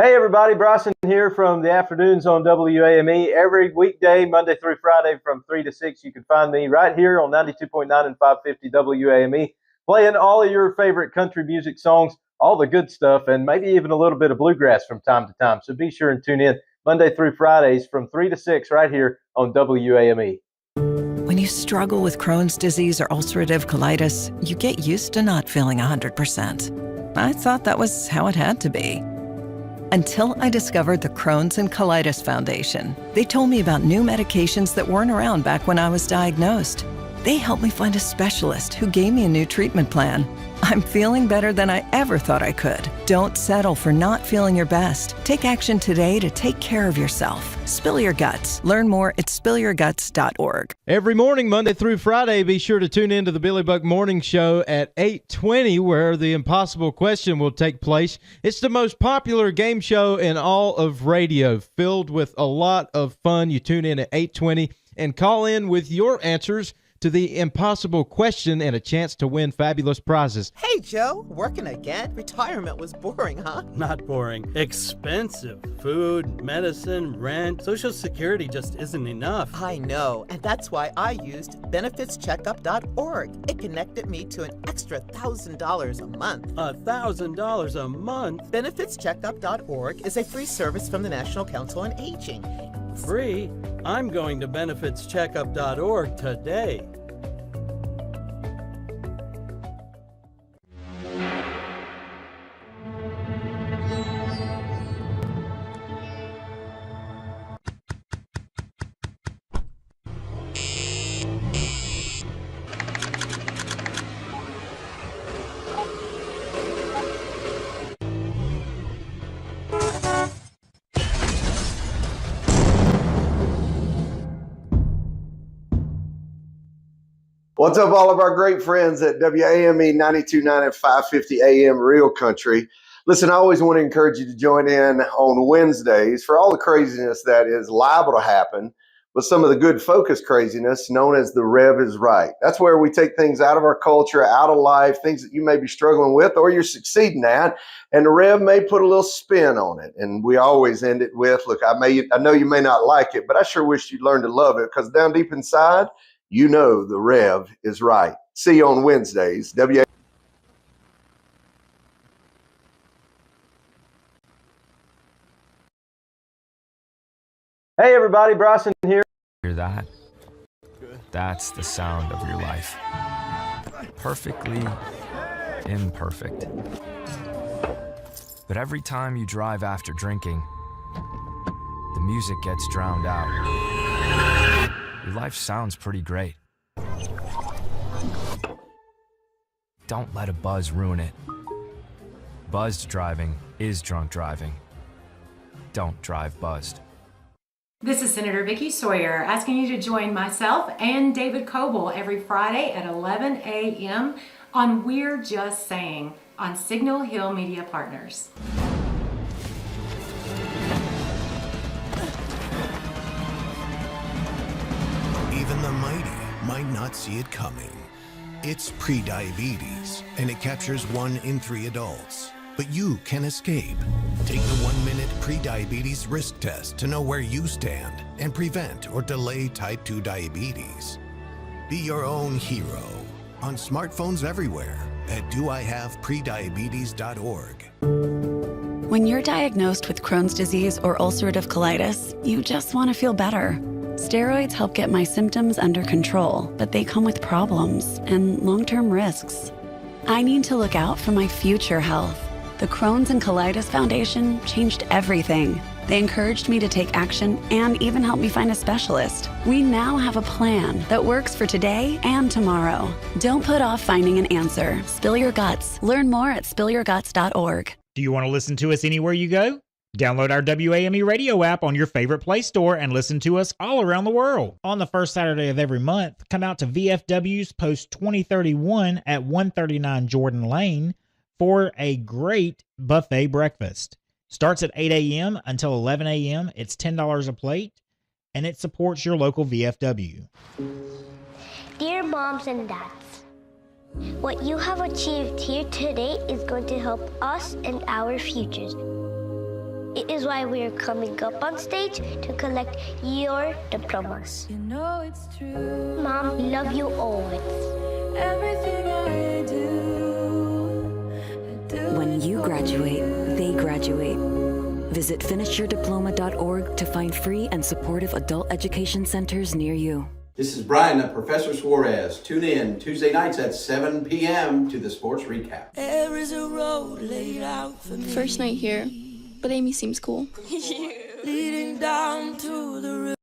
Hey everybody, Bryson here from the afternoons on WAME. Every weekday, Monday through Friday from 3 to 6, you can find me right here on 92.9 and 550 WAME, playing all of your favorite country music songs, all the good stuff, and maybe even a little bit of bluegrass from time to time. So be sure and tune in Monday through Fridays from 3 to 6 right here on WAME. When you struggle with Crohn's disease or ulcerative colitis, you get used to not feeling 100%. I thought that was how it had to be. Until I discovered the Crohn's and Colitis Foundation. They told me about new medications that weren't around back when I was diagnosed. They helped me find a specialist who gave me a new treatment plan. I'm feeling better than I ever thought I could. Don't settle for not feeling your best. Take action today to take care of yourself. Spill your guts. Learn more at spillyourguts.org. Every morning, Monday through Friday, be sure to tune in to the Billy Buck Morning Show at 8:20, where the impossible question will take place. It's the most popular game show in all of radio, filled with a lot of fun. You tune in at 8:20 and call in with your answers to the impossible question and a chance to win fabulous prizes. Hey, Joe, working again? Retirement was boring, huh? Not boring. Expensive. Food, medicine, rent. Social Security just isn't enough. I know, and that's why I used benefitscheckup.org. It connected me to an extra $1,000 a month. $1,000 a month? Benefitscheckup.org is a free service from the National Council on Aging. Free? I'm going to benefitscheckup.org today. What's up, all of our great friends at WAME 92.9 and 550 AM Real Country. Listen, I always want to encourage you to join in on Wednesdays for all the craziness that is liable to happen with some of the good focus craziness known as the Rev is Right. That's where we take things out of our culture, out of life, things that you may be struggling with or you're succeeding at, and the Rev may put a little spin on it. And we always end it with, look, I know you may not like it, but I sure wish you'd learn to love it, because down deep inside, you know the Rev is right. See you on Wednesdays. Hey everybody, Bryson here. Hear that? That's the sound of your life. Perfectly imperfect. But every time you drive after drinking, the music gets drowned out. Your life sounds pretty great. Don't let a buzz ruin it. Buzzed driving is drunk driving. Don't drive buzzed. This is Senator Vicki Sawyer asking you to join myself and David Coble every Friday at 11 a.m. on We're Just Saying on Signal Hill Media Partners. Even the mighty might not see it coming. It's prediabetes, and it captures 1 in 3 adults. But you can escape. Take the 1-minute prediabetes risk test to know where you stand and prevent or delay type 2 diabetes. Be your own hero on smartphones everywhere at doihaveprediabetes.org. When you're diagnosed with Crohn's disease or ulcerative colitis, you just want to feel better. Steroids help get my symptoms under control, but they come with problems and long-term risks. I need to look out for my future health. The Crohn's and Colitis Foundation changed everything. They encouraged me to take action and even helped me find a specialist. We now have a plan that works for today and tomorrow. Don't put off finding an answer. Spill your guts. Learn more at spillyourguts.org. Do you want to listen to us anywhere you go? Download our WAME radio app on your favorite Play Store and listen to us all around the world. On the first Saturday of every month, come out to VFW's Post 2031 at 139 Jordan Lane for a great buffet breakfast. Starts at 8 a.m. until 11 a.m. It's $10 a plate, and it supports your local VFW. Dear moms and dads, what you have achieved here today is going to help us and our futures. It is why we are coming up on stage to collect your diplomas. You know it's true. Mom, we love you always. Everything I do. When you graduate, they graduate. Visit finishyourdiploma.org to find free and supportive adult education centers near you. This is Brian at Professor Suarez. Tune in Tuesday nights at 7 p.m. to the Sports Recap. There is a road laid out for me. First night here, but Amy seems cool. Leading down to the river.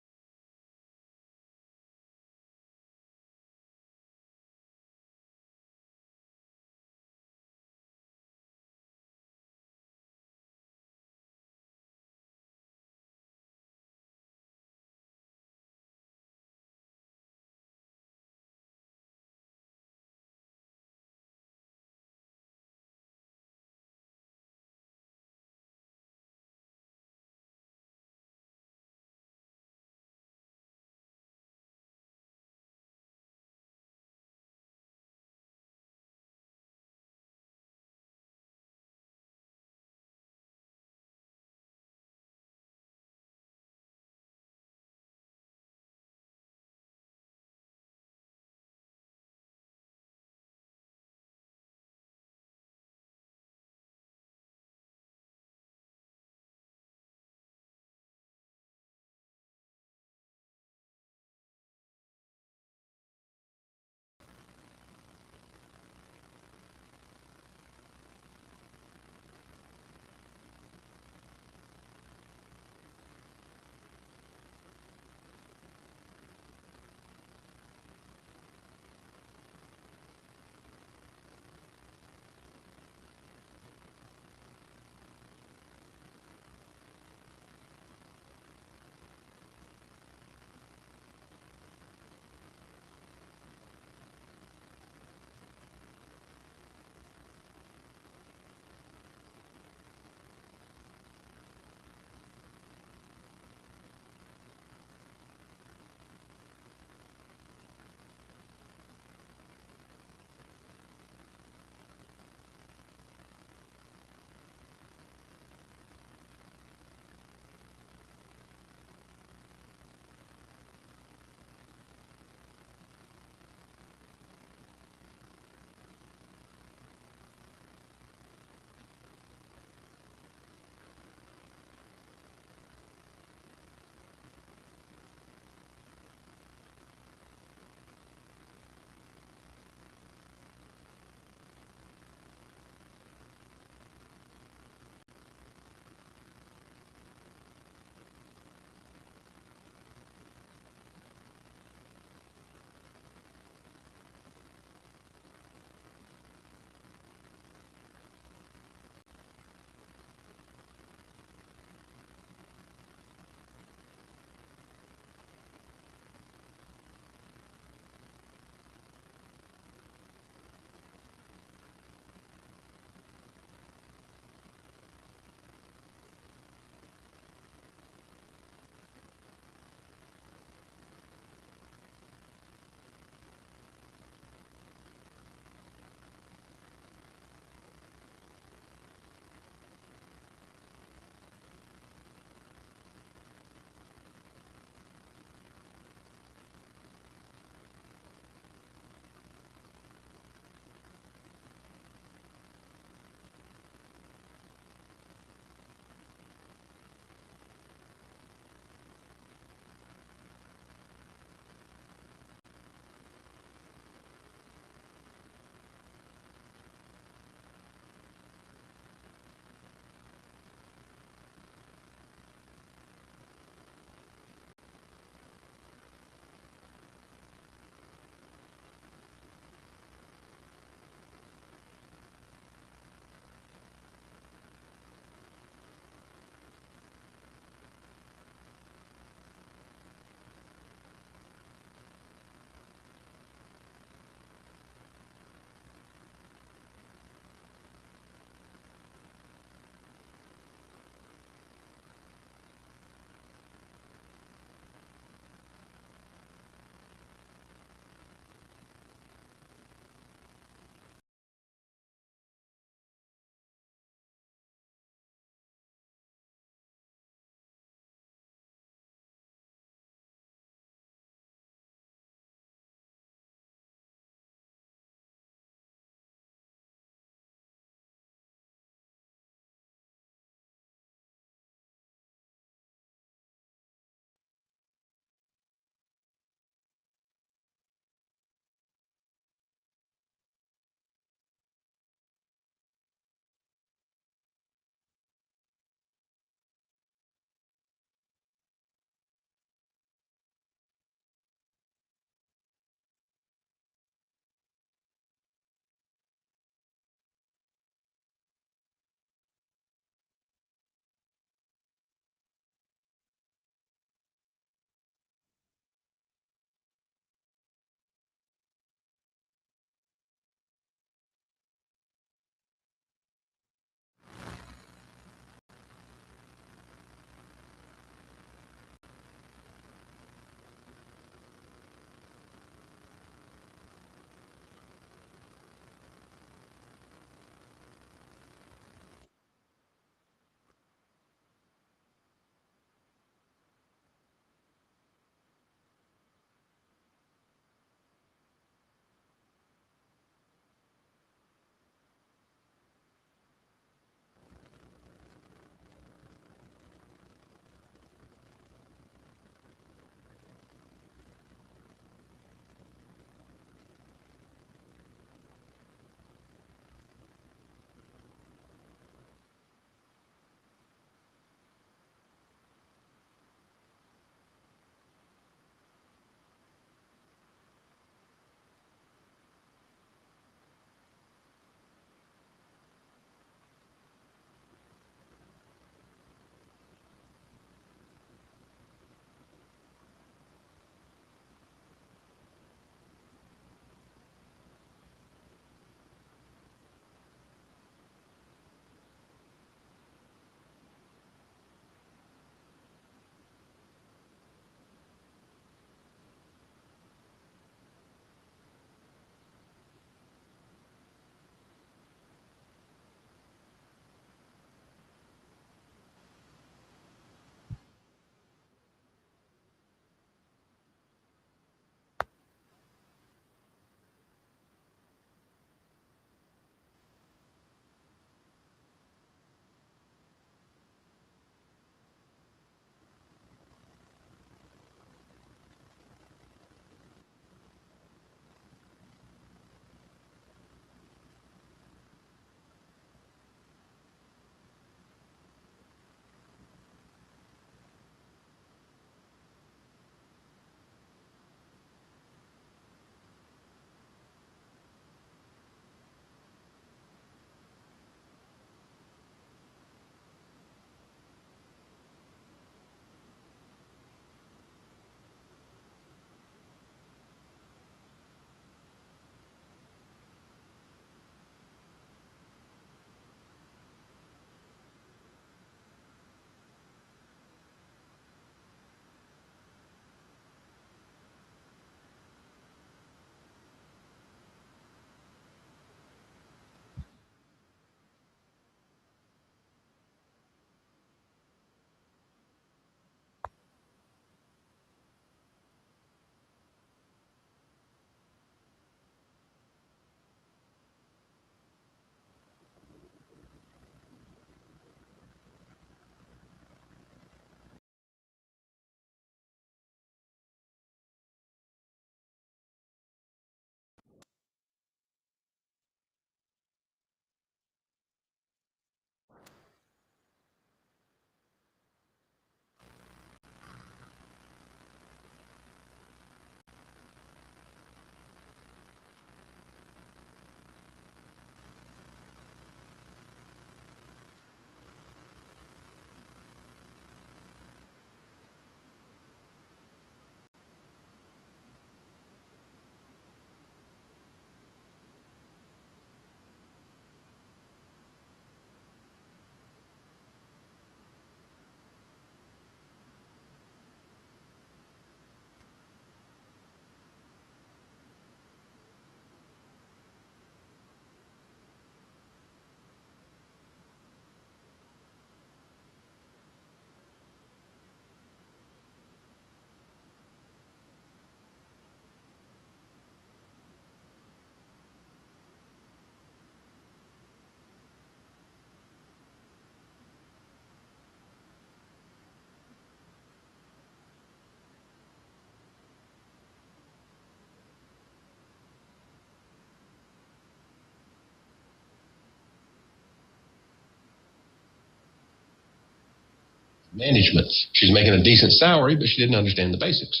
management. She's making a decent salary, but she didn't understand the basics.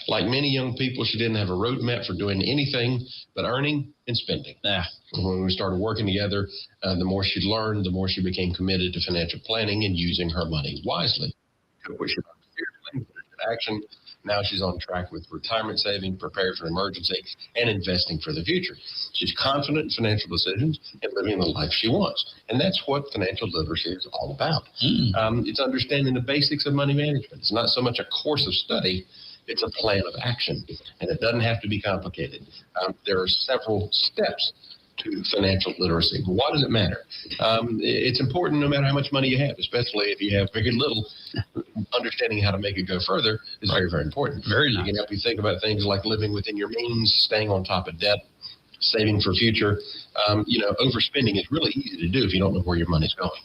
Like many young people, she didn't have a roadmap for doing anything but earning and spending. When we started working together, the more she learned, the more she became committed to financial planning and using her money wisely. What she learned seriously, put it into action. Now she's on track with retirement saving, prepared for emergency, and investing for the future. She's confident in financial decisions and living the life she wants. And that's what financial literacy is all about. It's understanding the basics of money management. It's not so much a course of study, it's a plan of action. And it doesn't have to be complicated. There are several steps to financial literacy. Why does it matter? It's important no matter how much money you have, especially if you have very little. Understanding how to make it go further is very, very important. It can help you think about things like living within your means, staying on top of debt, saving for future. Overspending is really easy to do if you don't know where your money's going.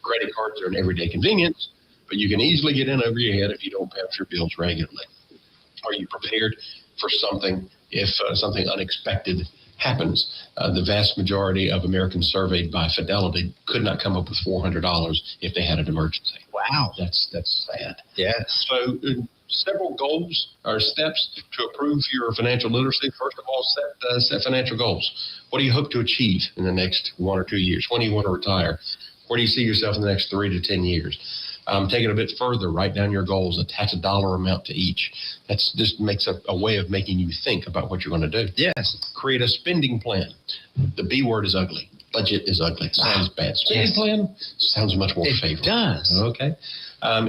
Credit cards are an everyday convenience, but you can easily get in over your head if you don't pay your bills regularly. Are you prepared for something if something unexpected happens? The vast majority of Americans surveyed by Fidelity could not come up with $400 if they had an emergency. Wow. That's sad. Yes. So several goals or steps to improve your financial literacy. First of all, set financial goals. What do you hope to achieve in the next 1 or 2 years? When do you want to retire? Where do you see yourself in the next 3 to 10 years? Take it a bit further, write down your goals, attach a dollar amount to each. That's just makes a way of making you think about what you're going to do. Yes. Create a spending plan. The B word is ugly. Budget is ugly. Sounds bad. Spending plan sounds much more favorable. It does. Okay.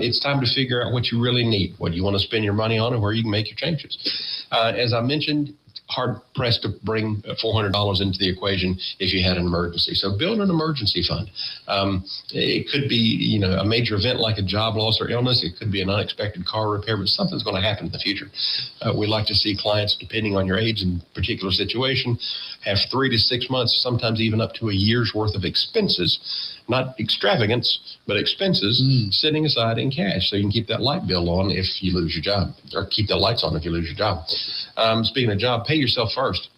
It's time to figure out what you really need, what you want to spend your money on, and where you can make your changes. As I mentioned, hard pressed to bring $400 into the equation if you had an emergency. So build an emergency fund. It could be, a major event like a job loss or illness. It could be an unexpected car repair, but something's going to happen in the future. We like to see clients, depending on your age and particular situation, have 3 to 6 months, sometimes even up to a year's worth of expenses, not extravagance, but expenses sitting aside in cash so you can keep that light bill on if you lose your job, or keep the lights on if you lose your job. Speaking of job, pay yourself first.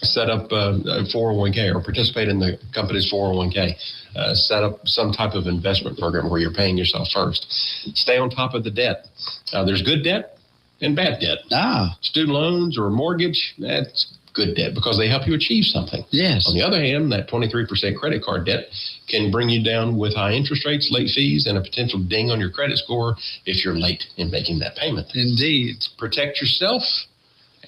Set up a 401k or participate in the company's 401k. Set up some type of investment program where you're paying yourself first. Stay on top of the debt. There's good debt and bad debt. Student loans or mortgage, that's good debt because they help you achieve something. Yes. On the other hand, that 23% credit card debt can bring you down with high interest rates, late fees, and a potential ding on your credit score if you're late in making that payment. Indeed. Protect yourself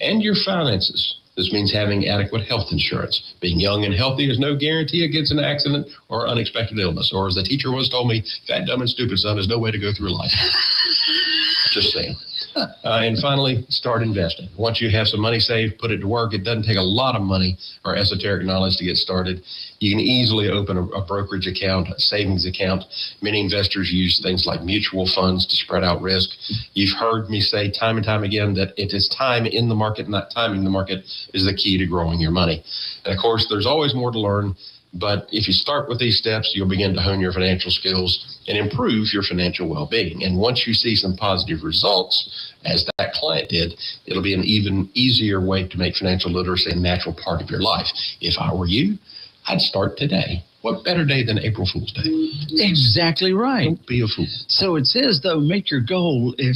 and your finances. This means having adequate health insurance. Being young and healthy is no guarantee against an accident or unexpected illness. Or as the teacher once told me, fat, dumb, and stupid son is no way to go through life. Just saying. And finally, start investing. Once you have some money saved, put it to work. It doesn't take a lot of money or esoteric knowledge to get started. You can easily open a brokerage account, a savings account. Many investors use things like mutual funds to spread out risk. You've heard me say time and time again that it is time in the market, not timing the market, is the key to growing your money. And of course, there's always more to learn. But if you start with these steps, you'll begin to hone your financial skills and improve your financial well-being. And once you see some positive results, as that client did, it'll be an even easier way to make financial literacy a natural part of your life. If I were you, I'd start today. What better day than April Fool's Day? Exactly right. Don't be a fool. So it says, though, make your goal if,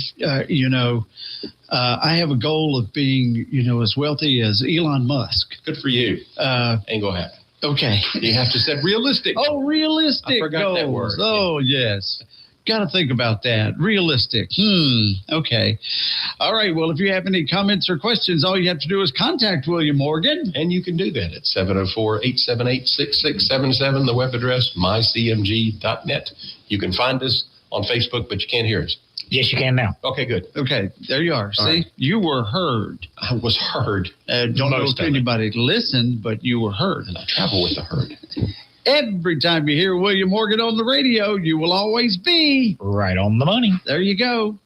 I have a goal of being, as wealthy as Elon Musk. Good for you. Ain't gonna happen. Okay. You have to set realistic. Oh, realistic I forgot goals. that word. Oh, yes. Got to think about that. Realistic. Okay. All right. Well, if you have any comments or questions, all you have to do is contact William Morgan. And you can do that at 704-878-6677. The web address, mycmg.net. You can find us on Facebook, but you can't hear us. Yes, you can now. Okay, good. Okay, there you are. See, right. You were heard. I was heard. Don't know if anybody listened, but you were heard. And I travel with the herd. Every time you hear William Morgan on the radio, you will always be right on the money. There you go.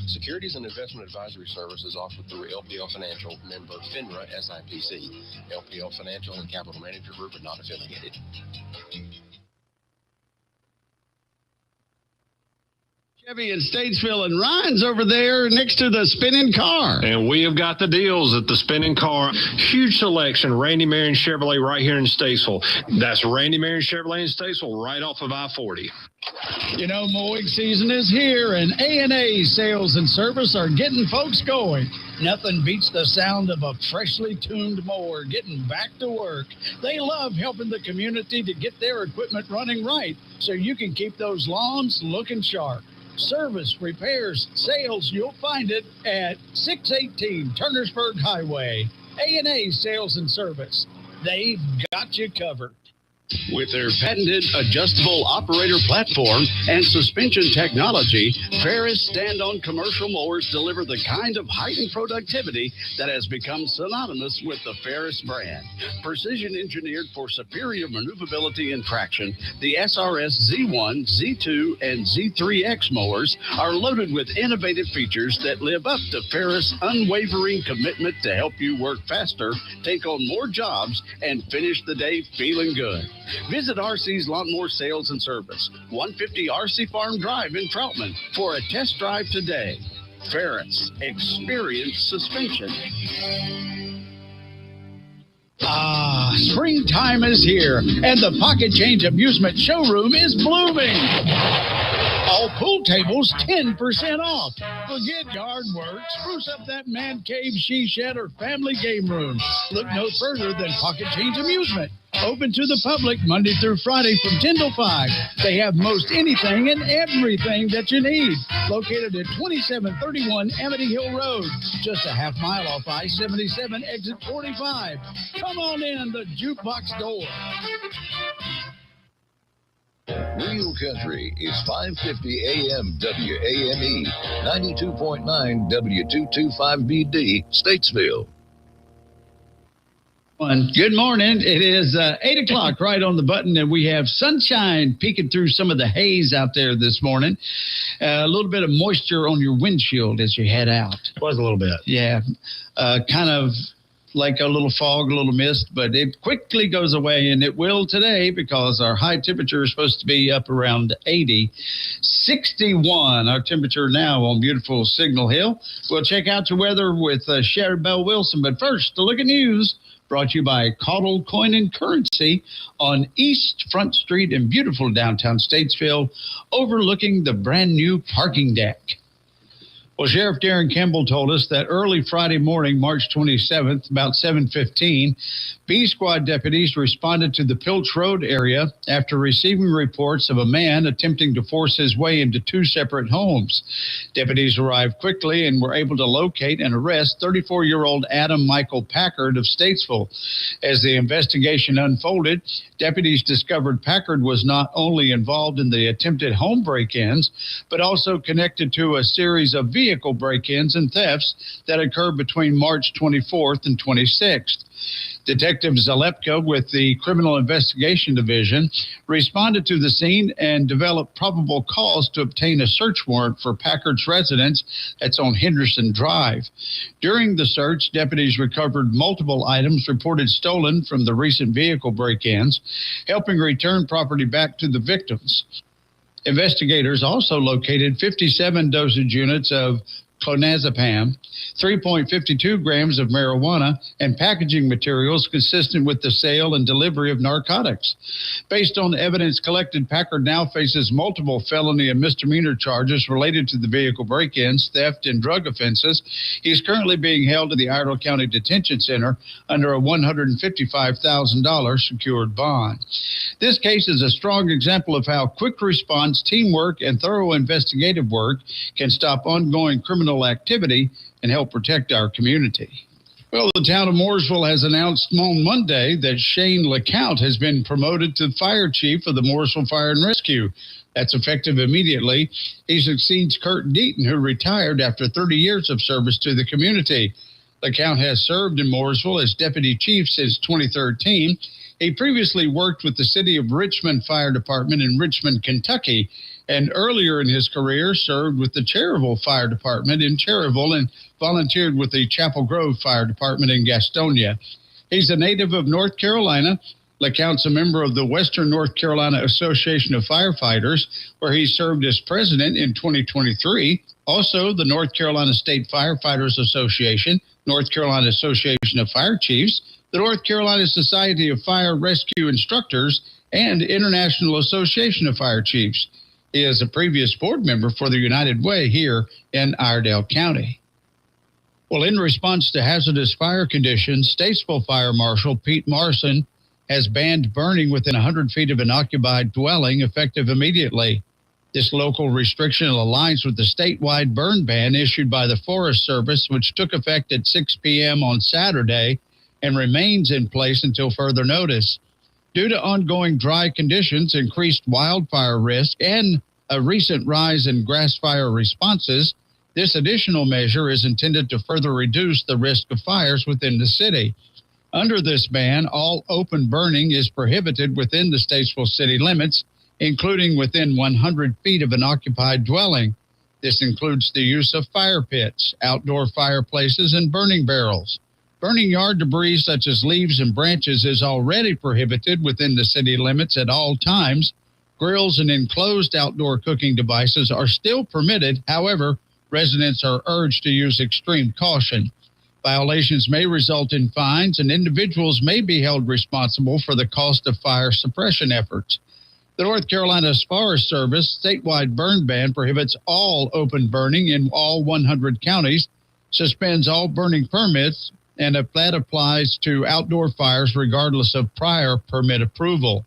Securities and investment advisory services offered through LPL Financial, member FINRA SIPC. LPL Financial and Capital Manager Group are not affiliated. Chevy in Statesville, and Ryan's over there next to the spinning car. And we have got the deals at the spinning car. Huge selection, Randy Marion Chevrolet right here in Statesville. That's Randy Marion Chevrolet in Statesville right off of I-40. You know, mowing season is here, and A&A Sales and Service are getting folks going. Nothing beats the sound of a freshly tuned mower getting back to work. They love helping the community to get their equipment running right so you can keep those lawns looking sharp. Service, repairs, sales, you'll find it at 618 Turnersburg Highway. A&A Sales and Service. They've got you covered. With their patented adjustable operator platform and suspension technology, Ferris stand-on commercial mowers deliver the kind of heightened productivity that has become synonymous with the Ferris brand. Precision engineered for superior maneuverability and traction, the SRS Z1, Z2, and Z3X mowers are loaded with innovative features that live up to Ferris' unwavering commitment to help you work faster, take on more jobs, and finish the day feeling good. Visit RC's Lawnmower Sales and Service, 150 RC Farm Drive in Troutman for a test drive today. Ferris, experience suspension. Springtime is here, and the Pocket Change Amusement Showroom is blooming. All pool tables 10% off. Forget yard work. Spruce up that man cave, she shed, or family game room. Look no further than Pocket Change Amusement. Open to the public Monday through Friday from 10 till 5. They have most anything and everything that you need. Located at 2731 Amity Hill Road, just a half mile off I-77, exit 45. Come on in the jukebox door. Real Country is 550 AM WAME, 92.9 W225BD, Statesville. Good morning. It is 8 o'clock right on the button, and we have sunshine peeking through some of the haze out there this morning. A little bit of moisture on your windshield as you head out. It was a little bit. Yeah. Kind of like a little fog, a little mist, but it quickly goes away, and it will today because our high temperature is supposed to be up around 80. 61, our temperature now on beautiful Signal Hill. We'll check out your weather with Sherry Bell Wilson, but first, a look at news. Brought to you by Caudle Coin and Currency on East Front Street in beautiful downtown Statesville, overlooking the brand new parking deck. Well, Sheriff Darren Campbell told us that early Friday morning, March 27th, about 7:15, B Squad deputies responded to the Pilch Road area after receiving reports of a man attempting to force his way into two separate homes. Deputies arrived quickly and were able to locate and arrest 34-year-old Adam Michael Packard of Statesville. As the investigation unfolded, deputies discovered Packard was not only involved in the attempted home break-ins, but also connected to a series of vehicle break-ins and thefts that occurred between March 24th and 26th. Detective Zalepka with the Criminal Investigation Division responded to the scene and developed probable cause to obtain a search warrant for Packard's residence that's on Henderson Drive. During the search, deputies recovered multiple items reported stolen from the recent vehicle break-ins, helping return property back to the victims. Investigators also located 57 dosage units of clonazepam, 3.52 grams of marijuana, and packaging materials consistent with the sale and delivery of narcotics. Based on evidence collected, Packard now faces multiple felony and misdemeanor charges related to the vehicle break-ins, theft, and drug offenses. He is currently being held at the Iredell County Detention Center under a $155,000 secured bond. This case is a strong example of how quick response, teamwork, and thorough investigative work can stop ongoing criminal activity and help protect our community. Well, the town of Mooresville has announced on Monday that Shane LeCount has been promoted to fire chief of the Mooresville Fire and Rescue. That's effective immediately. He succeeds Kurt Deaton, who retired after 30 years of service to the community. LeCount has served in Mooresville as deputy chief since 2013. He previously worked with the City of Richmond Fire Department in Richmond, Kentucky, and earlier in his career served with the Cherryville Fire Department in Cherryville and volunteered with the Chapel Grove Fire Department in Gastonia. He's a native of North Carolina LeCount's a member of the Western North Carolina Association of Firefighters, where he served as president in 2023. Also, the North Carolina State Firefighters Association, North Carolina Association of Fire Chiefs, the North Carolina Society of Fire Rescue Instructors, and International Association of Fire Chiefs. He is a previous board member for the United Way here in Iredell County. Well, in response to hazardous fire conditions, Statesville Fire Marshal Pete Marson has banned burning within 100 feet of an occupied dwelling effective immediately. This local restriction aligns with the statewide burn ban issued by the Forest Service, which took effect at 6 p.m. on Saturday and remains in place until further notice. Due to ongoing dry conditions, increased wildfire risk, and a recent rise in grass fire responses, this additional measure is intended to further reduce the risk of fires within the city. Under this ban, all open burning is prohibited within the Statesville city limits, including within 100 feet of an occupied dwelling. This includes the use of fire pits, outdoor fireplaces, and burning barrels. Burning yard debris such as leaves and branches is already prohibited within the city limits at all times. Grills and enclosed outdoor cooking devices are still permitted. However, residents are urged to use extreme caution. Violations may result in fines, and individuals may be held responsible for the cost of fire suppression efforts. The North Carolina Forest Service statewide burn ban prohibits all open burning in all 100 counties, suspends all burning permits, and that applies to outdoor fires regardless of prior permit approval.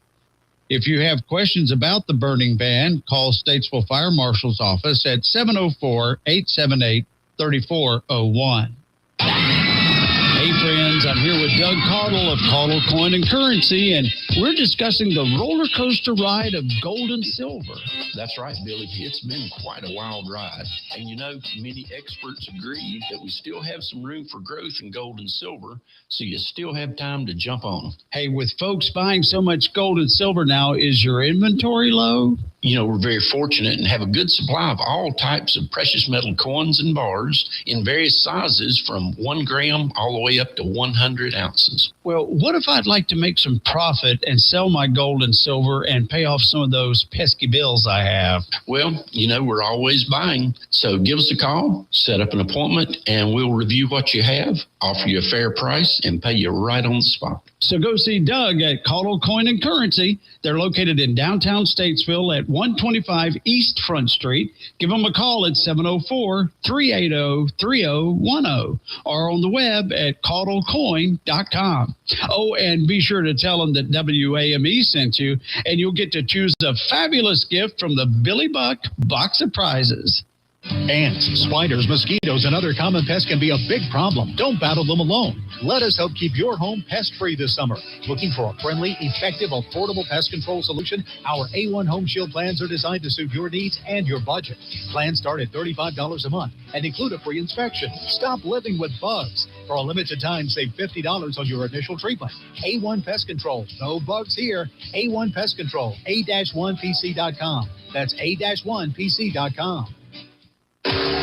If you have questions about the burning ban, call Statesville Fire Marshal's office at 704-878-3401. Hey friends, I'm here with Doug Caudle of Caudle Coin and Currency, and we're discussing the roller coaster ride of gold and silver. That's right, Billy. It's been quite a wild ride. And you know, many experts agree that we still have some room for growth in gold and silver, so you still have time to jump on them. Hey, with folks buying so much gold and silver now, is your inventory low? You know, we're very fortunate and have a good supply of all types of precious metal coins and bars in various sizes from 1 gram all the way up to 100 ounces. Well, what if I'd like to make some profit and sell my gold and silver and pay off some of those pesky bills I have? Well, you know, we're always buying. So give us a call, set up an appointment, and we'll review what you have, offer you a fair price, and pay you right on the spot. So go see Doug at Caudle Coin and Currency. They're located in downtown Statesville at 125 East Front Street. Give them a call at 704-380-3010 or on the web at caudlecoin.com. Oh, and be sure to tell them that WAME sent you, and you'll get to choose a fabulous gift from the Billy Buck Box of Prizes. Ants, spiders, mosquitoes, and other common pests can be a big problem. Don't battle them alone. Let us help keep your home pest-free this summer. Looking for a friendly, effective, affordable pest control solution? Our A1 Home Shield plans are designed to suit your needs and your budget. Plans start at $35 a month and include a free inspection. Stop living with bugs. For a limited time, save $50 on your initial treatment. A1 Pest Control. No bugs here. A1 Pest Control. A-1PC.com. That's A-1PC.com.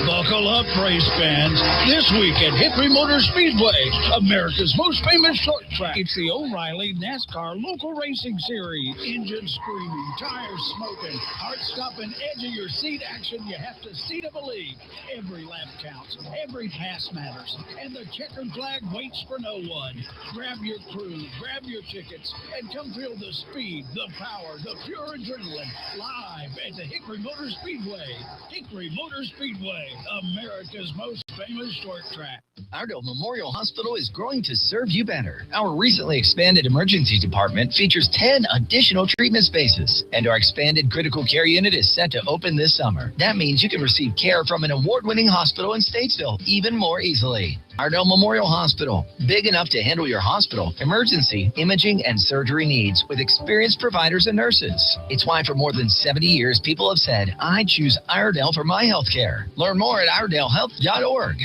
Buckle up, race fans. This week at Hickory Motor Speedway, America's most famous short track. It's the O'Reilly NASCAR Local Racing Series. Engine screaming, tires smoking, heart-stopping, edge-of-your-seat action. You have to see to believe. Every lap counts. Every pass matters. And the checkered flag waits for no one. Grab your crew, grab your tickets, and come feel the speed, the power, the pure adrenaline live at the Hickory Motor Speedway. Hickory Motor Speedway, America's most famous short track. Iredell Memorial Hospital is growing to serve you better. Our recently expanded emergency department features 10 additional treatment spaces, and our expanded critical care unit is set to open this summer. That means you can receive care from an award-winning hospital in Statesville even more easily. Iredell Memorial Hospital, big enough to handle your hospital, emergency, imaging, and surgery needs with experienced providers and nurses. It's why for more than 70 years, people have said, I choose Iredell for my health care. Learn more at iredellhealth.org.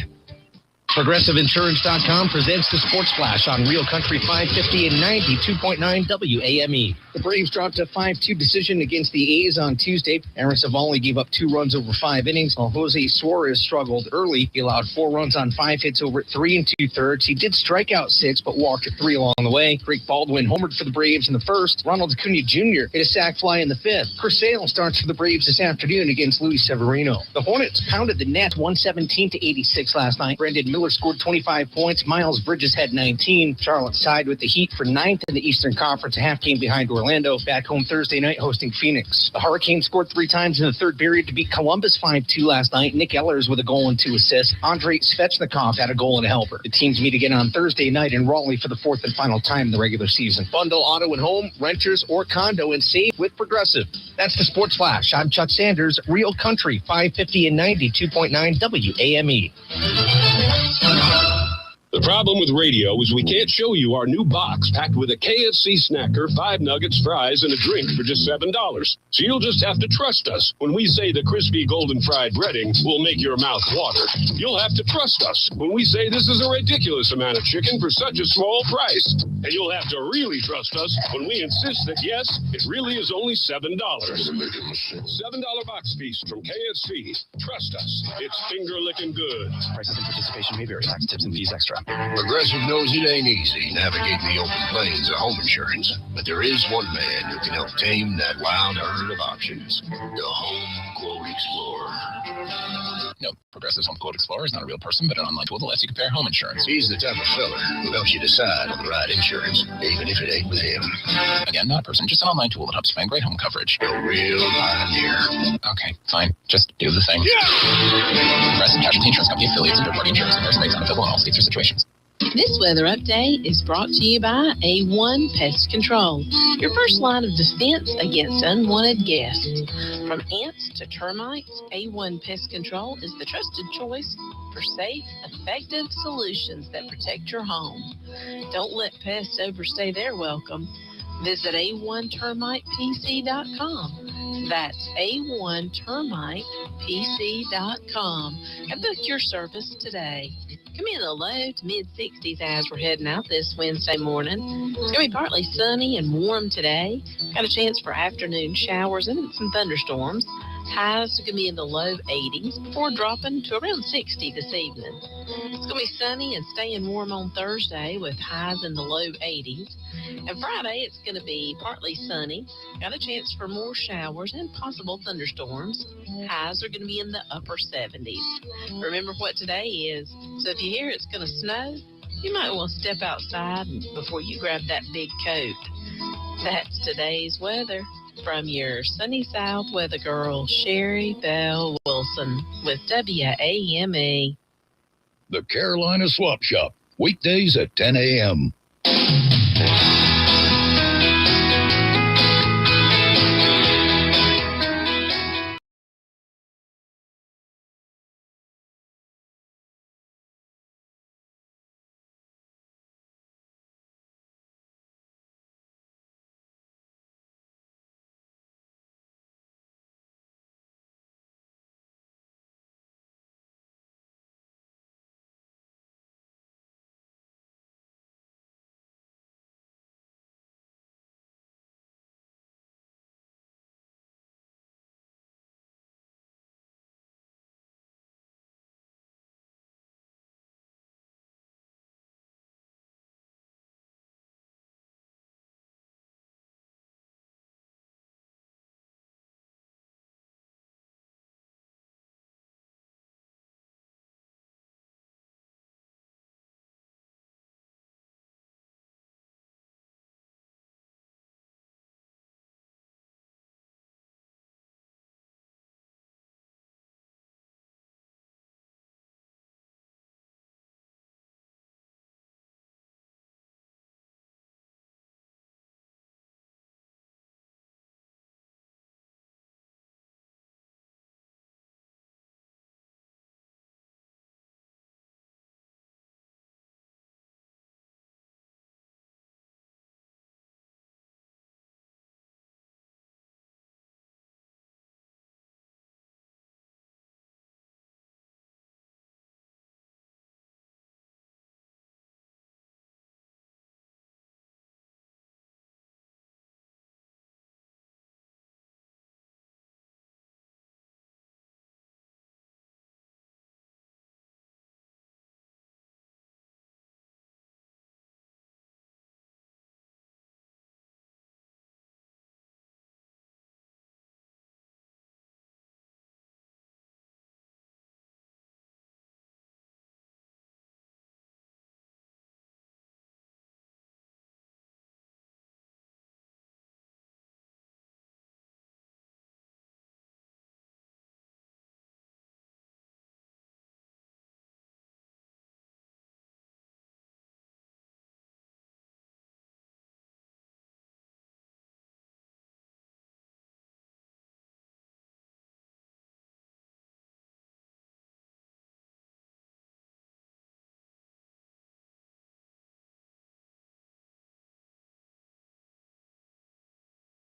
ProgressiveInsurance.com presents the Sports Flash on Real Country 550 and 92.9 WAME. The Braves dropped a 5-2 decision against the A's on Tuesday. Aaron Savali gave up 2 runs over 5 innings, while Jose Suarez struggled early. He allowed 4 runs on 5 hits over 3 2/3. He did strike out 6, but walked 3 along the way. Greg Baldwin homered for the Braves in the first. Ronald Acuna Jr. hit a sac fly in the 5th. Chris Sale starts for the Braves this afternoon against Luis Severino. The Hornets pounded the Nets 117-86 last night. Brendan Miller scored 25 points. Miles Bridges had 19. Charlotte's tied with the Heat for 9th in the Eastern Conference, a half game behind Orlando. Back home Thursday night hosting Phoenix. The Hurricanes scored 3 times in the third period to beat Columbus 5-2 last night. Nick Ehlers with a goal and 2 assists. Andrei Svechnikov had a goal and a helper. The teams meet again on Thursday night in Raleigh for the 4th and final time in the regular season. Bundle auto and home, renters, or condo and save with Progressive. That's the Sports Flash. I'm Chuck Sanders, Real Country 550 and 92.9 WAME. The problem with radio is we can't show you our new box packed with a KFC snacker, 5 nuggets, fries, and a drink for just $7. So you'll just have to trust us when we say the crispy golden fried breading will make your mouth water. You'll have to trust us when we say this is a ridiculous amount of chicken for such a small price. And you'll have to really trust us when we insist that, yes, it really is only $7. $7 box piece from KFC. Trust us. It's finger-licking good. Prices and participation may vary. Tax, tips, and fees extra. Progressive knows it ain't easy navigating the open plains of home insurance, but there is one man who can help tame that wild herd of options. The Home Quote Explorer. No, Progressive's Home Quote Explorer is not a real person, but an online tool that lets you compare home insurance. He's the type of fella who helps you decide on the right insurance, even if it ain't with him. Again, not a person, just an online tool that helps find great home coverage. A real pioneer. Okay, fine. Just do the thing. Yeah! Progressive Casualty Insurance Company affiliates and third-party insurance and rates unavailable in all states or situations. This weather update is brought to you by A1 Pest Control, your first line of defense against unwanted guests. From ants to termites, A1 Pest Control is the trusted choice for safe, effective solutions that protect your home. Don't let pests overstay their welcome. Visit A1TermitePC.com. That's A1TermitePC.com and book your service today. Come in the low to mid-60s as we're heading out this Wednesday morning. It's going to be partly sunny and warm today. Got a chance for afternoon showers and some thunderstorms. Highs are going to be in the low 80s before dropping to around 60 this evening. It's going to be sunny and staying warm on Thursday with highs in the low 80s. And Friday, it's going to be partly sunny. Got a chance for more showers and possible thunderstorms. Highs are going to be in the upper 70s. Remember what today is. So if you hear it's going to snow, you might want to step outside before you grab that big coat. That's today's weather. From your sunny south weather girl, Sherry Bell Wilson with WAME. The Carolina Swap Shop, weekdays at 10 a.m.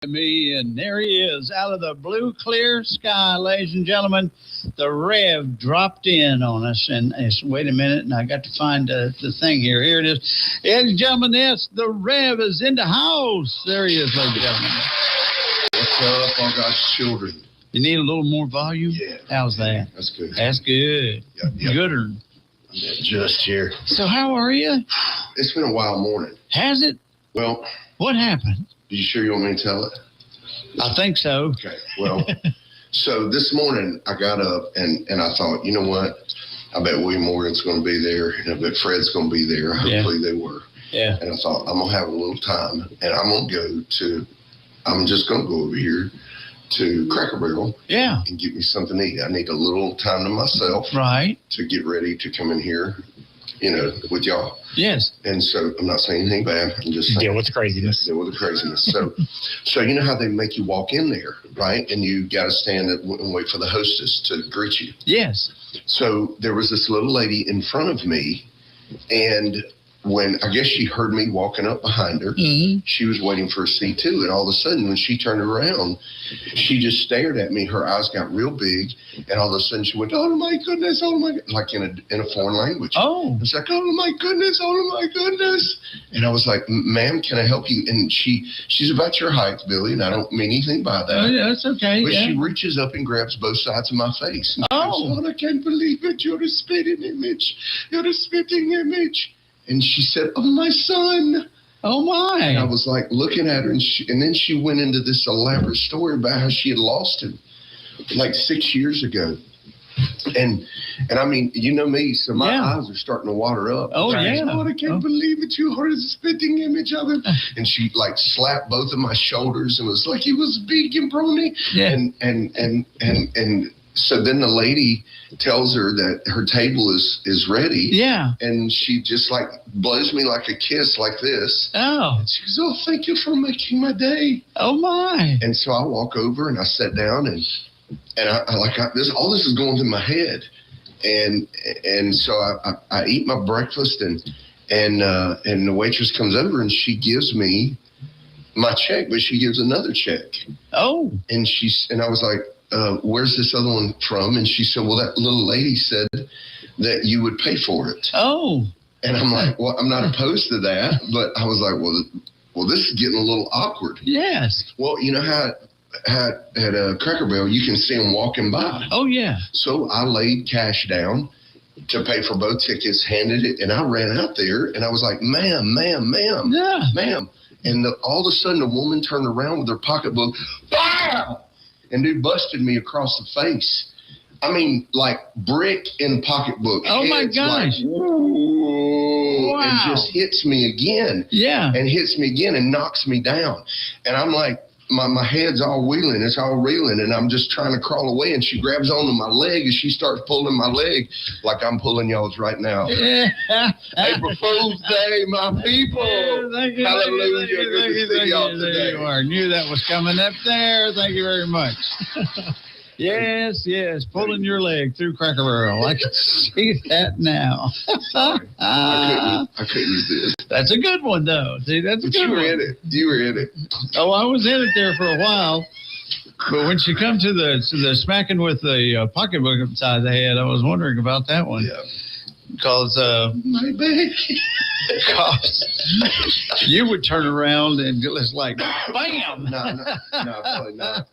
me, and there he is out of the blue clear sky, ladies and gentlemen. The Rev dropped in on us, and wait a minute, and I got to find the thing here. Here it is. Ladies and gentlemen, yes, the Rev is in the house. There he is, ladies and gentlemen. What's up, all God's children? You need a little more volume? Yeah. How's that? That's good. That's good. Yep. Gooder. Just here. So how are you? It's been a wild morning. Has it? Well, what happened? You sure you want me to tell it? I think so. Okay. Well, so this morning I got up and I thought, you know what? I bet William Morgan's going to be there, and I bet Fred's going to be there. Hopefully they were. Yeah. And I thought, I'm going to have a little time, and I'm just going to go over here to Cracker Barrel. Yeah. And get me something to eat. I need a little time to myself. Right. To get ready to come in here, with y'all. Yes. And so I'm not saying anything bad. I'm just saying. Deal with the craziness. Deal with the craziness. So you know how they make you walk in there, right? And you got to stand and wait for the hostess to greet you. Yes. So there was this little lady in front of me, and when I guess she heard me walking up behind her, she was waiting for a seat too. And all of a sudden, when she turned around, she just stared at me. Her eyes got real big, and all of a sudden she went, "Oh my goodness, oh my," like in a foreign language. Oh, it's like, "Oh my goodness, oh my goodness," and I was like, "Ma'am, can I help you?" And she's about your height, Billy, and I don't mean anything by that. Oh, yeah, that's okay. But she reaches up and grabs both sides of my face. And oh, goes, I can't believe it! You're a spitting image. You're a spitting image. And she said, "Oh, my son." Oh, my. And I was like looking at her, and then she went into this elaborate story about how she had lost him like 6 years ago. And I mean, you know me, so my eyes are starting to water up. Oh, yeah. I can't believe it. You are a spitting image of him. And she like slapped both of my shoulders and was like, he was big and brawny. Yeah. And so then the lady tells her that her table is ready. Yeah. And she just like blows me like a kiss like this. Oh. And she goes, "Oh, thank you for making my day." Oh, my. And so I walk over and I sit down and all this is going through my head. And so I eat my breakfast and the waitress comes over and she gives me my check, but she gives another check. Oh. And I was like, "Where's this other one from?" And she said, "Well, that little lady said that you would pay for it." Oh. And I'm like, "Well, I'm not opposed to that," but I was like, well, this is getting a little awkward. Yes. Well, you know how at a Cracker Barrel, you can see them walking by. Oh, yeah. So I laid cash down to pay for both tickets, handed it, and I ran out there, and I was like, ma'am. Yeah. Ma'am. And all of a sudden, a woman turned around with her pocketbook, BAM! And dude busted me across the face. I mean, like brick in pocketbook. Oh, my gosh. Like, wow. And just hits me again. Yeah. And hits me again and knocks me down. And I'm like, my head's all wheeling. It's all reeling. And I'm just trying to crawl away. And she grabs onto my leg and she starts pulling my leg like I'm pulling y'all's right now. Yeah. April Fool's Day, my people. Thank you. Hallelujah. Good to see y'all today. There you are. Knew that was coming up there. Thank you very much. Yes, pulling your leg through Cracker Barrel. I can see that now. I couldn't resist. That's a good one, though. See, that's a good one. You were in it. Oh, I was in it there for a while. But when she come to the smacking with the pocketbook upside the head, I was wondering about that one. Yeah. Because my baby. Because you would turn around and it's like, bam! No, probably not.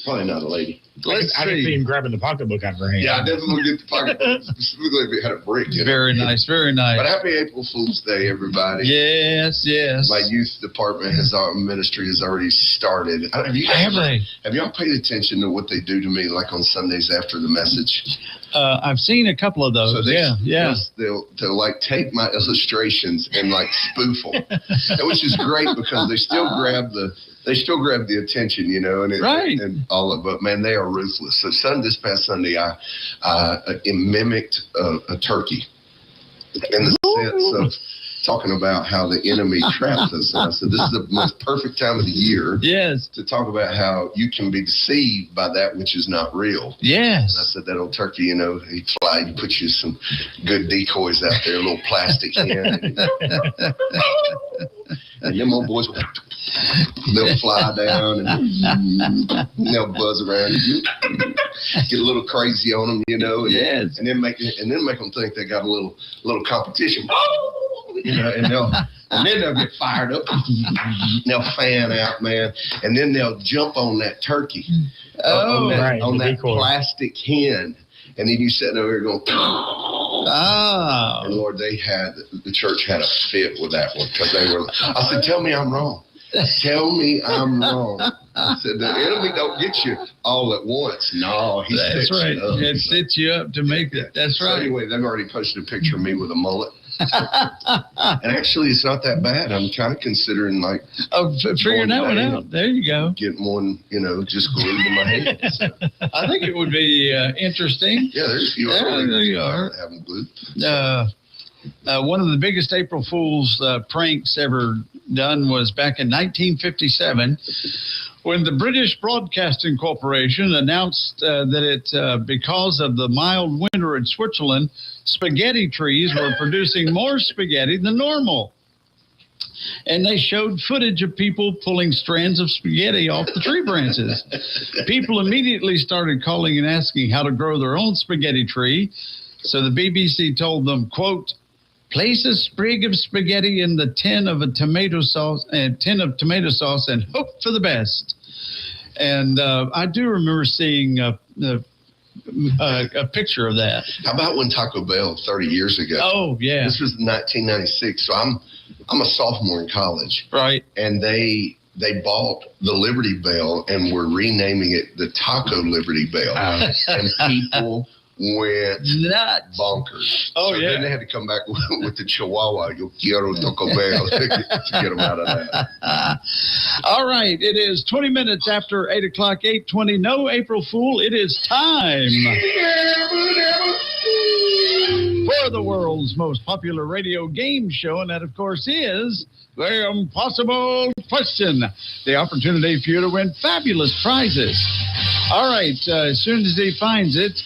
Probably not a lady. I can see him grabbing the pocketbook out of her hand. Yeah, I definitely get the pocketbook, specifically if it had a brick in it. Very nice, very nice. But happy April Fool's Day, everybody. Yes. My youth department ministry has already started. Have y'all paid attention to what they do to me, like on Sundays after the message? I've seen a couple of those. So they'll like take my illustrations and like spoof them, which is great because they still grab the attention, you know, and all of it. But man, they are ruthless. So this past Sunday, I mimicked a turkey in the sense of talking about how the enemy traps us. And I said, this is the most perfect time of the year to talk about how you can be deceived by that which is not real. Yes. And I said, that old turkey, you know, he'd fly, you put you some good decoys out there, a little plastic hen. And them old boys, they'll fly down and they'll buzz around. You get a little crazy on them, you know. And, and then make them think they got a little competition. You know, and then they'll get fired up. They'll fan out, man, and then they'll jump on that turkey, on that plastic hen, and then you sitting over here going, and Lord, the church had a fit with that one because they were. I said, "Tell me I'm wrong. Tell me I'm wrong." I said, "The enemy don't get you all at once. No, he sets you up. It sets you up to make it. That's right." So anyway, they've already posted a picture of me with a mullet. And actually, it's not that bad. I'm kind of considering figuring that one out. There you go. Getting one, just glued to my head. So. I think it would be interesting. Yeah, there's a few. There you are. Have them glued. One of the biggest April Fool's pranks ever done was back in 1957. When the British Broadcasting Corporation announced that because of the mild winter in Switzerland, spaghetti trees were producing more spaghetti than normal. And they showed footage of people pulling strands of spaghetti off the tree branches. People immediately started calling and asking how to grow their own spaghetti tree. So the BBC told them, quote, "Place a sprig of spaghetti in the tin of tomato sauce and hope for the best." And I do remember seeing a picture of that. How about when Taco Bell 30 years ago? Oh, yeah. This was 1996, so I'm a sophomore in college. Right. And they bought the Liberty Bell and were renaming it the Taco Liberty Bell. And people went nuts, bonkers. Oh, so yeah. Then they had to come back with the Chihuahua, Yo quiero Taco Bell, to get them out of that. All right, it is 20 minutes after 8 o'clock, 8:20. No April Fool, it is time for the world's most popular radio game show, and that, of course, is The Impossible Question, the opportunity for you to win fabulous prizes. All right, as soon as he finds it,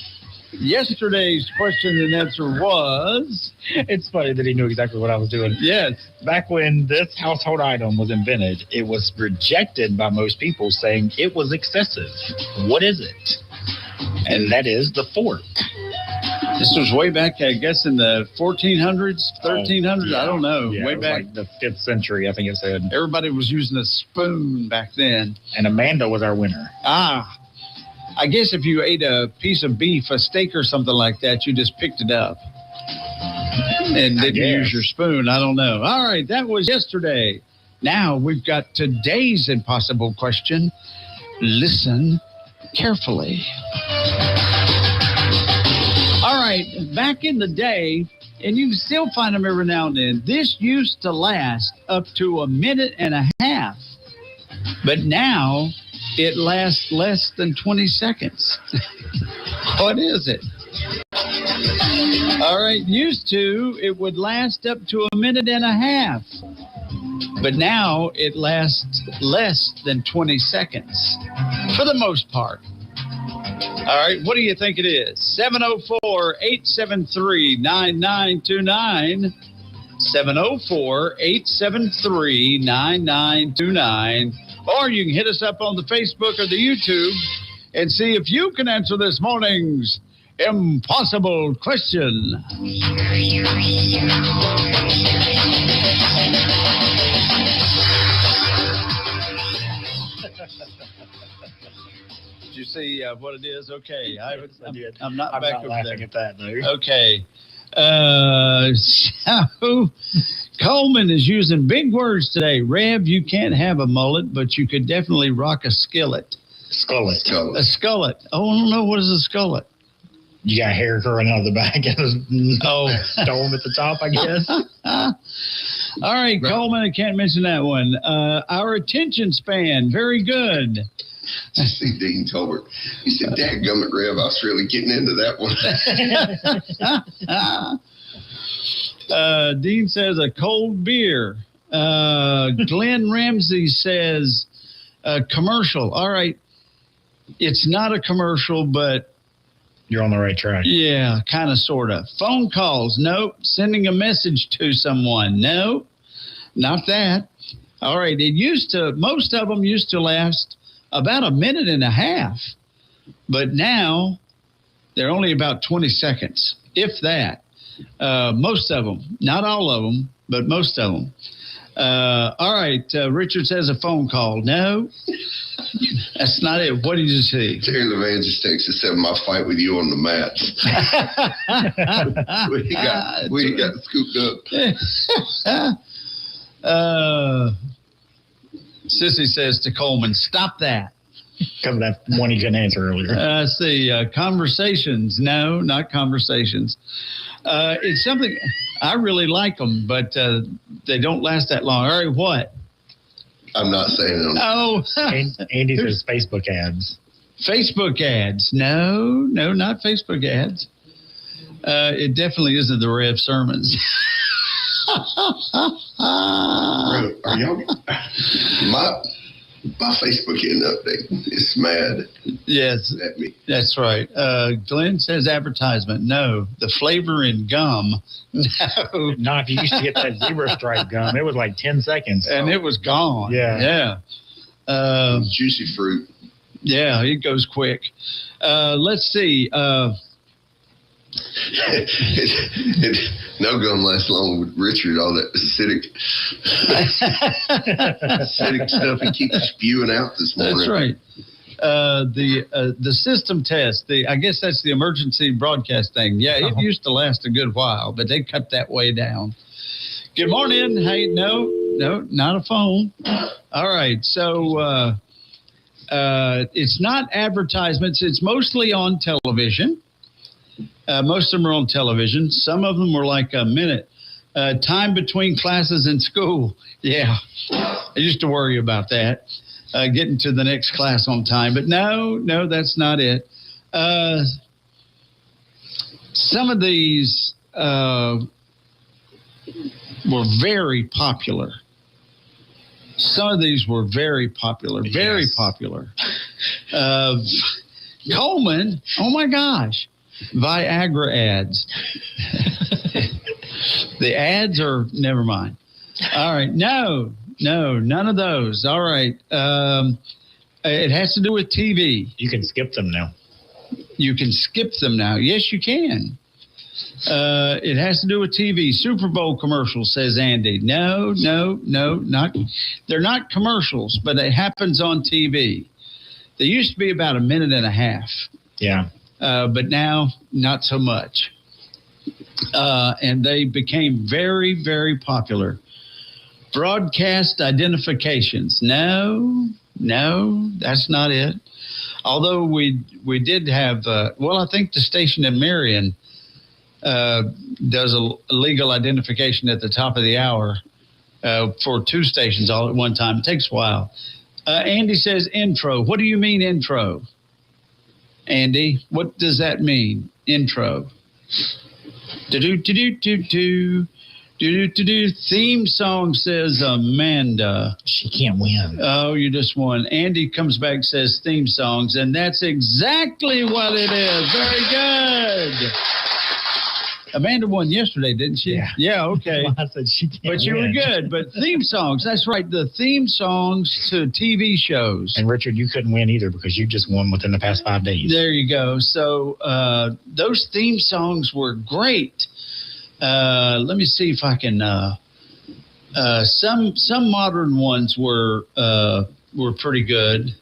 yesterday's question and answer was... It's funny that he knew exactly what I was doing. Yes. Back when this household item was invented, it was rejected by most people, saying it was excessive. What is it? And that is the fork. This was way back, I guess, in the 1400s, 1300s. I don't know. Yeah, way it was back. like the 5th century, I think it said. Everybody was using a spoon back then. And Amanda was our winner. I guess if you ate a piece of beef, a steak or something like that, you just picked it up and didn't use your spoon. I don't know. All right, that was yesterday. Now we've got today's impossible question. Listen carefully. All right, back in the day, and you can still find them every now and then, this used to last up to a minute and a half. But now it lasts less than 20 seconds. What is it? All right, used to, it would last up to a minute and a half. But now it lasts less than 20 seconds, for the most part. All right, what do you think it is? 704-873-9929. 704-873-9929. Or you can hit us up on the Facebook or the YouTube and see if you can answer this morning's impossible question. Did you see what it is? Okay. I'm not back over laughing there. at that, though. Okay. So Coleman is using big words today. Rev, you can't have a mullet, but you could definitely rock a skillet. Skullet. A skullet. Oh, I don't know. What is a skullet? You got hair growing out of the back and a dome at the top, I guess. All right, Coleman, I can't mention that one. Our attention span, very good. I see Dean Tolbert. He said, "Dadgummit, Rev, I was really getting into that one." Dean says a cold beer. Glenn Ramsey says commercial. All right. It's not a commercial, but you're on the right track. Yeah, kind of, sort of. Phone calls. Nope. Sending a message to someone. Nope. Not that. All right. Most of them used to last about a minute and a half, but now they're only about 20 seconds, if that. Most of them, not all of them, but most of them. All right. Richard says a phone call. No, that's not it. What did you say? Terry Levan just texted said my fight with you on the mats. we got scooped up. Sissy says to Coleman, stop that. Because that one he couldn't answer earlier. Let's see. Conversations. No, not conversations. It's something I really like them, but they don't last that long. All right, what? I'm not saying it. Oh, Andy says Facebook ads. Facebook ads. No, not Facebook ads. It definitely isn't the Rev sermons. Are y'all? My Facebook isn't updating. It's mad. Yes, at me. That's right. Glenn says advertisement. No, the flavor in gum. No, not if you used to get that zebra stripe gum. It was like 10 seconds, and it was gone. Yeah. Juicy fruit. Yeah, it goes quick. Let's see. No gum lasts long with Richard. All that acidic stuff he keeps spewing out this morning. That's right. The system test. I guess that's the emergency broadcast thing. Yeah, it used to last a good while, but they cut that way down. Good morning. Hey, no, not a phone. All right, so it's not advertisements. It's mostly on television. Most of them are on television. Some of them were like a minute. Time between classes in school. Yeah, I used to worry about that. Getting to the next class on time. But no, that's not it. Some of these were very popular. Some of these were very popular. Very popular. Coleman, oh my gosh. Viagra ads. The ads are, never mind. All right. No, none of those. All right. It has to do with TV. You can skip them now. You can skip them now. Yes, you can. It has to do with TV. Super Bowl commercials, says Andy. No, not. They're not commercials, but it happens on TV. They used to be about a minute and a half. Yeah. But now, not so much. And they became very, very popular. Broadcast identifications. No, that's not it. Although we did have, I think the station in Marion does a legal identification at the top of the hour for two stations all at one time. It takes a while. Andy says intro. What do you mean intro? Andy, what does that mean? Intro. Theme song, says Amanda. She can't win. Oh, you just won. Andy comes back, says theme songs, and that's exactly what it is. Very good. Amanda won yesterday, didn't she? Yeah, okay. I said she can't But you win. were good. But theme songs, that's right. The theme songs to TV shows. And Richard, you couldn't win either because you just won within the past 5 days. There you go. So those theme songs were great. Let me see if I can. Some modern ones were pretty good.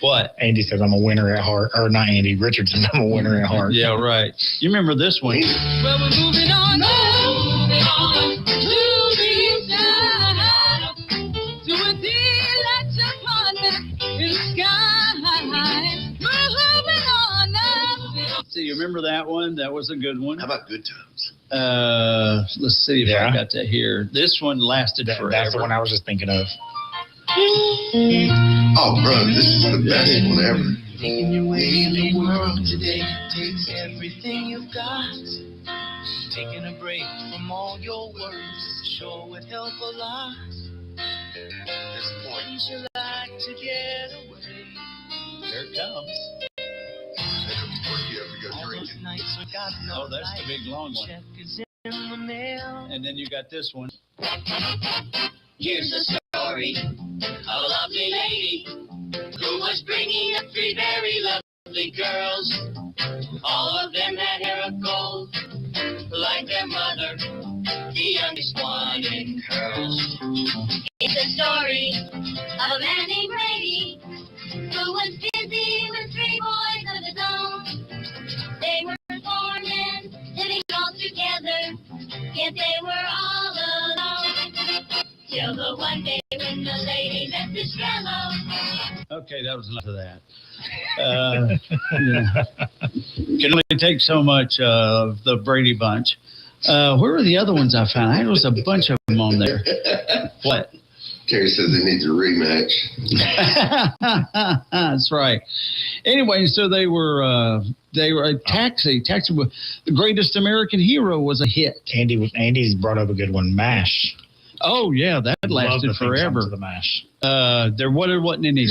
What? Andy says I'm a winner at heart. Or not Andy. Richard says I'm a winner at heart. Yeah, right. You remember this one? Well, we're moving on to the side, to a deluxe apartment in the sky. Moving on up. See, you remember that one? That was a good one. How about Good Times? Let's see if I got that here. This one lasted forever. That's the one I was just thinking of. Oh, bro, this is the best one ever. Making your way in the world today takes everything you've got. Taking a break from all your worries sure would help a lot. There's points you like to get away. Here it comes. All those nights we got no that's the big long one. check is in the mail. And then you got this one. Here's the story of a lovely lady who was bringing up 3 very lovely girls. All of them had hair of gold, like their mother, the youngest one in curls. It's a story of a man named Brady who was busy with 3 boys of his own. They were 4 men living all together, yet they were all alone. Till the one day when the lady met this fellow. Okay, that was enough of that. Can only take so much of the Brady Bunch. Where were the other ones I found? There was a bunch of them on there. What? Terry says they need a rematch. That's right. Anyway, so they were a Taxi. Taxi, The Greatest American Hero was a hit. Andy's brought up a good one, MASH. Oh yeah, that lasted forever. The MASH. There wasn't any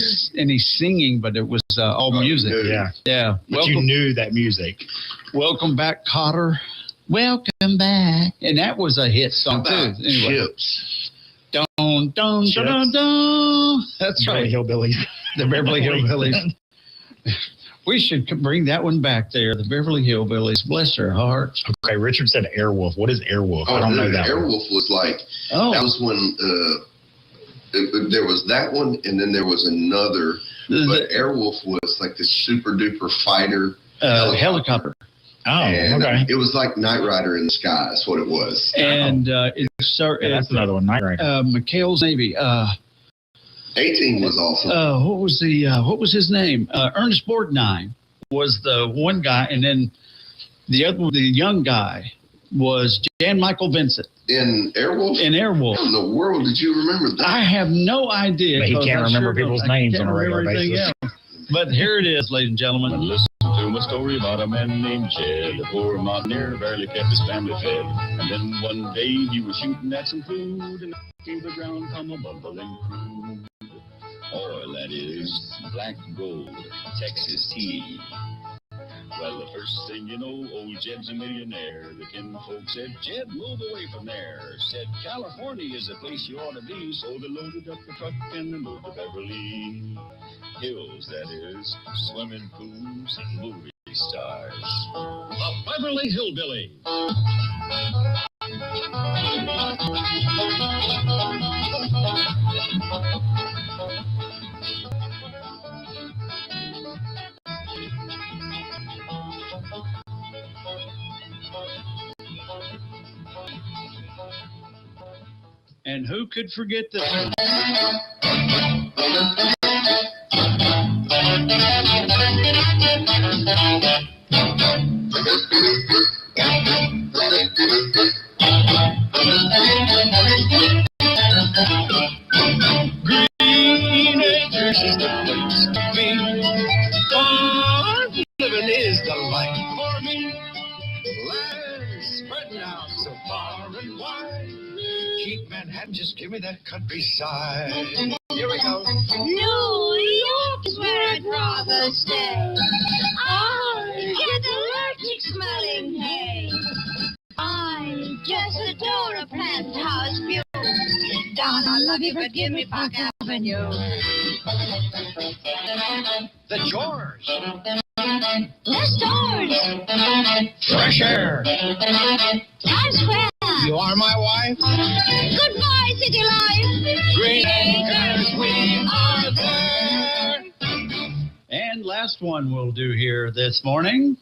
singing, but it was all music. Yeah. But you knew that music. Welcome back, Cotter. Welcome back, and that was a hit song too. Anyway. Chips. Dun, dun, dun, dun, dun. That's right. Hillbillies. The Beverly Hillbillies. We should bring that one back there. The Beverly Hillbillies. Bless their hearts. Okay, Richard said Airwolf. What is Airwolf? Oh, I don't know that. Airwolf was like, that was when there was that one, and then there was another. But Airwolf was like the super duper fighter helicopter. Oh, and okay. It was like Knight Rider in the sky. That's what it was. And that's another one, Knight Rider. McHale's Navy. 18 was awesome. What was his name? Ernest Borgnine was the one guy, and then the young guy was Jan Michael Vincent. In Airwolf? In Airwolf. How in the world did you remember that? I have no idea. But he can't remember people's names on a regular basis. But here it is, ladies and gentlemen. Listen to my story about a man named Jed. A poor mountaineer barely kept his family fed. And then one day he was shooting at some food, and to the ground come a bubbling crude. Oil, that is, black gold, Texas tea. Well, the first thing you know, old Jed's a millionaire. The kinfolk said, Jed, move away from there. Said, California is the place you ought to be. So they loaded up the truck and they moved to Beverly Hills, that is, swimming pools and movie stars. The Beverly Hillbillies. And who could forget this one? Green Acres is the place to be. Farm living is the life for me. Land spreading out so far and wide. Keep Manhattan, just give me that countryside. Here we go. New York is where I'd rather stay. I get allergic smelling hay. I just adore a penthouse view. Down, I love you, but give me Park Avenue. The George. Less doors. Fresh air. Times Square. You are my wife. Goodbye, city life. Green Acres, we are there. And last one we'll do here this morning.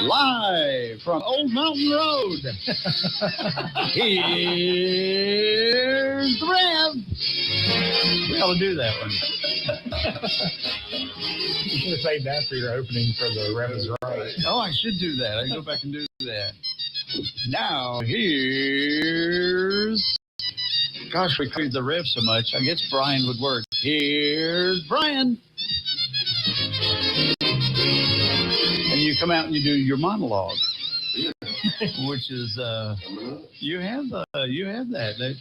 Live from Old Mountain Road. Here's the Rev. We ought to do that one. You should have saved that for your opening for the Rev is Right. Oh, I should do that. I can go back and do that. Now, here's... Gosh, we created the Rev so much. I guess Brian would work. Here's Brian. And you come out and you do your monologue, which is you have that.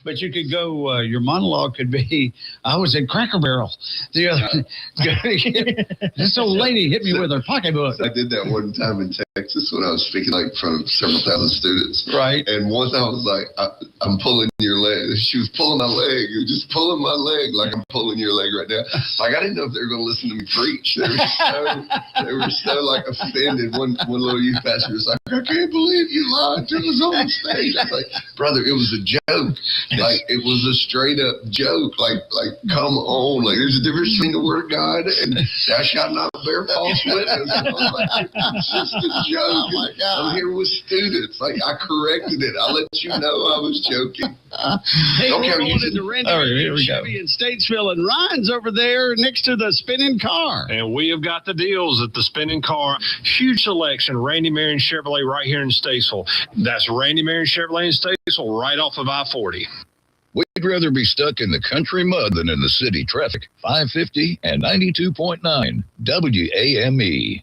But you could go, your monologue could be, I was in Cracker Barrel. The other, this old lady hit me with her pocketbook. I did that one time in Texas when I was speaking like from several thousand students. Right. And once I was like, I'm pulling your leg. She was pulling my leg. You were just pulling my leg like I'm pulling your leg right now. Like I didn't know if they were going to listen to me preach. They were so like offended. One little youth pastor was like, I can't believe you lied to us on the stage. I was like, brother, it was a joke. Like it was a straight up joke. Like come on. Like there's a difference between the word of God and thou shalt not bear false witness. I was like, it's just a joke. Oh my God. I'm here with students. Like I corrected it. I let you know I was joking. Hey, we're going into Randy Chevy in Statesville, and Ryan's over there next to the spinning car. And we have got the deals at the spinning car. Huge selection. Randy Marion Chevrolet right here in Statesville. That's Randy Marion Chevrolet in Statesville right off of I-40. We'd rather be stuck in the country mud than in the city traffic. 550 and 92.9 WAME.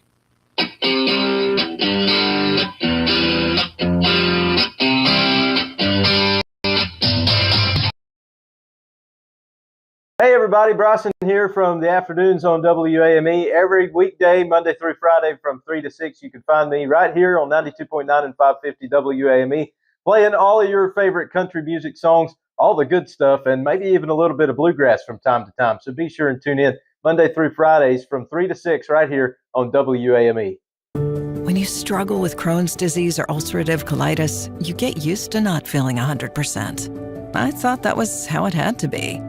Hey everybody, Bryson here from the afternoons on WAME. Every weekday, Monday through Friday from 3 to 6, you can find me right here on 92.9 and 550 WAME, playing all of your favorite country music songs, all the good stuff, and maybe even a little bit of bluegrass from time to time. So be sure and tune in Monday through Fridays from 3 to 6 right here on WAME. When you struggle with Crohn's disease or ulcerative colitis, you get used to not feeling 100%. I thought that was how it had to be.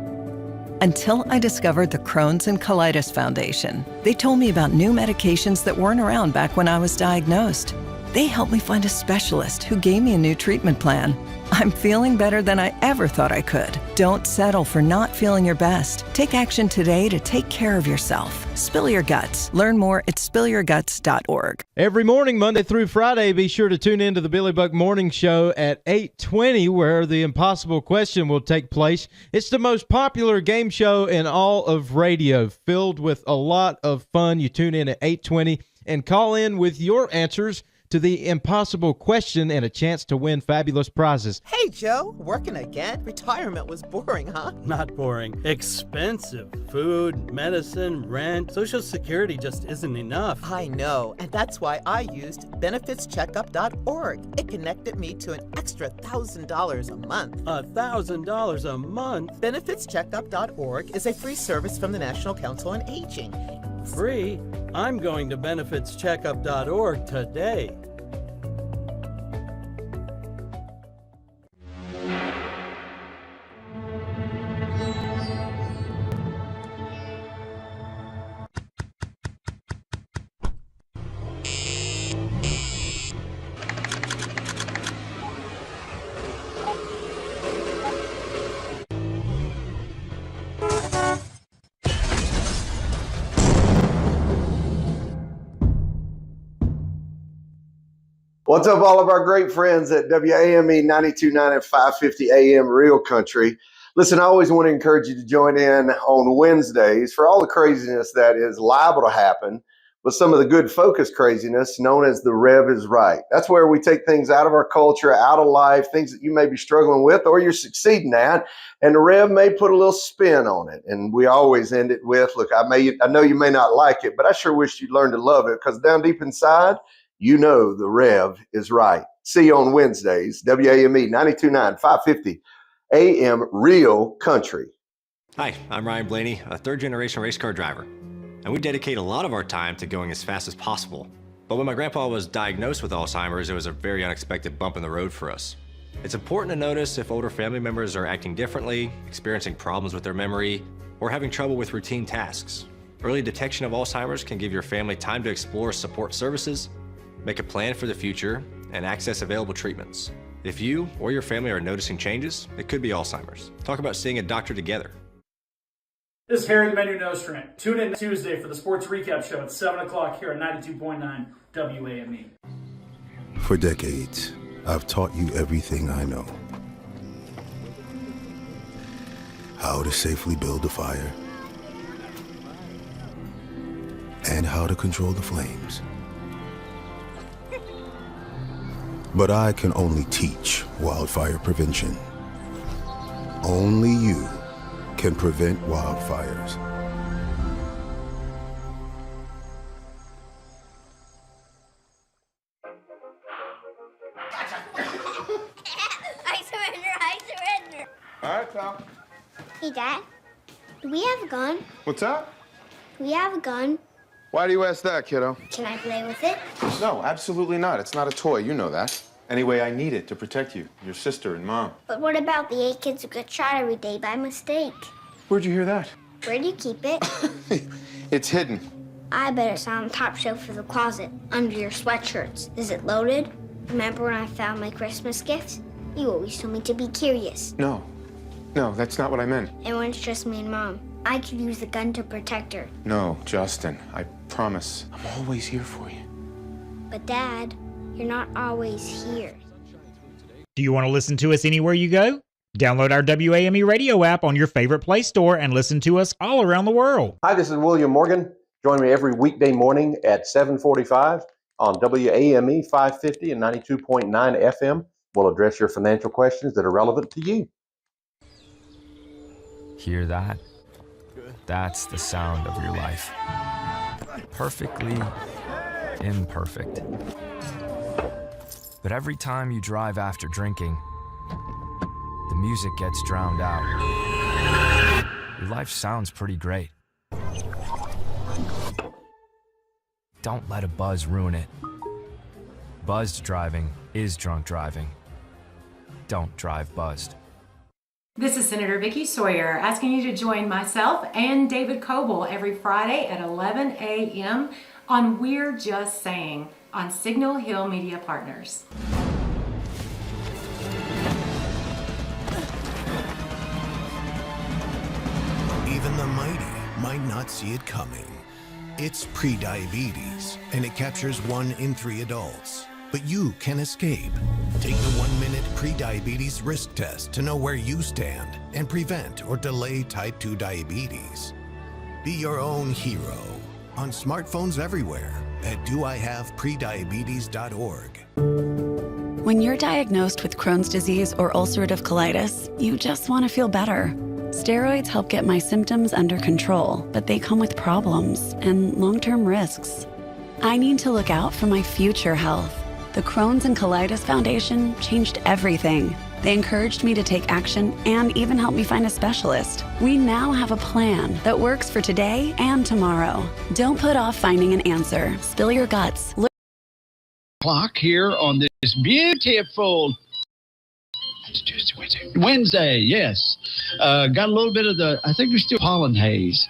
Until I discovered the Crohn's and Colitis Foundation. They told me about new medications that weren't around back when I was diagnosed. They helped me find a specialist who gave me a new treatment plan. I'm feeling better than I ever thought I could. Don't settle for not feeling your best. Take action today to take care of yourself. Spill your guts. Learn more at spillyourguts.org. Every morning, Monday through Friday, be sure to tune in to the Billy Buck Morning Show at 8:20, where the impossible question will take place. It's the most popular game show in all of radio, filled with a lot of fun. You tune in at 8:20 and call in with your answers to the impossible question and a chance to win fabulous prizes. Hey, Joe, working again? Retirement was boring, huh? Not boring. Expensive. Food, medicine, rent. Social Security just isn't enough. I know, and that's why I used benefitscheckup.org. It connected me to an extra $1,000 a month. $1,000 a month? Benefitscheckup.org is a free service from the National Council on Aging. Free? I'm going to benefitscheckup.org today. What's up, all of our great friends at WAME 92.9 and 550 AM Real Country. Listen, I always want to encourage you to join in on Wednesdays for all the craziness that is liable to happen, with some of the good focused craziness known as the Rev is Right. That's where we take things out of our culture, out of life, things that you may be struggling with or you're succeeding at, and the Rev may put a little spin on it. And we always end it with, look, I know you may not like it, but I sure wish you'd learn to love it, because down deep inside, you know the Rev is right. See you on Wednesdays, WAME 92.9, 550 AM Real Country. Hi, I'm Ryan Blaney, a third-generation race car driver, and we dedicate a lot of our time to going as fast as possible. But when my grandpa was diagnosed with Alzheimer's, it was a very unexpected bump in the road for us. It's important to notice if older family members are acting differently, experiencing problems with their memory, or having trouble with routine tasks. Early detection of Alzheimer's can give your family time to explore support services, make a plan for the future, and access available treatments. If you or your family are noticing changes, it could be Alzheimer's. Talk about seeing a doctor together. This is Harry the Menu No Strength. Tune in Tuesday for the Sports Recap Show at 7 o'clock here at 92.9 WAME. For decades, I've taught you everything I know. How to safely build a fire, and how to control the flames. But I can only teach wildfire prevention. Only you can prevent wildfires. I surrender. All right, pal. Hey, Dad. Do we have a gun? What's that? Do we have a gun? Why do you ask that, kiddo? Can I play with it? No, absolutely not. It's not a toy. You know that. Anyway, I need it to protect you, your sister, and Mom. But what about the 8 kids who get shot every day by mistake? Where'd you hear that? Where do you keep it? It's hidden. I bet it's on the top shelf of the closet, under your sweatshirts. Is it loaded? Remember when I found my Christmas gift? You always told me to be curious. No, that's not what I meant. And when it's just me and Mom, I could use the gun to protect her. No, Justin, I promise. I'm always here for you. But Dad, you're not always here. Do you want to listen to us anywhere you go? Download our WAME radio app on your favorite Play Store and listen to us all around the world. Hi, this is William Morgan. Join me every weekday morning at 7:45 on WAME 550 and 92.9 FM. We'll address your financial questions that are relevant to you. Hear that? That's the sound of your life. Perfectly imperfect. But every time you drive after drinking, the music gets drowned out. Your life sounds pretty great. Don't let a buzz ruin it. Buzzed driving is drunk driving. Don't drive buzzed. This is Senator Vicki Sawyer asking you to join myself and David Coble every Friday at 11 a.m. on We're Just Saying on Signal Hill Media Partners. Even the mighty might not see it coming. It's prediabetes, and it captures 1 in 3 adults. But you can escape. Take the 1-minute prediabetes risk test to know where you stand and prevent or delay type 2 diabetes. Be your own hero on smartphones everywhere at doihaveprediabetes.org. When you're diagnosed with Crohn's disease or ulcerative colitis, you just want to feel better. Steroids help get my symptoms under control, but they come with problems and long-term risks. I need to look out for my future health. The Crohn's and Colitis Foundation changed everything. They encouraged me to take action and even helped me find a specialist. We now have a plan that works for today and tomorrow. Don't put off finding an answer. Spill your guts. Clock here on this beautiful Wednesday, yes. Got a little bit of I think there's still pollen haze.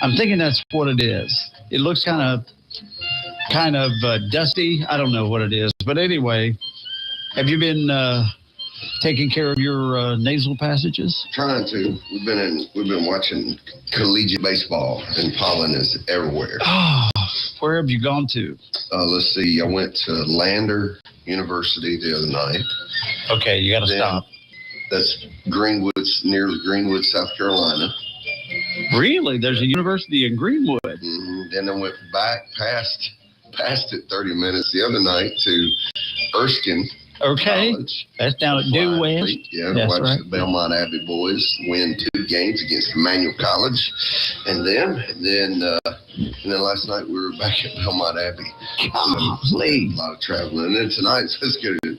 I'm thinking that's what it is. It looks kind of dusty. I don't know what it is. But anyway, have you been taking care of your nasal passages? Trying to. We've been watching collegiate baseball, and pollen is everywhere. Oh, where have you gone to? Let's see. I went to Lander University the other night. Okay, you got to stop. That's Greenwood, near Greenwood, South Carolina. Really? There's a university in Greenwood. Mm-hmm. Then I went back past it 30 minutes the other night to Erskine College. That's down at Due West. Yeah, that's watched right. the Belmont Abbey boys win 2 games against Emmanuel College, and then last night we were back at Belmont Abbey. Please. A lot of traveling, and then tonight let's go to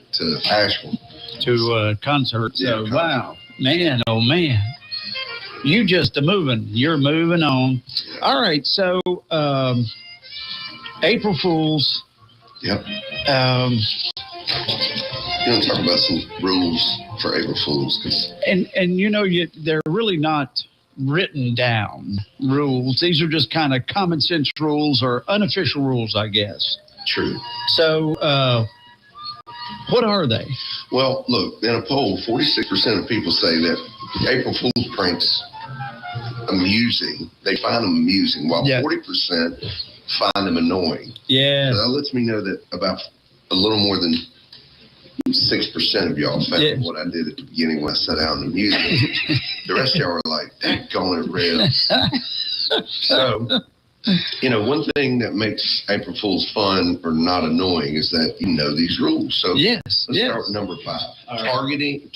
Asheville to concerts. Yeah, So, wow, man, oh man, you're moving on. All right, so April Fools. Yep. You want to talk about some rules for April Fools? And they're really not written down rules. These are just kind of common sense rules or unofficial rules, I guess. True. So, what are they? Well, look, in a poll, 46% of people say that April Fool's pranks amusing. They find them amusing, while 40% find them annoying. Yeah. So that lets me know that about a little more than 6% of y'all found what I did at the beginning when I sat down and amused me. The rest of y'all are like, that going it real. So, one thing that makes April Fool's fun or not annoying is that you know these rules. So let's start with number 5.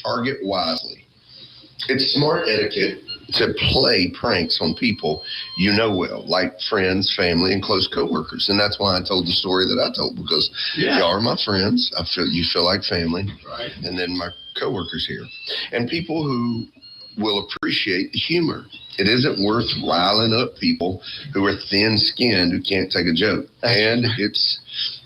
Target wisely. It's smart etiquette to play pranks on people you know well, like friends, family, and close coworkers. And that's why I told the story that I told, because y'all are my friends. You feel like family. Right. And then my coworkers here. And people who will appreciate the humor. It isn't worth riling up people who are thin-skinned who can't take a joke. And it's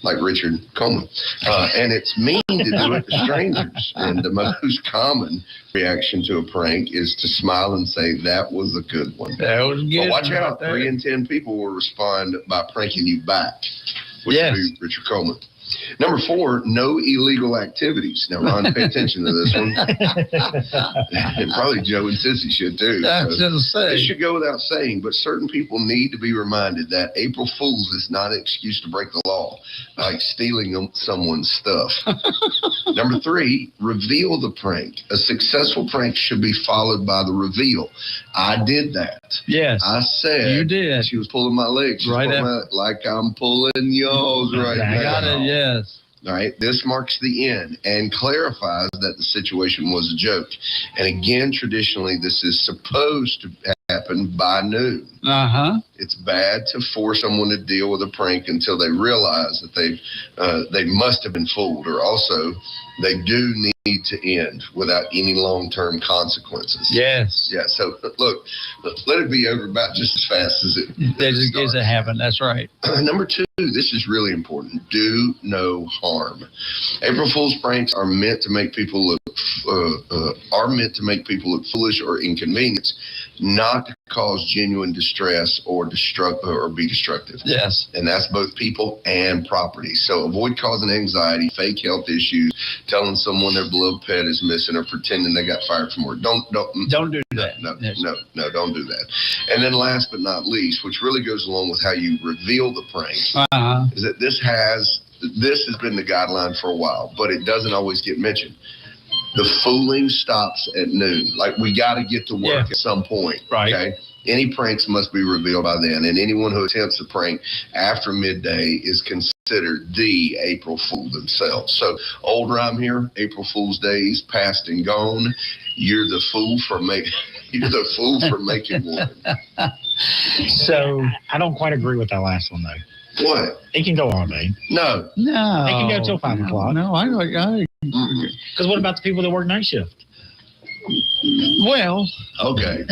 like Richard Coleman. And it's mean to do it to strangers. And the most common reaction to a prank is to smile and say, that was a good one. That was good. But watch out, 3 in 10 people will respond by pranking you back, which would be Richard Coleman. Number 4, no illegal activities. Now, Ron, pay attention to this one. And probably Joe and Sissy should too. I was going to say. This should go without saying, but certain people need to be reminded that April Fool's is not an excuse to break the law, like stealing someone's stuff. Number 3, reveal the prank. A successful prank should be followed by the reveal. I did that. Yes. I said. You did. She was pulling my legs. Right like I'm pulling y'all's right now. I got it, yes. All right, this marks the end and clarifies that the situation was a joke. And again, traditionally, this is supposed to happen by noon. It's bad to force someone to deal with a prank until they realize that they must have been fooled, or also they do need to end without any long-term consequences. Yes. Yeah. So look, let it be over about just as fast as it happened. That's right. Number 2, this is really important. Do no harm. April Fool's pranks are meant to make people look foolish or inconvenienced, not to cause genuine distress or be destructive. Yes. And that's both people and property. So avoid causing anxiety, fake health issues, telling someone their beloved pet is missing, or pretending they got fired from work. Don't do that. No, don't do that. And then last but not least, which really goes along with how you reveal the prank, is that this has been the guideline for a while, but it doesn't always get mentioned. The fooling stops at noon. Like, we got to get to work at some point. Right. Okay? Any pranks must be revealed by then, and anyone who attempts a prank after midday is considered the April Fool themselves. So, old rhyme here: April Fool's days past and gone. You're the fool for making one. So I don't quite agree with that last one though. What? It can go all day. No. It can go till 5 o'clock. No, Because what about the people that work night shift? Well, okay,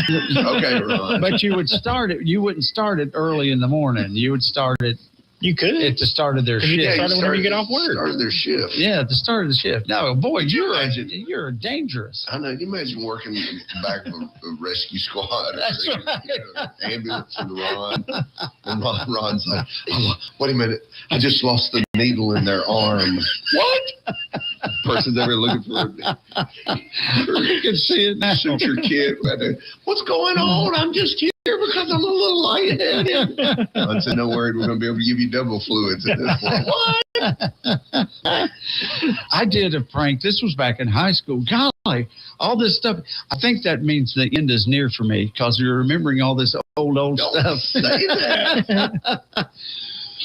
Ron. But you would start it. You wouldn't start it early in the morning. You would start it. You could at the start of their shift. You start it whenever you get off work. Start of their shift. Yeah, at the start of the shift. No, boy, you're dangerous. I know. You imagine working in the back of a rescue squad. That's right. Ambulance and Ron. And Ron's like, oh, wait a minute. I just lost the needle in their arm. What? Person's ever looking for You can see it now. Shoot your kid. What's going on? I'm just here because I'm a little lightheaded. I said, no worry, we're going to be able to give you double fluids at this point. What? I did a prank. This was back in high school. Golly, all this stuff. I think that means the end is near for me, because you're remembering all this old Don't stuff. Say that.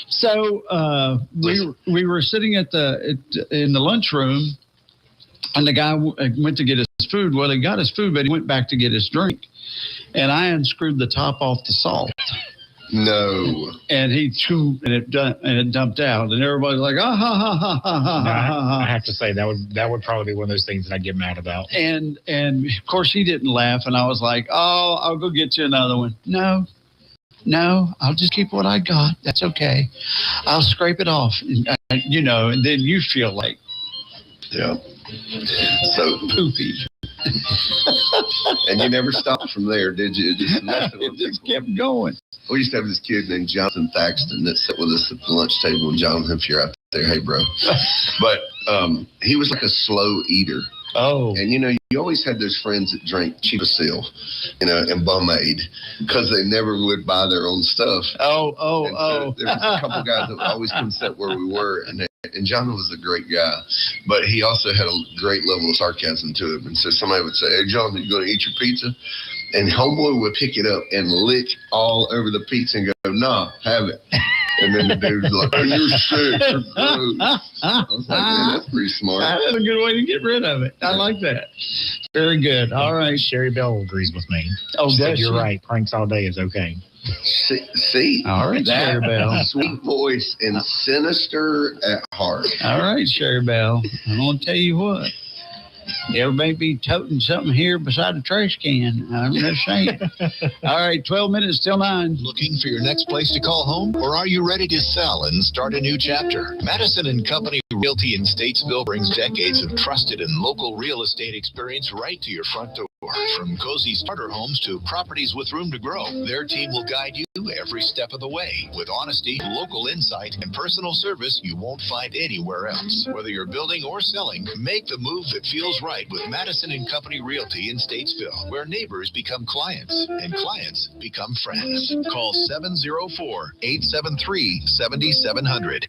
So we were sitting in the lunchroom, and the guy went to get his food. Well, he got his food, but he went back to get his drink, and I unscrewed the top off the salt. No. And he chewed, and it dumped out, and everybody's like, ah ha ha ha ha ha ha. I have to say that would probably be one of those things that I get mad about. And of course he didn't laugh, and I was like, oh, I'll go get you another one. No, I'll just keep what I got. That's okay. I'll scrape it off, and then you feel like, yeah, so poopy. And you never stopped from there, did you? It just kept going. We used to have this kid named Jonathan Thaxton that sat with us at the lunch table. And Jonathan, if you're out there, hey, bro. But he was like a slow eater. Oh. And, you always had those friends that drank Cheapasil, and Bum-Aid, because they never would buy their own stuff. Oh. There was a couple guys that would always come sit where we were, and John was a great guy, but he also had a great level of sarcasm to him. And so somebody would say, hey, John, are you going to eat your pizza? And homeboy would pick it up and lick all over the pizza and go, nah, have it. And then the dude was like, oh, you're sick. You're gross. I was like, man, that's pretty smart. That's a good way to get rid of it. I like that. Very good. All right. Sherry Bell agrees with me. Oh, She said does you're she? right. Pranks all day is okay. See? All right, that Sherry Bell. Sweet voice and sinister at heart. All right, Sherry Bell. I'm going to tell you what. Everybody be toting something here beside the trash can. I'm just saying. All right, 12 minutes till 9. Looking for your next place to call home? Or are you ready to sell and start a new chapter? Madison & Company Realty in Statesville brings decades of trusted and local real estate experience right to your front door. From cozy starter homes to properties with room to grow, their team will guide you every step of the way with honesty, local insight, and personal service you won't find anywhere else. Whether you're building or selling, make the move that feels right with Madison & Company Realty in Statesville, where neighbors become clients and clients become friends. Call 704-873-7700.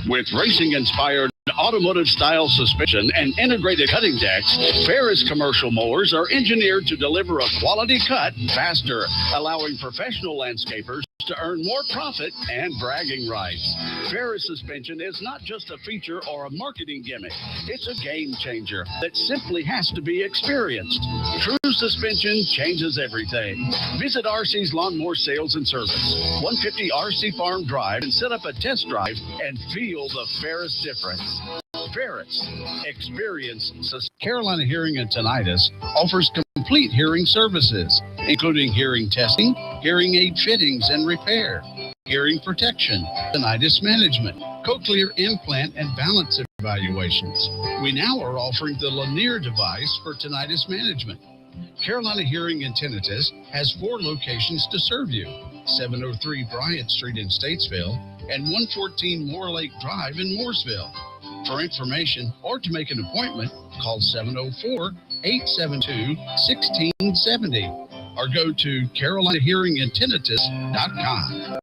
With racing-inspired automotive-style suspension and integrated cutting decks, Ferris commercial mowers are engineered to deliver a quality cut faster, allowing professional landscapers to earn more profit and bragging rights. Ferris suspension is not just a feature or a marketing gimmick. It's a game changer that simply has to be experienced. True suspension changes everything. Visit RC's Lawnmower Sales and Service, 150 RC Farm Drive, and set up a test drive and feel the Ferris difference. Ferris, experience. Carolina Hearing and Tinnitus offers complete hearing services, including hearing testing, hearing aid fittings and repair, hearing protection, tinnitus management, cochlear implant and balance evaluations. We now are offering the Lanier device for tinnitus management. Carolina Hearing and Tinnitus has 4 locations to serve you: 703 Bryant Street in Statesville and 114 Moore Lake Drive in Mooresville. For information or to make an appointment, call 704-872-1670 or go to CarolinaHearingandTinnitus.com.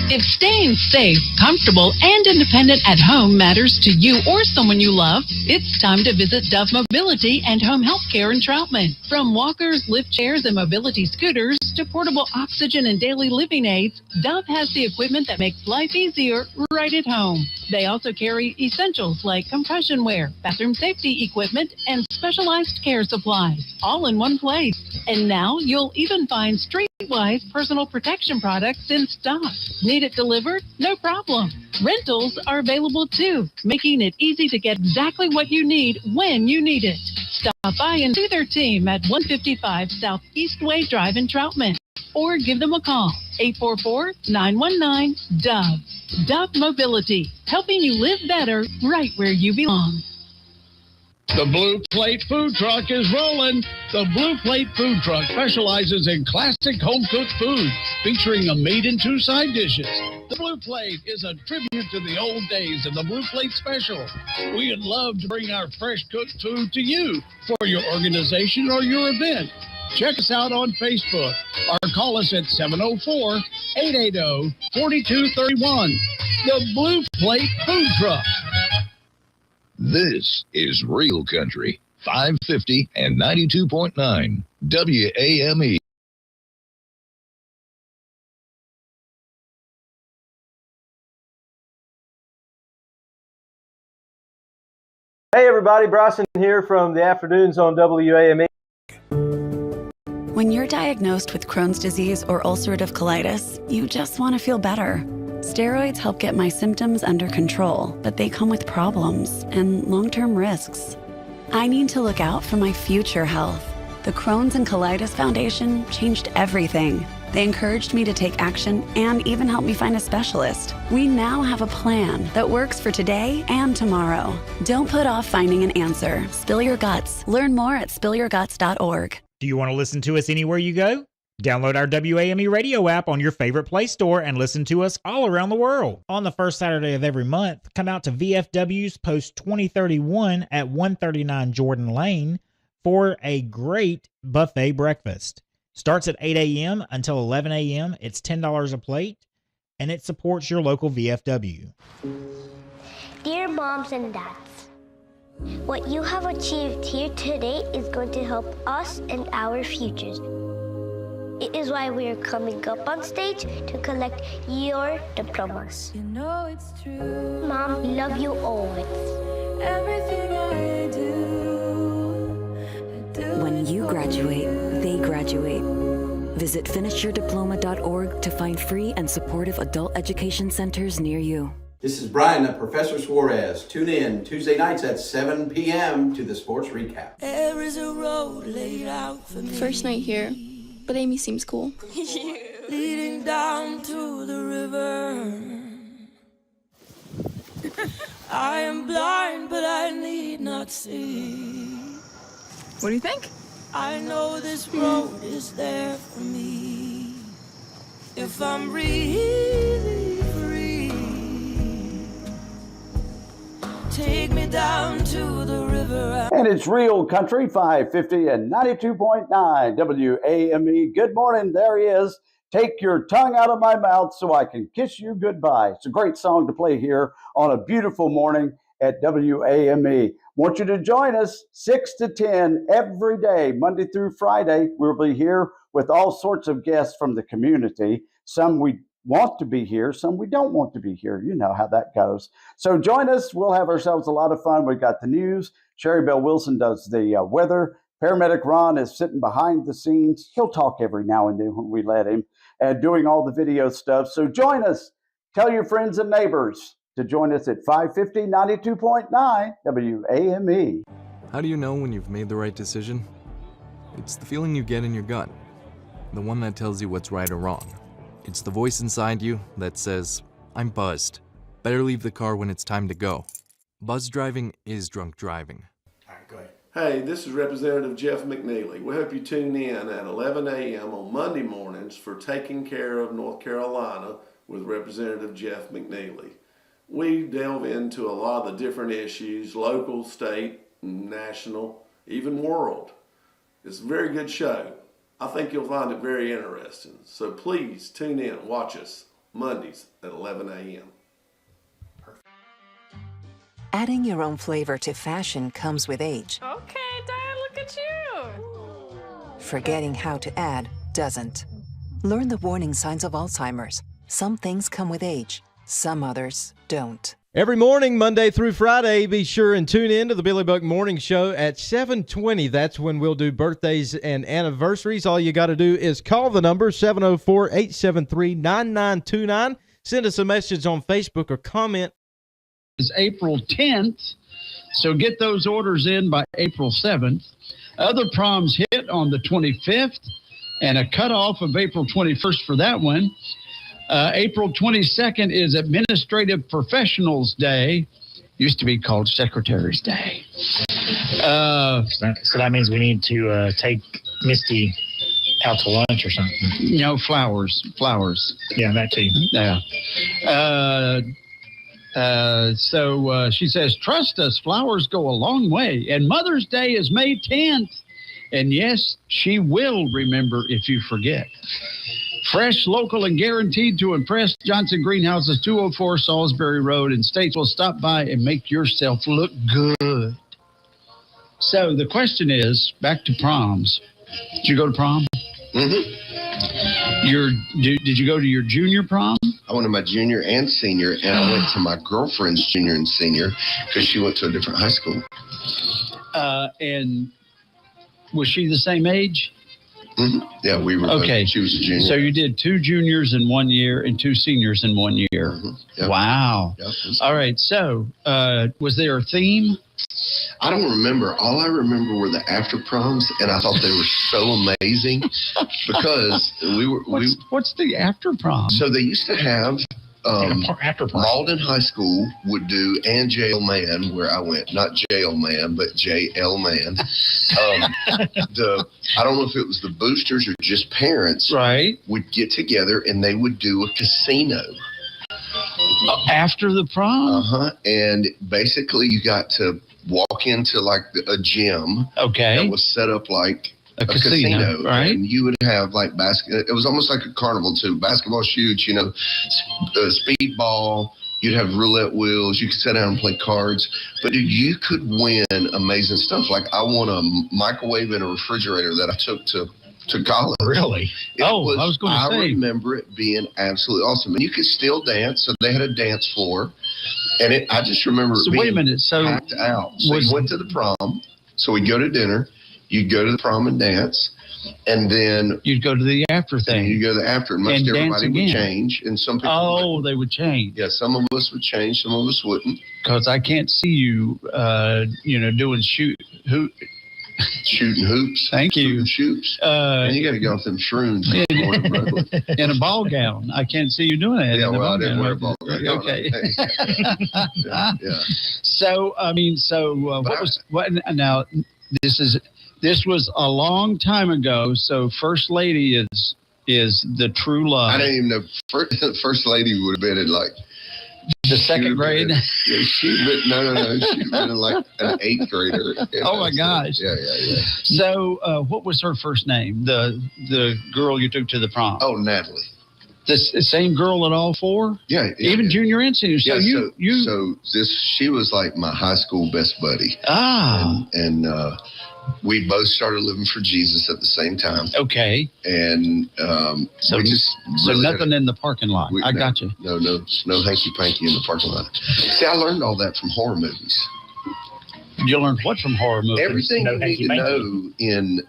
If staying safe, comfortable, and independent at home matters to you or someone you love, it's time to visit Dove Mobility and Home Health Care in Troutman. From walkers, lift chairs, and mobility scooters to portable oxygen and daily living aids, Dove has the equipment that makes life easier right at home. They also carry essentials like compression wear, bathroom safety equipment, and specialized care supplies, all in one place. And now you'll even find Streetwise personal protection products in stock. Need it delivered? No problem. Rentals are available too, making it easy to get exactly what you need when you need it. Stop by and see their team at 155 South Eastway Drive in Troutman, or give them a call, 844-919-DOVE. Dove Mobility, helping you live better right where you belong. The Blue Plate Food Truck is rolling. The Blue Plate Food Truck specializes in classic home-cooked food, featuring a meat and 2 side dishes. The Blue Plate is a tribute to the old days of the Blue Plate Special. We would love to bring our fresh-cooked food to you for your organization or your event. Check us out on Facebook or call us at 704-880-4231. The Blue Plate Food Truck. This is Real Country, 550 and 92.9 WAME. Hey everybody, Bryson here from the afternoons on WAME. When you're diagnosed with Crohn's disease or ulcerative colitis, you just want to feel better. Steroids help get my symptoms under control, but they come with problems and long-term risks. I need to look out for my future health. The Crohn's and Colitis Foundation changed everything. They encouraged me to take action and even helped me find a specialist. We now have a plan that works for today and tomorrow. Don't put off finding an answer. Spill your guts. Learn more at spillyourguts.org. Do you want to listen to us anywhere you go? Download our WAME radio app on your favorite Play Store and listen to us all around the world. On the first Saturday of every month, come out to VFW's Post 2031 at 139 Jordan Lane for a great buffet breakfast. Starts at 8 a.m. until 11 a.m. It's $10 a plate, and it supports your local VFW. Dear moms and dads, what you have achieved here today is going to help us and our futures. It is why we are coming up on stage to collect your diplomas. You know it's true. Mom, we love you always. When you graduate, they graduate. Visit finishyourdiploma.org to find free and supportive adult education centers near you. This is Brian at Professor Suarez. Tune in Tuesday nights at 7 p.m. to the Sports Recap. There is a road laid out for me. First night here, but Amy seems cool. Leading down to the river. I am blind, but I need not see. What do you think? I know this road is there for me. If I'm really free, take me down to the river. And it's Real Country 550 and 92.9 WAME. Good morning. There he is. Take your tongue out of my mouth so I can kiss you goodbye. It's a great song to play here on a beautiful morning at WAME. Want you to join us 6 to 10 every day, Monday through Friday. We'll be here with all sorts of guests from the community. Some we want to be here, some we don't want to be here. You know how that goes. So join us. We'll have ourselves a lot of fun. We've got the news. Sherry Bell Wilson does the weather. Paramedic Ron is sitting behind the scenes. He'll talk every now and then when we let him, and doing all the video stuff. So join us. Tell your friends and neighbors to join us at 550 92.9 WAME. How do you know when you've made the right decision? It's the feeling you get in your gut, the one that tells you what's right or wrong. It's the voice inside you that says, I'm buzzed. Better leave the car when it's time to go. Buzz driving is drunk driving. Hey, this is Representative Jeff McNeely. We hope you tune in at 11 a.m. on Monday mornings for Taking Care of North Carolina with Representative Jeff McNeely. We delve into a lot of the different issues, local, state, national, even world. It's a very good show. I think you'll find it very interesting. So please tune in and watch us Mondays at 11 a.m. Adding your own flavor to fashion comes with age. Okay, Dad, look at you. Forgetting how to add doesn't. Learn the warning signs of Alzheimer's. Some things come with age, some others don't. Every morning, Monday through Friday, be sure and tune in to the Billy Buck Morning Show at 7:20. That's when we'll do birthdays and anniversaries. All you got to do is call the number 704-873-9929. Send us a message on Facebook or comment. Is April 10th, so get those orders in by April 7th. Other proms hit on the 25th, and a cutoff of April 21st for that one. April 22nd is Administrative Professionals Day. Used to be called Secretary's Day. So that means we need to take Misty out to lunch or something. You know, flowers. Yeah, that too. Yeah. So she says, trust us, flowers go a long way. And Mother's Day is May 10th. And yes, she will remember if you forget. Fresh, local, and guaranteed to impress. Johnson Greenhouses, 204 Salisbury Road, and States will stop by and make yourself look good. So the question is, back to proms. Did you go to prom? Mm-hmm. Did you go to your junior prom? I went to my junior and senior, and I went to my girlfriend's junior and senior because she went to a different high school. And was she the same age? Mm-hmm. Yeah, we were. Okay. She was a junior. So you did 2 juniors in 1 year and 2 seniors in 1 year. Mm-hmm. Yep. Wow. Yep. All right. So was there a theme? I don't remember. All I remember were the after proms, and I thought they were so amazing because we were. What's the after prom? So they used to have. Malden High School would do and Jail Man, where I went, not Jail Man, but JL Man. I don't know if it was the boosters or just parents, right? Would get together and they would do a casino after the prom. And basically, you got to walk into like a gym, that was set up like a casino, right? And you would have like it was almost like a carnival too. Basketball shoots, speedball. You'd have roulette wheels. You could sit down and play cards. But dude, you could win amazing stuff. Like I won a microwave and a refrigerator that I took to college. Really? I remember it being absolutely awesome. And you could still dance. So they had a dance floor. And I just remember So wait a minute. So packed out. So you went to the prom. So we'd go to dinner. You'd go to the prom and dance. And then you'd go to the after thing. You'd go to the after. And most everybody would change. And some people would. They would change. Yeah, some of us would change. Some of us wouldn't. Because I can't see you, doing shooting hoops. Thank you. Shoots. And you got to go off them shrooms. In a ball gown. I can't see you doing that. Yeah, well, I didn't wear a ball gown. Okay. Yeah. So, now, this was a long time ago, so First Lady is the true love. I didn't even know. First Lady would have been in like the second grade. No. She'd been in like an 8th grader. Oh my gosh. Yeah. So, what was her first name? The girl you took to the prom. Oh, Natalie. The same girl at all 4? Yeah. Even junior and senior. So she was like my high school best buddy. And we both started living for Jesus at the same time. Okay. And so nothing in the parking lot. I got you. No hanky-panky in the parking lot. See, I learned all that from horror movies. You learned what from horror movies? Everything you need to know in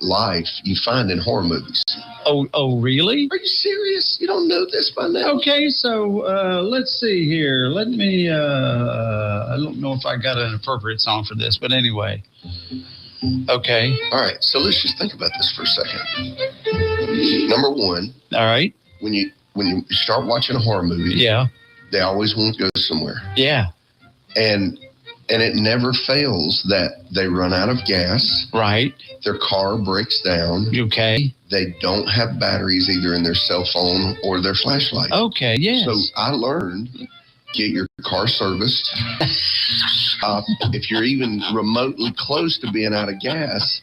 life, you find in horror movies. Oh, really? Are you serious? You don't know this by now? Okay, so let's see here. Let me, I don't know if I got an appropriate song for this, but anyway. Okay. All right, so let's just think about this for a second. Number one. All right. When you start watching a horror movie. Yeah. They always want to go somewhere. Yeah. And it never fails that they run out of gas. Right. Their car breaks down. Okay. They don't have batteries either in their cell phone or their flashlight. Okay, yes. So I learned, get your car serviced. If you're even remotely close to being out of gas,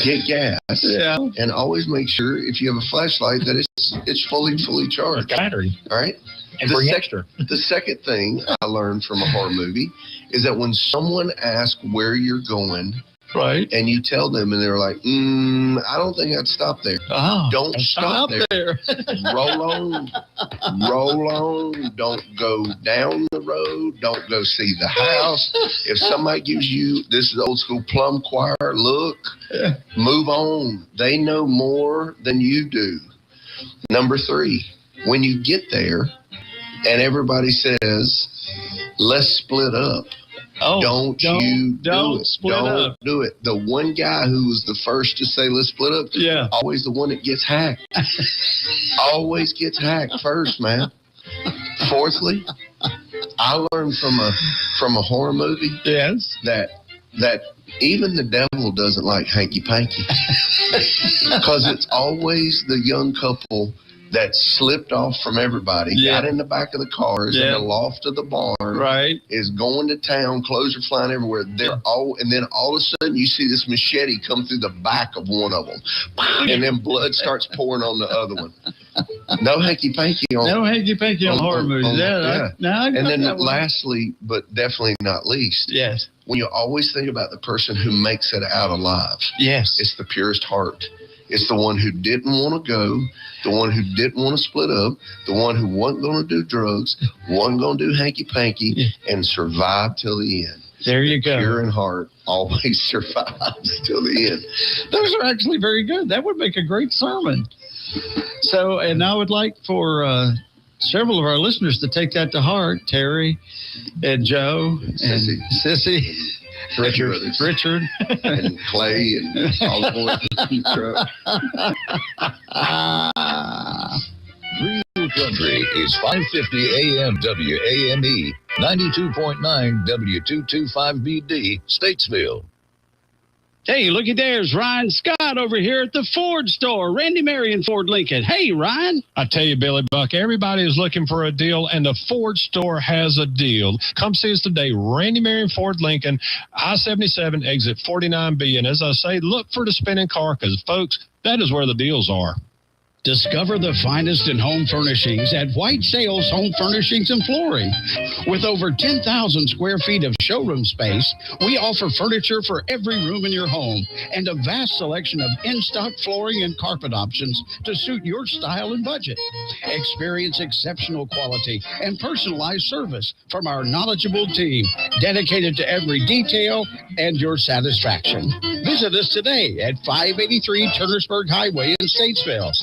get gas. Yeah. And always make sure if you have a flashlight that it's fully charged. Battery. All right. And bring extra. The second thing I learned from a horror movie is that when someone asks where you're going, right, and you tell them, and they're like, I don't think I'd stop there. Don't stop there. Roll on. Don't go down the road. Don't go see the house. If somebody gives you, this is old school plum choir, look, move on. They know more than you do. Number 3, when you get there and everybody says, let's split up. Don't split up. Do it. The one guy who was the first to say let's split up, always the one that gets hacked. Always gets hacked first, man. Fourthly, I learned from a horror movie that even the devil doesn't like hanky-panky. Because it's always the young couple that slipped off from everybody, got in the back of the cars, in the loft of the barn, is going to town, clothes are flying everywhere. And then all of a sudden you see this machete come through the back of one of them, and then blood starts pouring on the other one. No hanky-panky on horror movies. And then lastly, but definitely not least, when you always think about the person who makes it out alive, it's the purest heart. It's the one who didn't want to go, the one who didn't want to split up, the one who wasn't going to do drugs, wasn't going to do hanky-panky, and survive till the end. There you go. Pure in heart always survives till the end. Those are actually very good. That would make a great sermon. So, and I would like for several of our listeners to take that to heart. Terry and Joe and Sissy. Richard and Clay and all the boys in the truck. Real Country is 550 AM WAME, 92.9 W225BD, Statesville. Hey, looky there's Ryan Scott over here at the Ford store. Randy Marion Ford Lincoln. Hey, Ryan. I tell you, Billy Buck, everybody is looking for a deal, and the Ford store has a deal. Come see us today, Randy Marion Ford Lincoln, I-77, exit 49B. And as I say, look for the spinning car because, folks, that is where the deals are. Discover the finest in home furnishings at White Sales Home Furnishings and Flooring. With over 10,000 square feet of showroom space, we offer furniture for every room in your home and a vast selection of in-stock flooring and carpet options to suit your style and budget. Experience exceptional quality and personalized service from our knowledgeable team, dedicated to every detail and your satisfaction. Visit us today at 583 Turnersburg Highway in Statesville.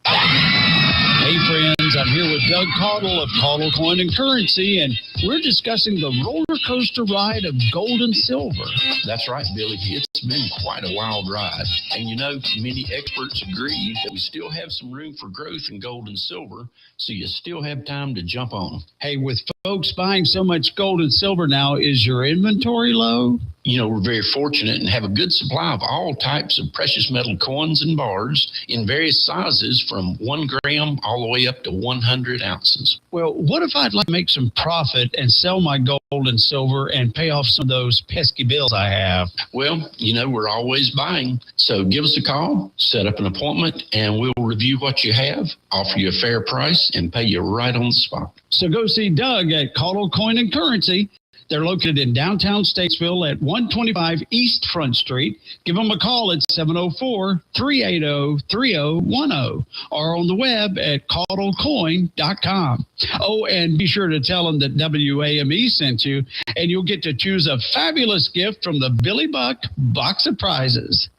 Hey friends, I'm here with Doug Caudle of Caudle Coin and Currency, and we're discussing the roller coaster ride of gold and silver. That's right, Billy. It's been quite a wild ride. And you know, many experts agree that we still have some room for growth in gold and silver, so you still have time to jump on them. Hey, with folks buying so much gold and silver now, is your inventory low? You know, we're very fortunate and have a good supply of all types of precious metal coins and bars in various sizes from 1 gram all the way up to 100 ounces. Well, what if I'd like to make some profit and sell my gold and silver and pay off some of those pesky bills I have? Well, you know, we're always buying. So give us a call, set up an appointment, and we'll review what you have, offer you a fair price, and pay you right on the spot. So go see Doug at Caudle Coin and Currency. They're located in downtown Statesville at 125 East Front Street. Give them a call at 704-380-3010 or on the web at caudlecoin.com. Oh, and be sure to tell them that WAME sent you, and you'll get to choose a fabulous gift from the Billy Buck Box of Prizes.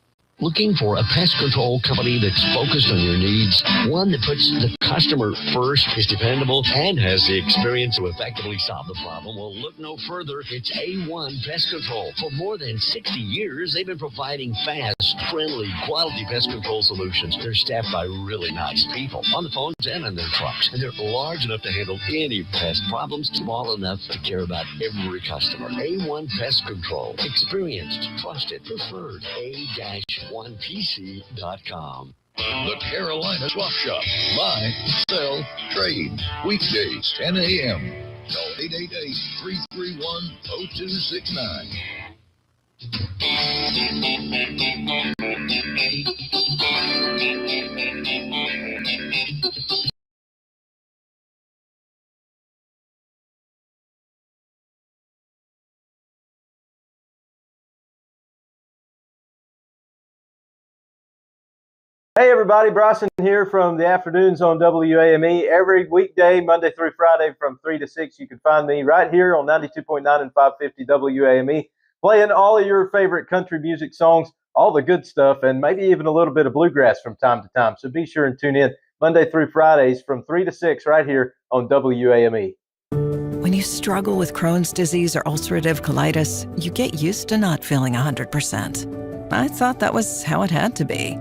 Looking for a pest control company that's focused on your needs, one that puts the customer first, is dependable, and has the experience to effectively solve the problem? Well, look no further. It's A1 Pest Control. For more than 60 years, they've been providing fast, friendly, quality pest control solutions. They're staffed by really nice people on the phones and in their trucks, and they're large enough to handle any pest problems, small enough to care about every customer. A1 Pest Control. Experienced, trusted, preferred. A-1PC.com. The Carolina Swap Shop. Buy, sell, trade. Weekdays, 10 a.m. Call 888-331-0269. Hey everybody, Bryson here from the afternoons on WAME. Every weekday, Monday through Friday from 3 to 6, you can find me right here on 92.9 and 550 WAME, playing all of your favorite country music songs, all the good stuff, and maybe even a little bit of bluegrass from time to time. So be sure and tune in Monday through Fridays from 3 to 6 right here on WAME. When you struggle with Crohn's disease or ulcerative colitis, you get used to not feeling 100%. I thought that was how it had to be.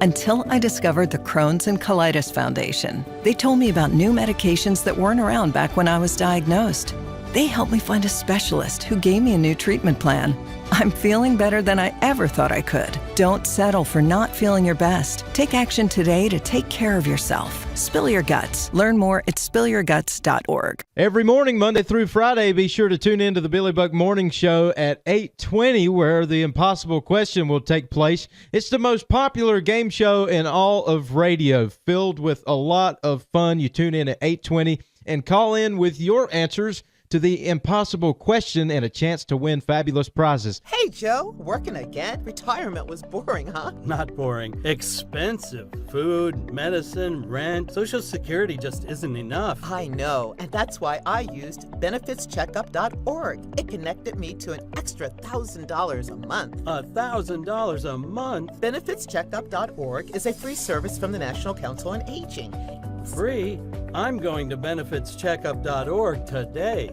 Until I discovered the Crohn's and Colitis Foundation. They told me about new medications that weren't around back when I was diagnosed. They helped me find a specialist who gave me a new treatment plan. I'm feeling better than I ever thought I could. Don't settle for not feeling your best. Take action today to take care of yourself. Spill your guts. Learn more at spillyourguts.org. Every morning, Monday through Friday, be sure to tune into the Billy Buck Morning Show at 8:20, where the impossible question will take place. It's the most popular game show in all of radio, filled with a lot of fun. You tune in at 8:20 and call in with your answers to the impossible question and a chance to win fabulous prizes. Hey, Joe, working again? Retirement was boring, huh? Not boring. Expensive. Food, medicine, rent. Social Security just isn't enough. I know, and that's why I used benefitscheckup.org. It connected me to an extra $1,000 a month. $1,000 a month? Benefitscheckup.org is a free service from the National Council on Aging. Free? I'm going to benefitscheckup.org today.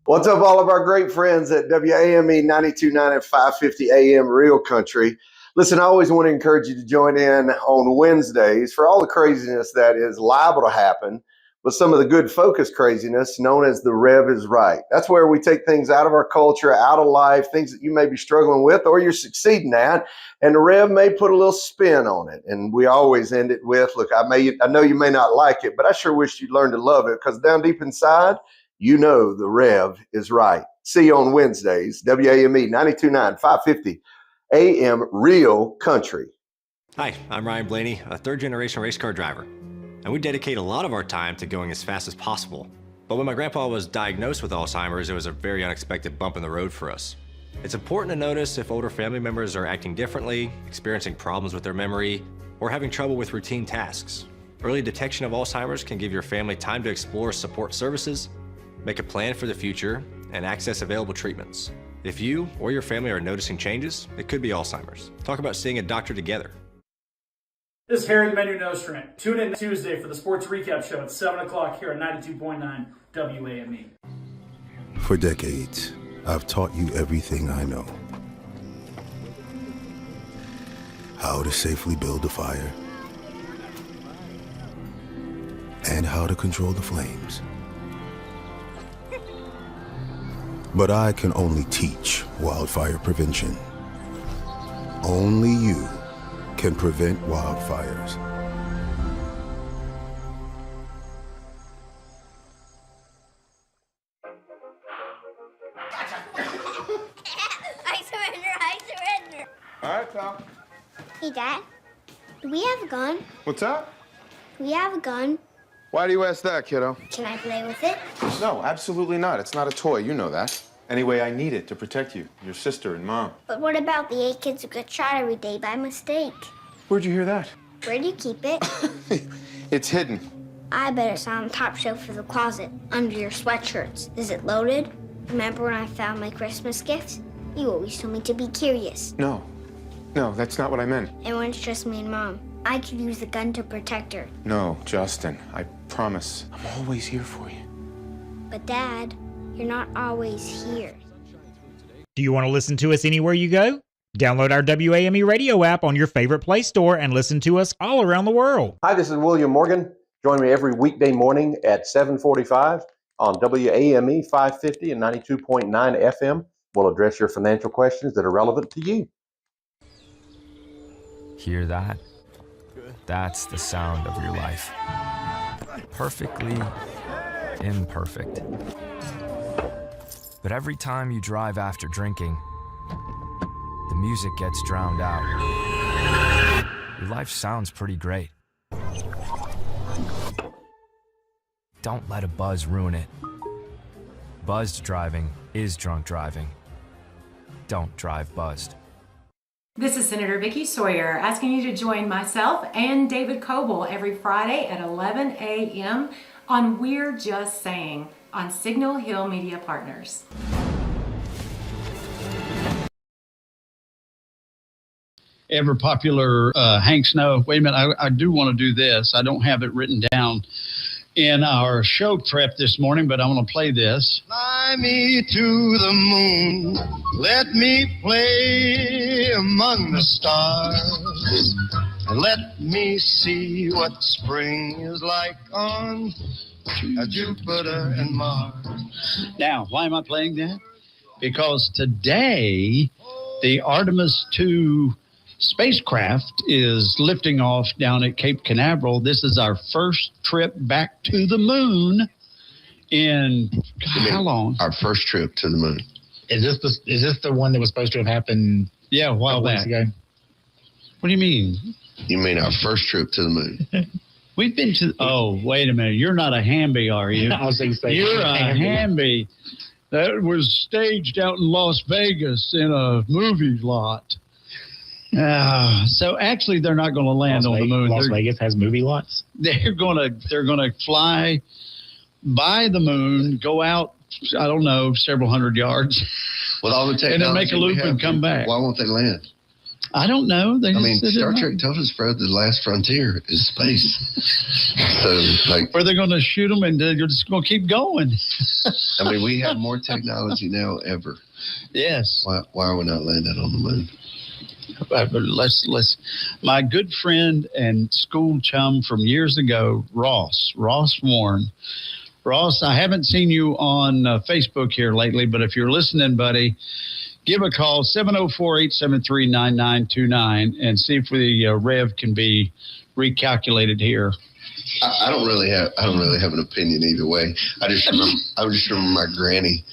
What's up, all of our great friends at WAME 92.9 and 550 AM Real Country? Listen, I always want to encourage you to join in on Wednesdays for all the craziness that is liable to happen, but some of the good focus craziness known as the Rev is Right. That's where we take things out of our culture, out of life, things that you may be struggling with or you're succeeding at, and the Rev may put a little spin on it. And we always end it with, look, I know you may not like it, but I sure wish you'd learn to love it, because down deep inside, you know the Rev is right. See you on Wednesdays, WAME 92.9, 550 AM, Real Country. Hi, I'm Ryan Blaney, a third-generation race car driver, and we dedicate a lot of our time to going as fast as possible. But when my grandpa was diagnosed with Alzheimer's, it was a very unexpected bump in the road for us. It's important to notice if older family members are acting differently, experiencing problems with their memory, or having trouble with routine tasks. Early detection of Alzheimer's can give your family time to explore support services, make a plan for the future, and access available treatments. If you or your family are noticing changes, it could be Alzheimer's. Talk about seeing a doctor together. This is Harry the Menu Nostrand. Tune in Tuesday for the Sports Recap Show at 7 o'clock here at 92.9 WAME. For decades, I've taught you everything I know. How to safely build a fire, and how to control the flames. But I can only teach wildfire prevention. Only you can prevent wildfires. I surrender. All right, pal. Hey, Dad. Do we have a gun? What's up? Do we have a gun? Why do you ask that, kiddo? Can I play with it? No, absolutely not. It's not a toy. You know that. Anyway, I need it to protect you, your sister, and Mom. But what about the 8 kids who get shot every day by mistake? Where'd you hear that? Where do you keep it? It's hidden. I bet it's on the top shelf of the closet, under your sweatshirts. Is it loaded? Remember when I found my Christmas gift? You always told me to be curious. No, that's not what I meant. And when it's just me and Mom, I could use the gun to protect her. No, Justin, I promise. I'm always here for you. But Dad, you're not always here. Do you want to listen to us anywhere you go? Download our WAME radio app on your favorite Play Store and listen to us all around the world. Hi, this is William Morgan. Join me every weekday morning at 7:45 on WAME 550 and 92.9 FM. We'll address your financial questions that are relevant to you. Hear that? That's the sound of your life. Perfectly imperfect. But every time you drive after drinking, the music gets drowned out. Your life sounds pretty great. Don't let a buzz ruin it. Buzzed driving is drunk driving. Don't drive buzzed. This is Senator Vicki Sawyer asking you to join myself and David Coble every Friday at 11 a.m. on We're Just Saying on Signal Hill Media Partners. Ever popular Hank Snow. Wait a minute, I do want to do this. I don't have it written down in our show prep this morning, but I'm going to play this. Fly me to the moon, let me play among the stars, and let me see what spring is like on Jupiter and Mars. Now, why am I playing that? Because today, the Artemis II spacecraft is lifting off down at Cape Canaveral. This is our first trip back to the moon in how long? Our first trip to the moon. Is this the one that was supposed to have happened? Yeah, a while back ago. What do you mean? You mean our first trip to the moon? We've been to. Oh, wait a minute. You're not a Hamby, are you? I was going to say you're a Hamby. That was staged out in Las Vegas in a movie lot. So actually, they're not going to land on the moon. Las Vegas has movie lots. They're gonna fly by the moon, go out, I don't know, several hundred yards, with all the technology, and then make a loop and come back. Why won't they land? I don't know. Star Trek told us, Fred, the last frontier is space. So, where they're going to shoot them, and you're just going to keep going. I mean, we have more technology now ever. Yes. Why are we not landing on the moon? Let's. My good friend and school chum from years ago, Ross Warren. Ross, I haven't seen you on Facebook here lately, but if you're listening, buddy, give a call, 704-873-9929, and see if the rev can be recalculated here. I don't really have an opinion either way. I just remember my granny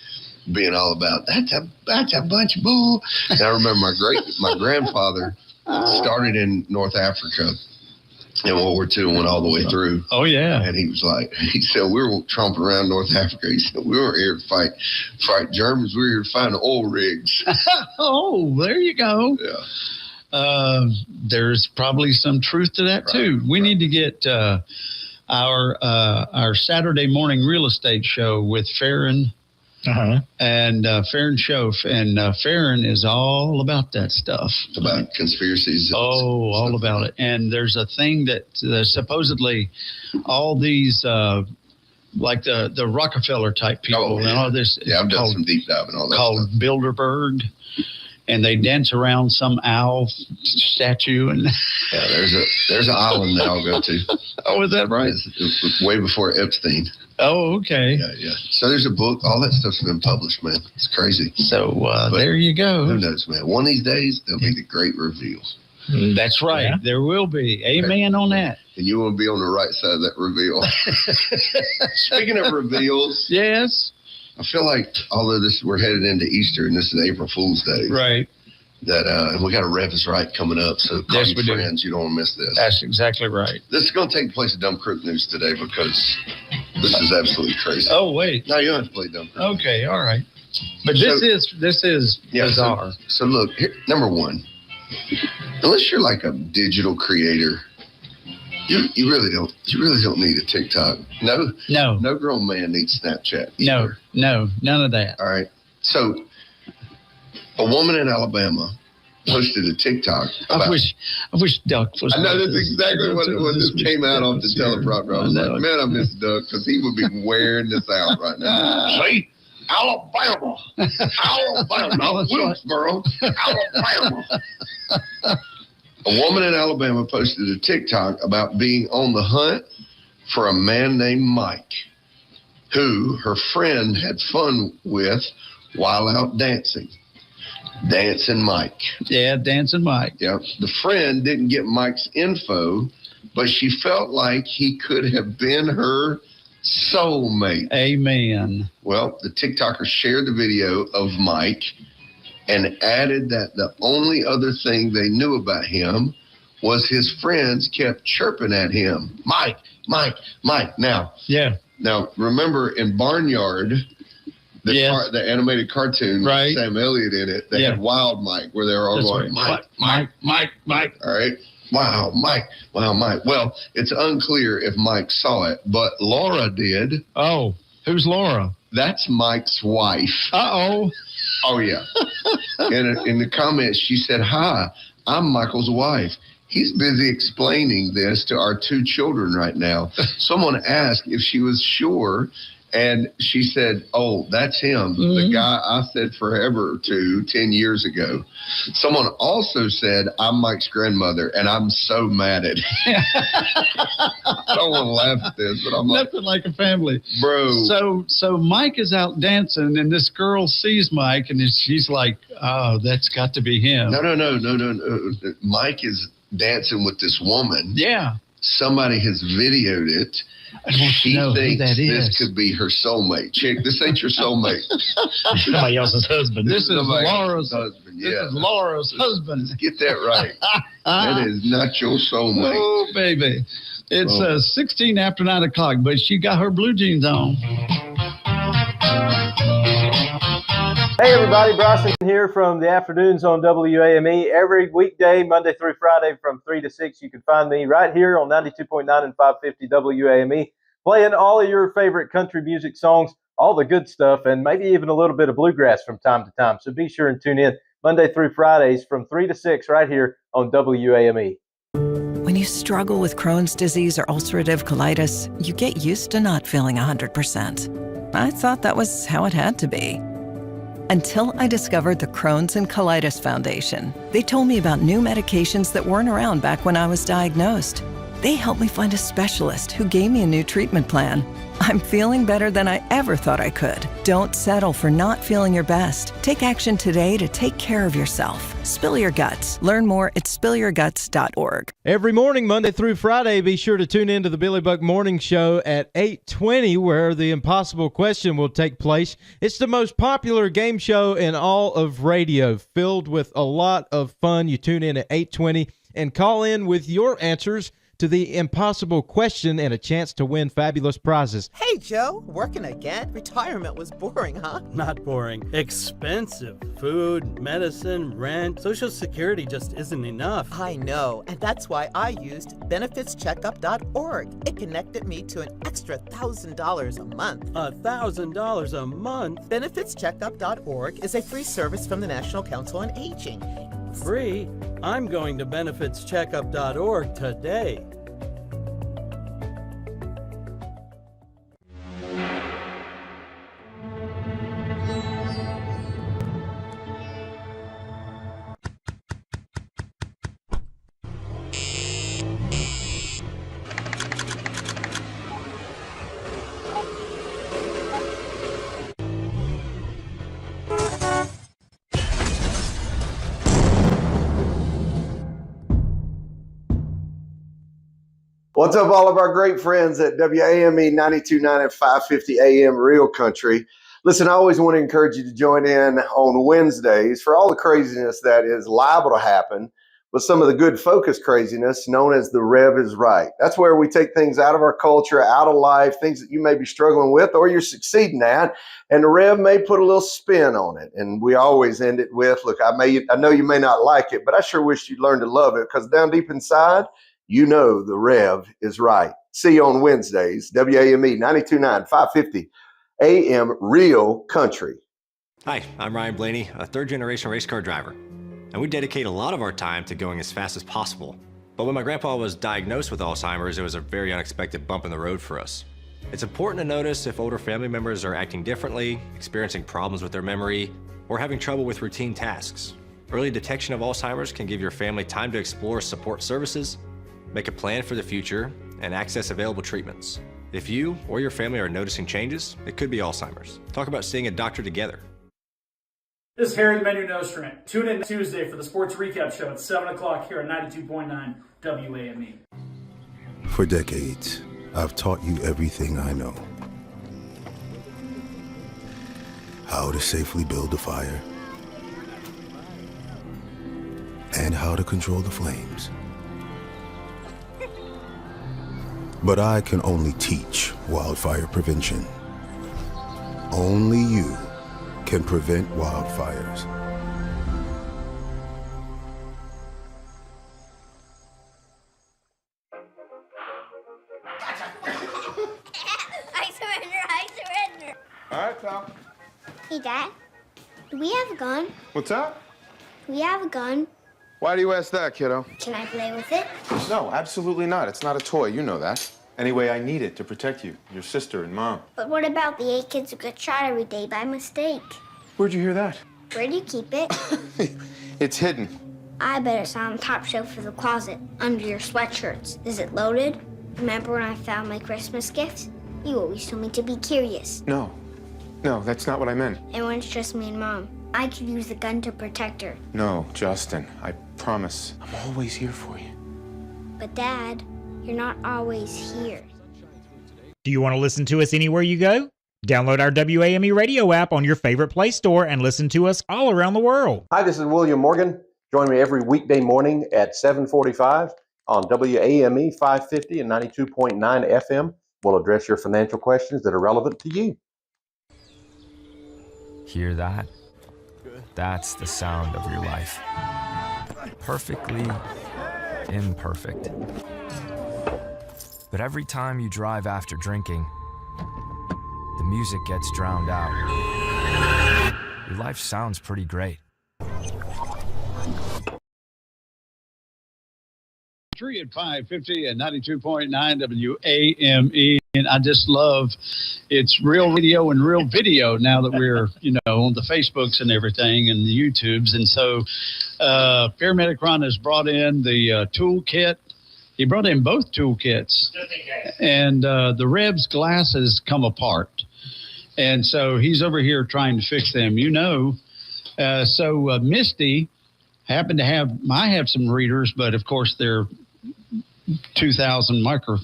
being all about that's a bunch of bull. And I remember my grandfather started in North Africa in World War II and went all the way through. Oh yeah. And he said we were tromping around North Africa. He said we weren't here to fight Germans. We were here to find oil rigs. Oh, there you go. Yeah. There's probably some truth to that too. We need to get our Saturday morning real estate show with Farron and Farron Show, and Farron is all about that stuff, about conspiracies. Oh, all about it. And there's a thing that supposedly all these like the Rockefeller type people and all this. Yeah, I've done some deep dive and all that called stuff. Bilderberg. And they dance around some owl statue, and yeah, there's an island that I'll go to. Oh, is that right? It's way before Epstein. Oh, okay. Yeah. So there's a book. All that stuff's been published, man. It's crazy. So there you go. Who knows, man? One of these days there'll be the great reveal. That's right. Yeah. There will be. Amen on that. And you want to be on the right side of that reveal. Speaking of reveals, yes. I feel like although we're headed into Easter and this is April Fool's Day, right? That we got a Rev is Right coming up, so call your friends. You don't want to miss this. That's exactly right. This is going to take place at Dumb Crook News today because this is absolutely crazy. Oh wait, no, you don't have to play Dumb Crook. Okay, all right. But this is bizarre. So look, here, number one, unless you're like a digital creator. You really don't need a TikTok. No grown man needs Snapchat either. No, none of that. All right. So a woman in Alabama posted a TikTok about, I wish Duck was. I know that's exactly what this came out off the teleprompter. I was like, man, I miss Duck because he would be wearing this out right now. See? Alabama. Not Wilkesboro. Alabama. A woman in Alabama posted a TikTok about being on the hunt for a man named Mike, who her friend had fun with while out dancing. Dancing Mike. Yeah, Dancing Mike. Yeah. The friend didn't get Mike's info, but she felt like he could have been her soulmate. Amen. Well, the TikToker shared the video of Mike and added that the only other thing they knew about him was his friends kept chirping at him. Mike. Now, remember in Barnyard, the animated cartoon with Sam Elliott in it, they had Wild Mike, where they were all going, Mike. All right. Wow, Mike. Well, it's unclear if Mike saw it, but Laura did. Oh, who's Laura? That's Mike's wife. Uh-oh. Oh, yeah. And in the comments, she said, hi, I'm Michael's wife. He's busy explaining this to our 2 children right now. Someone asked if she was sure, and she said, oh, that's him, the guy I said forever to 10 years ago. Someone also said, I'm Mike's grandmother, and I'm so mad at him. I don't want to laugh at this, but I'm like, nothing like a family. Bro. So Mike is out dancing, and this girl sees Mike, and she's like, oh, that's got to be him. No. Mike is dancing with this woman. Yeah. Somebody has videoed it. She thinks this could be her soulmate. Chick, this ain't your soulmate. Somebody else's husband. This is Laura's husband. Yeah. This is Laura's husband. Get that right. That is not your soulmate. Oh, baby. It's 16 after 9 o'clock, but she got her blue jeans on. Hey everybody, Bryson here from the afternoons on WAME. Every weekday, Monday through Friday from 3 to 6, you can find me right here on 92.9 and 550 WAME, playing all of your favorite country music songs, all the good stuff, and maybe even a little bit of bluegrass from time to time. So be sure and tune in Monday through Fridays from 3 to 6 right here on WAME. When you struggle with Crohn's disease or ulcerative colitis, you get used to not feeling 100%. I thought that was how it had to be. Until I discovered the Crohn's and Colitis Foundation. They told me about new medications that weren't around back when I was diagnosed. They helped me find a specialist who gave me a new treatment plan. I'm feeling better than I ever thought I could. Don't settle for not feeling your best. Take action today to take care of yourself. Spill your guts. Learn more at spillyourguts.org. Every morning, Monday through Friday, be sure to tune in to the Billy Buck Morning Show at 8:20, where the impossible question will take place. It's the most popular game show in all of radio, filled with a lot of fun. You tune in at 8:20 and call in with your answers to the impossible question and a chance to win fabulous prizes. Hey, Joe, working again? Retirement was boring, huh? Not boring. Expensive. Food, medicine, rent. Social Security just isn't enough. I know, and that's why I used benefitscheckup.org. It connected me to an extra $1,000 a month. $1,000 a month? Benefitscheckup.org is a free service from the National Council on Aging. Free? I'm going to benefitscheckup.org today. What's up, all of our great friends at WAME 92.9 and 550 AM Real Country. Listen, I always want to encourage you to join in on Wednesdays for all the craziness that is liable to happen with some of the good focus craziness known as the Rev is Right. That's where we take things out of our culture, out of life, things that you may be struggling with or you're succeeding at, and the Rev may put a little spin on it. And we always end it with, look, I know you may not like it, but I sure wish you'd learn to love it, because down deep inside, you know the Rev is right. See you on Wednesdays, WAME 92.9, 550 AM Real Country. Hi, I'm Ryan Blaney, a third-generation race car driver, and we dedicate a lot of our time to going as fast as possible. But when my grandpa was diagnosed with Alzheimer's, it was a very unexpected bump in the road for us. It's important to notice if older family members are acting differently, experiencing problems with their memory, or having trouble with routine tasks. Early detection of Alzheimer's can give your family time to explore support services, make a plan for the future, and access available treatments. If you or your family are noticing changes, it could be Alzheimer's. Talk about seeing a doctor together. This is Harry the Man Who Knows Trent. Tune in Tuesday for the Sports Recap Show at 7 o'clock here at 92.9 WAME. For decades, I've taught you everything I know. How to safely build a fire, and how to control the flames. But I can only teach wildfire prevention. Only you can prevent wildfires. I surrender. All right, pal. Hey, Dad, do we have a gun? What's that? Do we have a gun? Why do you ask that, kiddo? Can I play with it? No, absolutely not. It's not a toy. You know that. Anyway, I need it to protect you, your sister, and Mom. But what about the 8 kids who get shot every day by mistake? Where'd you hear that? Where do you keep it? It's hidden. I bet it's on the top shelf of the closet, under your sweatshirts. Is it loaded? Remember when I found my Christmas gift? You always told me to be curious. No, that's not what I meant. And when it's just me and Mom, I could use the gun to protect her. No, Justin, I promise. I'm always here for you. But Dad, you're not always here. Do you want to listen to us anywhere you go? Download our WAME radio app on your favorite Play Store and listen to us all around the world. Hi, this is William Morgan. Join me every weekday morning at 7:45 on WAME 550 and 92.9 FM. We'll address your financial questions that are relevant to you. Hear that? That's the sound of your life. Perfectly imperfect. But every time you drive after drinking, the music gets drowned out. Your life sounds pretty great. free at 550 and 92.9 WAME. And I just love it's real radio and real video now that we're, on the Facebooks and everything and the YouTubes. And so Paramedic Ron has brought in the toolkit. He brought in both toolkits. And the Rev's glasses come apart. And so he's over here trying to fix them, So Misty happened to I have some readers, but of course they're 2,000 micro,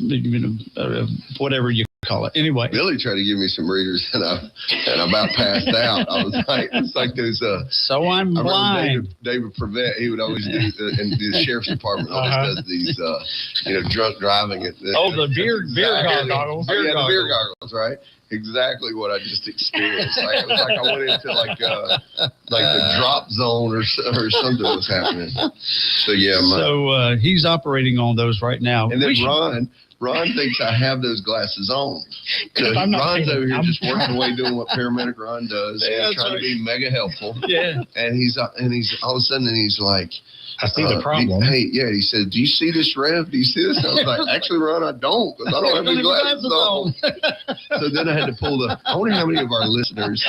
whatever you call it. Anyway, Billy tried to give me some readers, and I about passed out. I was like, it's like those. So I'm blind. David Prevett, he would always do, and the sheriff's department always does these, drunk driving. The beer goggles. Beer goggles, right? Exactly what I just experienced. It was like I went into like the drop zone or something was happening. So yeah, so he's operating on those right now. And then Ron thinks I have those glasses on. So Ron's over here just working away doing what Paramedic Ron does. He's trying to be mega helpful. Yeah. And he's all of a sudden he's like, I see the problem. He said, do you see this, Rev? Do you see this? I was like, actually, Ron, I don't, because I don't have any glasses on. So then I had to pull I wonder how many of our listeners,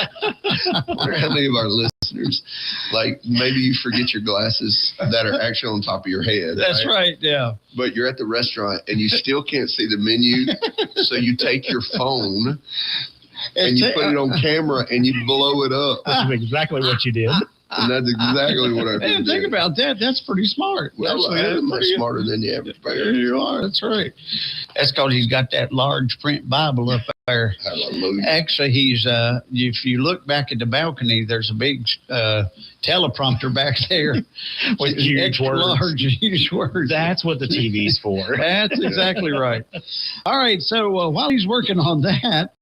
like maybe you forget your glasses that are actually on top of your head. That's right, yeah. But you're at the restaurant and you still can't see the menu, so you take your phone and you put it on camera and you blow it up. That's exactly what you did. And that's exactly what I did. Think about that. That's pretty smart. Well, I'm much smarter than the average bear. You are. That's right. That's because he's got that large print Bible up there. Hallelujah. Actually, he's if you look back at the balcony, there's a big teleprompter back there with huge words. That's what the TV's for. That's exactly right. All right. So while he's working on that,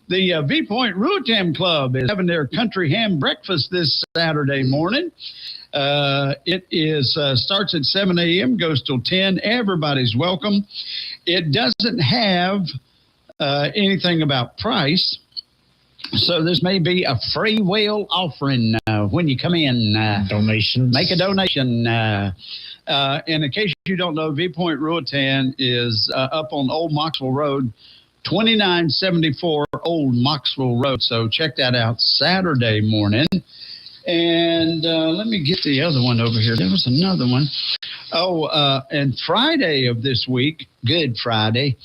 the V Point Ruatam Club is having their country ham breakfast this Saturday morning. It is starts at 7 a.m., goes till 10. Everybody's welcome. It doesn't have anything about price, so this may be a free will offering when you come in. Donations. Make a donation. And in case you don't know, V Point Ruatam is up on Old Moxville Road, 2974 Old Moxville Road. So check that out Saturday morning. And let me get the other one over here. There was another one. And Friday of this week, Good Friday,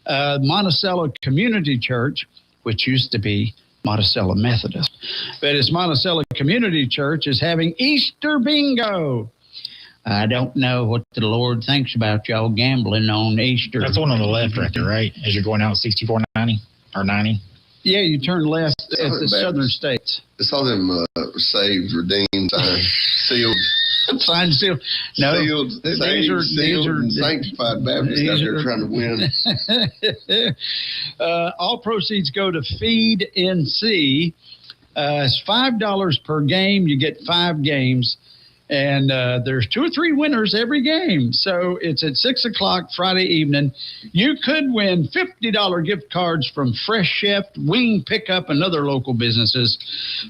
Monticello Community Church, which used to be Monticello Methodist, but it's Monticello Community Church, is having Easter bingo. I don't know what the Lord thinks about y'all gambling on Easter. That's the one on the left right there, right? As you're going out 6490 or 90? Yeah, you turn left at the southern states. It's all them saved, redeemed, sealed. Signed, sealed. No, sealed, these are sanctified Baptists out there trying to win. All proceeds go to Feed NC. It's $5 per game. You get 5 games. And there's 2 or 3 winners every game. So it's at 6 o'clock Friday evening. You could win $50 gift cards from Fresh Chef, Wing Pickup, and other local businesses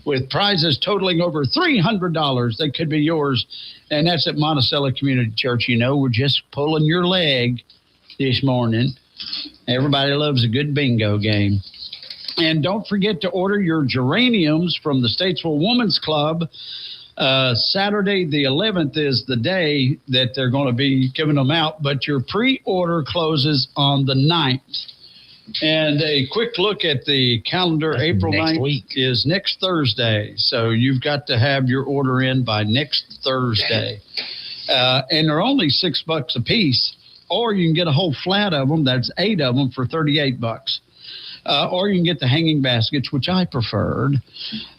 with prizes totaling over $300 that could be yours. And that's at Monticello Community Church. We're just pulling your leg this morning. Everybody loves a good bingo game. And don't forget to order your geraniums from the Statesville Women's Club. Saturday the 11th is the day that they're going to be giving them out, but your pre-order closes on the 9th. And a quick look at the calendar, that's April 9th is next Thursday. So you've got to have your order in by next Thursday. And they're only $6 a piece, or you can get a whole flat of them. That's 8 of them for $38. Or you can get the hanging baskets, which I preferred,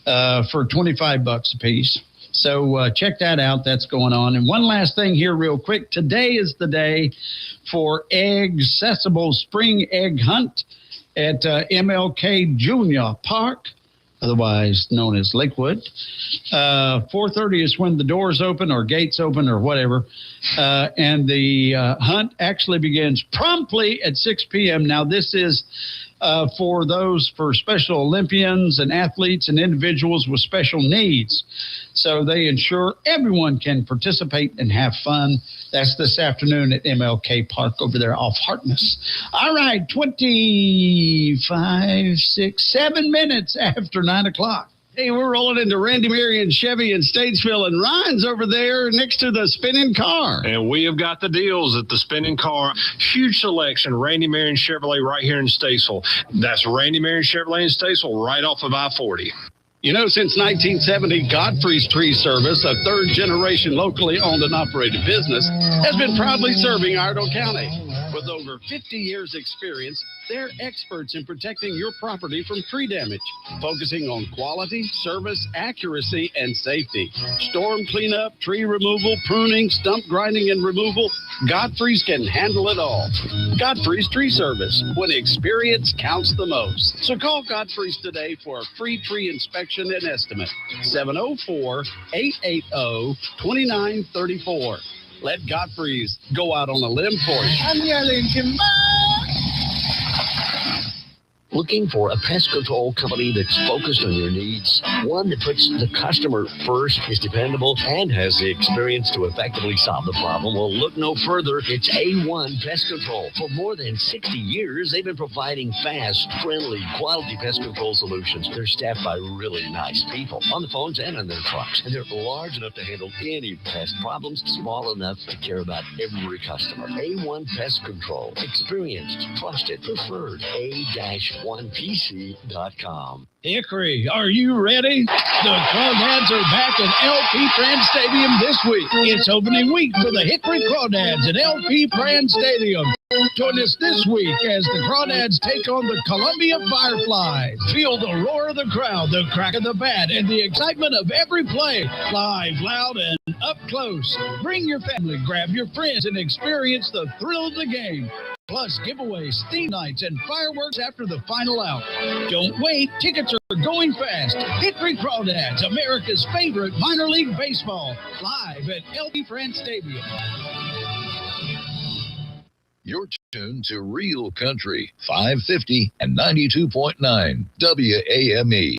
for $25 a piece. So check that out. That's going on. And one last thing here real quick. Today is the day for Accessible Spring Egg Hunt at MLK Junior Park, otherwise known as Lakewood. 4:30 is when the doors open or gates open or whatever. And the hunt actually begins promptly at 6 p.m. Now, this is for Special Olympians and athletes and individuals with special needs. So they ensure everyone can participate and have fun. That's this afternoon at MLK Park over there off Harkness. All right, 7 minutes after 9 o'clock. Hey, we're rolling into Randy Marion Chevy in Statesville, and Ryan's over there next to the spinning car. And we have got the deals at the spinning car. Huge selection, Randy Marion Chevrolet right here in Statesville. That's Randy Marion Chevrolet in Statesville right off of I-40. You know, since 1970, Godfrey's Tree Service, a third-generation locally owned and operated business, has been proudly serving Iredell County. With over 50 years' experience, they're experts in protecting your property from tree damage, focusing on quality, service, accuracy, and safety. Storm cleanup, tree removal, pruning, stump grinding, and removal, Godfrey's can handle it all. Godfrey's Tree Service, when experience counts the most. So call Godfrey's today for a free tree inspection and estimate. 704-880-2934. Let Godfrey's go out on a limb for you. I'm yelling timber. Looking for a pest control company that's focused on your needs? One that puts the customer first, is dependable, and has the experience to effectively solve the problem? Well, look no further. It's A1 Pest Control. For more than 60 years, they've been providing fast, friendly, quality pest control solutions. They're staffed by really nice people on the phones and on their trucks. And they're large enough to handle any pest problems, small enough to care about every customer. A1 Pest Control. Experienced, trusted, preferred. A-1PC.com. Hickory, are you ready? The Crawdads are back at LP Brand Stadium this week. It's opening week for the Hickory Crawdads at LP Brand Stadium. Join us this week as the Crawdads take on the Columbia Fireflies. Feel the roar of the crowd, the crack of the bat, and the excitement of every play. Live, loud, and up close. Bring your family, grab your friends, and experience the thrill of the game. Plus giveaways, theme nights, and fireworks after the final out. Don't wait. Tickets are going fast. Hickory Crawdads, America's favorite minor league baseball. Live at LP Brand Stadium. You're tuned to Real Country, 550 and 92.9 WAME.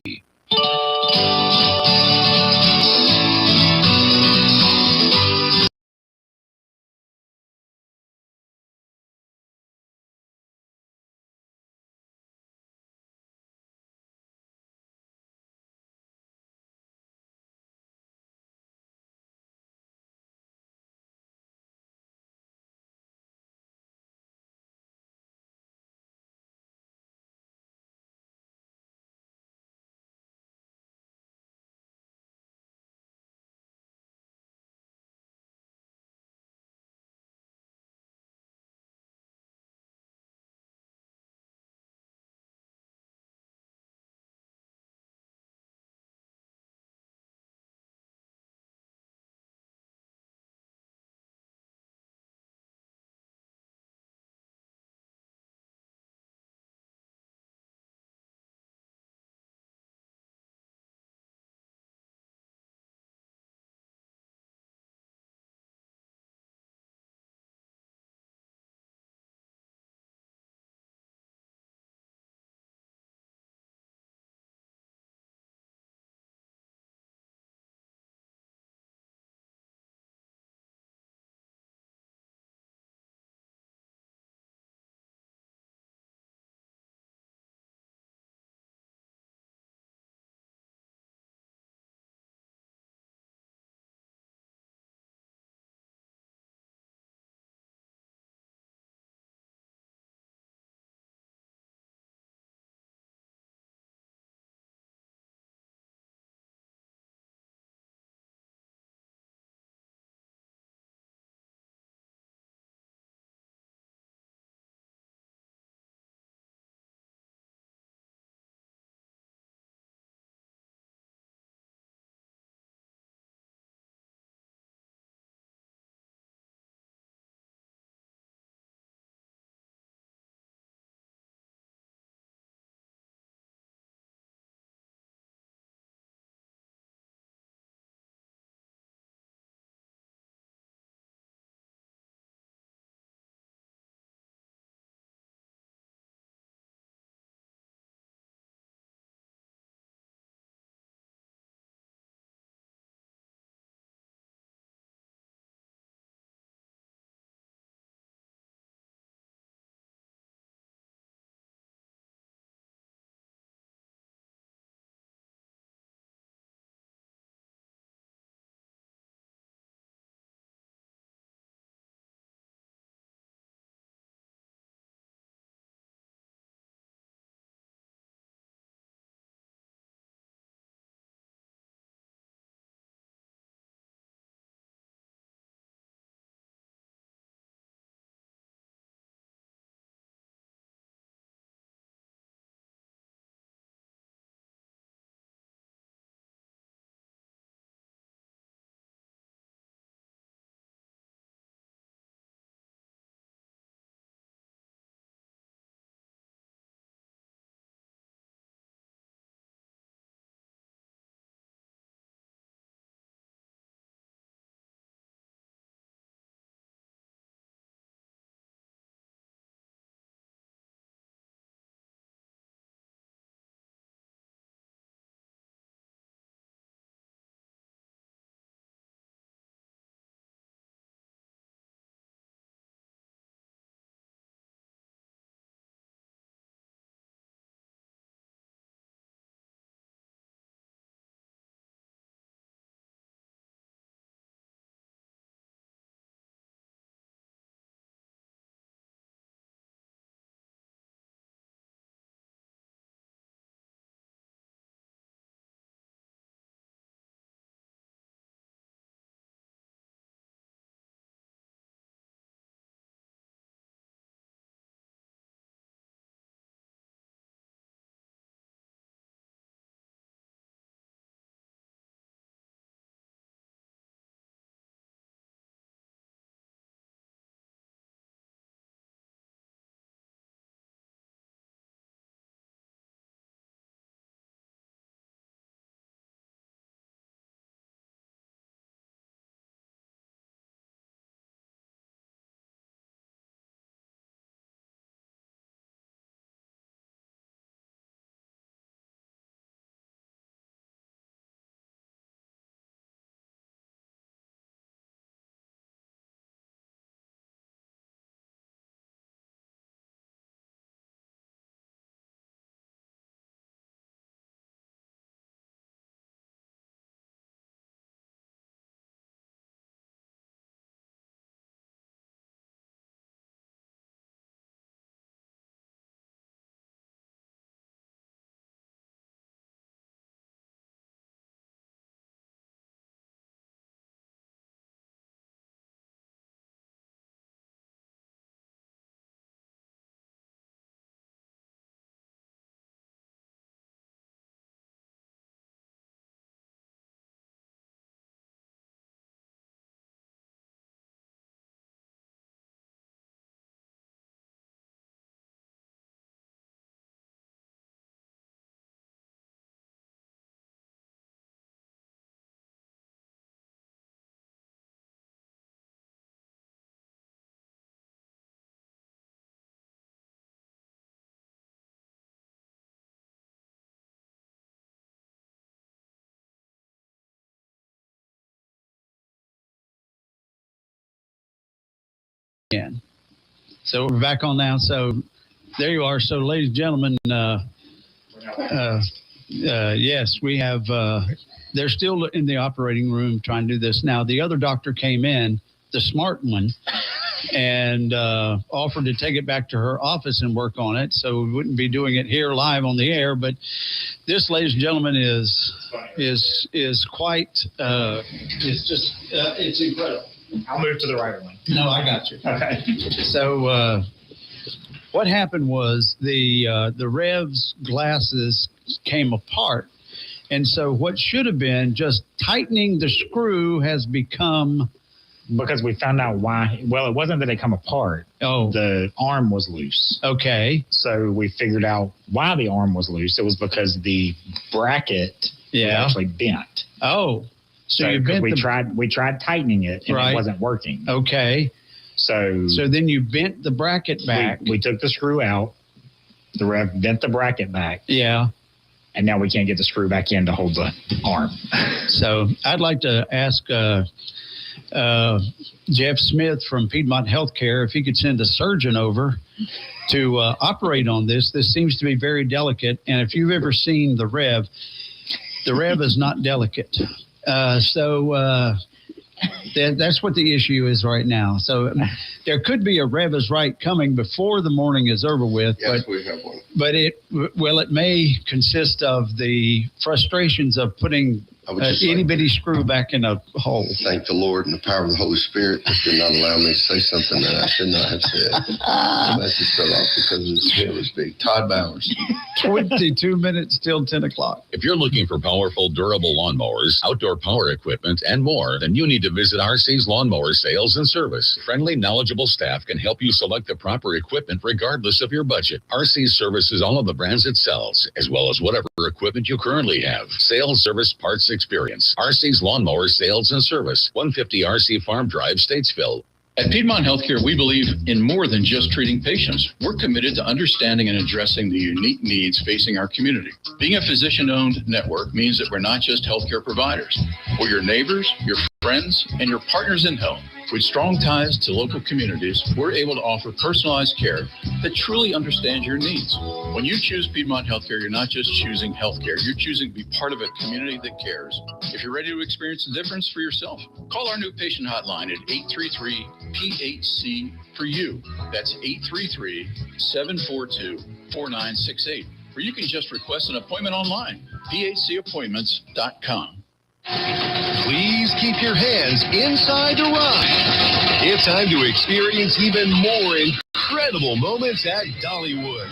again. So we're back on now. So there you are. So, ladies and gentlemen, yes, we have. They're still in the operating room trying to do this now. The other doctor came in, the smart one, and offered to take it back to her office and work on it, so we wouldn't be doing it here live on the air. But this, ladies and gentlemen, is quite. It's just it's incredible. I'll move to the right one. No, I got you. Okay. So what happened was the Rev's glasses came apart, and so what should have been just tightening the screw has become. Because we found out why. Well, it wasn't that they come apart. Oh. The arm was loose. Okay. So we figured out why the arm was loose. It was because the bracket was actually bent. Oh. So you bent we tried tightening it and it wasn't working. Okay. So then you bent the bracket back. We took the screw out. The Rev bent the bracket back. Yeah. And now we can't get the screw back in to hold the arm. So I'd like to ask Jeff Smith from Piedmont Healthcare if he could send a surgeon over to operate on this. This seems to be very delicate. And if you've ever seen the Rev is not delicate. That's what the issue is right now. So there could be a Rev is right coming before the morning is over with. Yes, we have one. But it may consist of the frustrations of putting itty bitty screw back in a hole. Thank the Lord and the power of the Holy Spirit that did not allow me to say something that I should not have said. The message fell off because it was big. Todd Bowers. 22 minutes till 10 o'clock. If you're looking for powerful, durable lawnmowers, outdoor power equipment, and more, then you need to visit RC's Lawnmower Sales and Service. Friendly, knowledgeable staff can help you select the proper equipment regardless of your budget. RC services all of the brands it sells, as well as whatever equipment you currently have. Sales, service, parts, experience. RC's Lawnmower Sales and Service, 150 RC Farm Drive, Statesville. At Piedmont Healthcare, we believe in more than just treating patients. We're committed to understanding and addressing the unique needs facing our community. Being a physician-owned network means that we're not just healthcare providers. We're your neighbors, your friends, and your partners in health. With strong ties to local communities, we're able to offer personalized care that truly understands your needs. When you choose Piedmont Healthcare, you're not just choosing healthcare, you're choosing to be part of a community that cares. If you're ready to experience the difference for yourself, call our new patient hotline at 833-PHC for you. That's 833-742-4968. Or you can just request an appointment online, phcappointments.com. Please keep your hands inside the ride. It's time to experience even more incredible moments at Dollywood.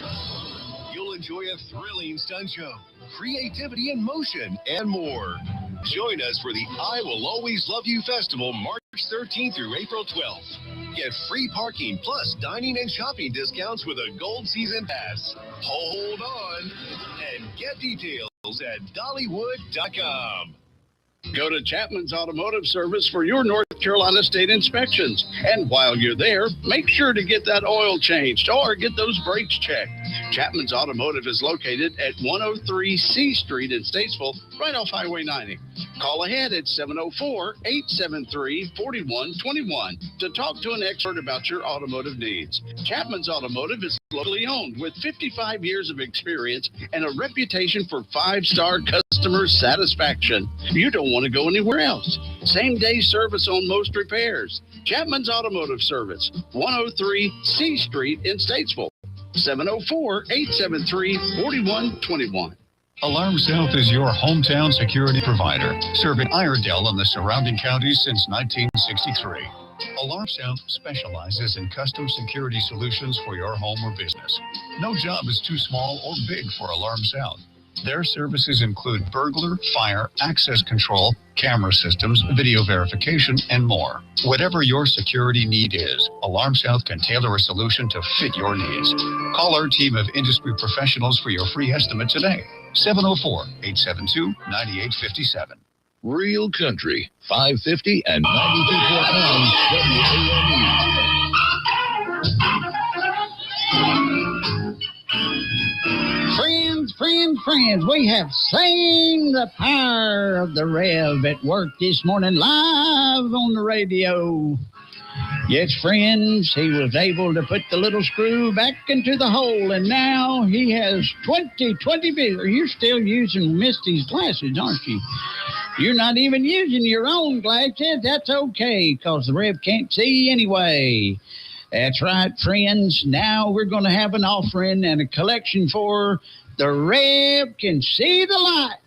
You'll enjoy a thrilling stunt show, creativity in motion, and more. Join us for the I Will Always Love You Festival, March 13th through April 12th. Get free parking plus dining and shopping discounts with a Gold Season Pass. Hold on and get details at Dollywood.com. Go to Chapman's Automotive Service for your North Carolina state inspections. And while you're there, make sure to get that oil changed or get those brakes checked. Chapman's Automotive is located at 103 C Street in Statesville, right off Highway 90. Call ahead at 704-873-4121 to talk to an expert about your automotive needs. Chapman's Automotive is locally owned with 55 years of experience and a reputation for 5-star customer satisfaction. You don't want to go anywhere else. Same-day service on most repairs. Chapman's Automotive Service, 103 C Street in Statesville, 704-873-4121. Alarm South is your hometown security provider, serving Iredell and the surrounding counties since 1963. Alarm South specializes in custom security solutions for your home or business. No job is too small or big for Alarm South. Their services include burglar, fire, access control, camera systems, video verification, and more. Whatever your security need is, Alarm South can tailor a solution to fit your needs. Call our team of industry professionals for your free estimate today. 704-872-9857. Real Country, 550 and 92.9 WAME. Friends, we have seen the power of the Rev at work this morning live on the radio. Yes, friends, he was able to put the little screw back into the hole, and now he has 20 vision. You're still using Misty's glasses, aren't you? You're not even using your own glasses. That's okay, because the Rev can't see anyway. That's right, friends. Now we're going to have an offering and a collection for the Rev Can See the Light.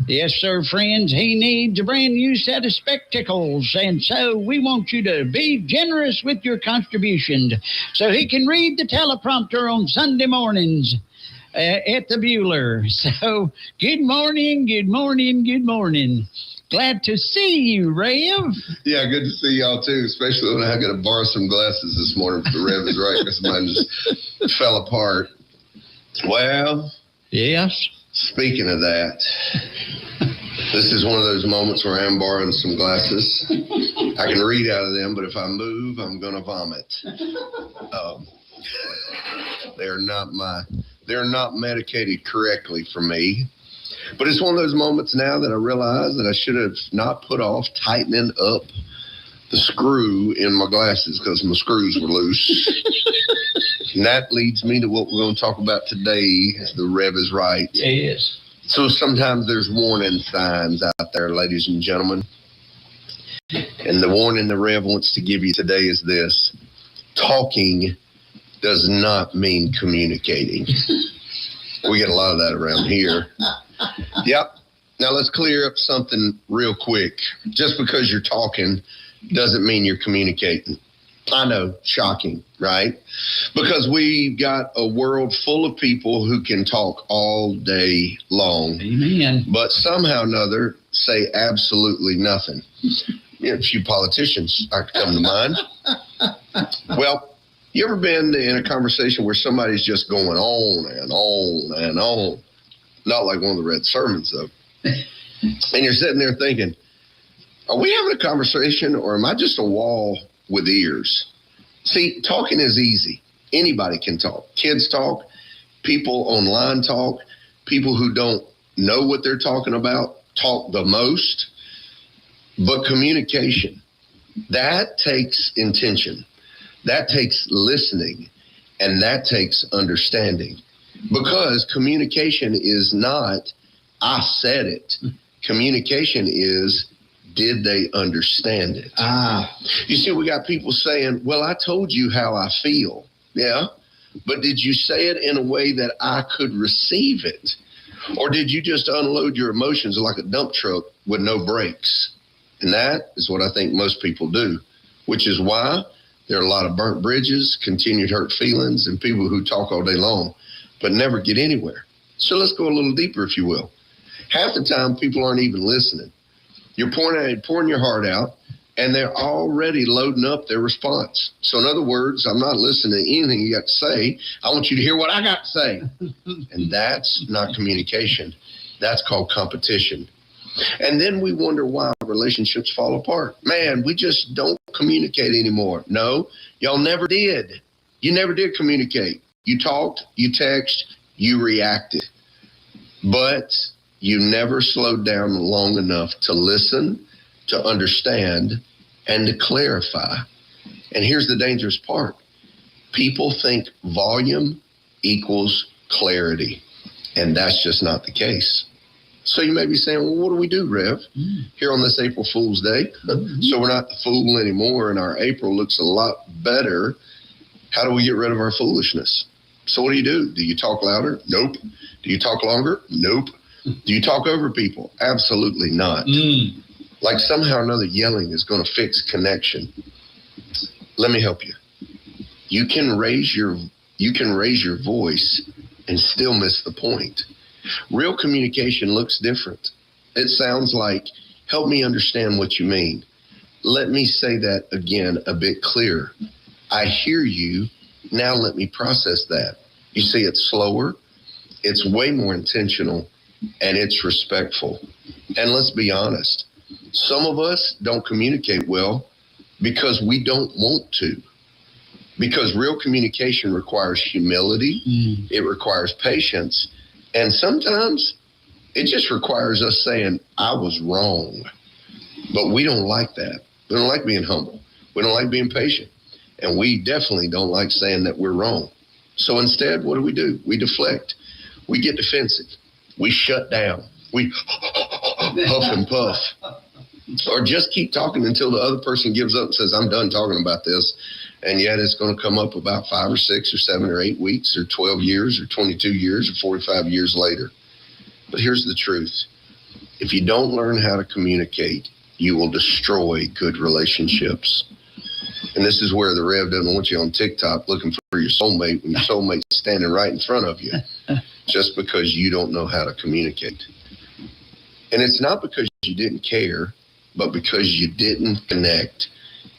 Yes, sir, friends. He needs a brand new set of spectacles, and so we want you to be generous with your contributions so he can read the teleprompter on Sunday mornings at the Bueller. So, good morning, good morning, good morning. Glad to see you, Rev. Yeah, good to see y'all too, especially when I got to borrow some glasses this morning for the Rev is right, because mine just fell apart. Well, yes. Speaking of that, this is one of those moments where I am borrowing some glasses. I can read out of them, but if I move, I'm going to vomit. They're not medicated correctly for me. But it's one of those moments now that I realize that I should have not put off tightening up the screw in my glasses because my screws were loose. And that leads me to what we're going to talk about today. The Rev is right. Yes. So sometimes there's warning signs out there, ladies and gentlemen. And the warning the Rev wants to give you today is this. Talking does not mean communicating. We get a lot of that around here. Yep. Now let's clear up something real quick. Just because you're talking doesn't mean you're communicating. I know, shocking, right? Because we've got a world full of people who can talk all day long. Amen. But somehow or another say absolutely nothing. A few politicians are come to mind. Well, you ever been in a conversation where somebody's just going on and on and on? Not like one of the red sermons, though. And you're sitting there thinking, are we having a conversation or am I just a wall with ears? See, talking is easy. Anybody can talk. Kids talk. People online talk. People who don't know what they're talking about talk the most. But communication, that takes intention. That takes listening. And that takes understanding. Because communication is not, I said it. Communication is, did they understand it? You see, we got people saying, well, I told you how I feel. Yeah. But did you say it in a way that I could receive it? Or did you just unload your emotions like a dump truck with no brakes? And that is what I think most people do, which is why there are a lot of burnt bridges, continued hurt feelings, and people who talk all day long, but never get anywhere. So let's go a little deeper, if you will. Half the time, people aren't even listening. You're pouring your heart out, and they're already loading up their response. So in other words, I'm not listening to anything you got to say. I want you to hear what I got to say. And that's not communication. That's called competition. And then we wonder why relationships fall apart. Man, we just don't communicate anymore. No, y'all never did. You never did communicate. You talked, you texted, you reacted. But you never slowed down long enough to listen, to understand, and to clarify. And here's the dangerous part. People think volume equals clarity, and that's just not the case. So you may be saying, well, what do we do, Rev, here on this April Fool's Day? So we're not the fool anymore, and our April looks a lot better. How do we get rid of our foolishness? So what do? Do you talk louder? Nope. Do you talk longer? Nope. Do you talk over people? Absolutely not. Like somehow or another yelling is going to fix connection. Let me help you. You can raise your voice and still miss the point. Real communication looks different. It sounds like, help me understand what you mean. Let me say that again a bit clearer. I hear you. Now let me process that. You see, it's slower. It's way more intentional. And it's respectful. And let's be honest, some of us don't communicate well because we don't want to. Because real communication requires humility, it requires patience, and sometimes it just requires us saying, I was wrong. But we don't like that. We don't like being humble. We don't like being patient. And we definitely don't like saying that we're wrong. So instead, what do? We deflect. We get defensive. We shut down. We huff and puff. Or just keep talking until the other person gives up and says, I'm done talking about this. And yet it's going to come up about 5 or 6 or 7 or 8 weeks or 12 years or 22 years or 45 years later. But here's the truth. If you don't learn how to communicate, you will destroy good relationships. And this is where the Rev doesn't want you on TikTok looking for your soulmate when your soulmate's standing right in front of you just because you don't know how to communicate. And it's not because you didn't care, but because you didn't connect.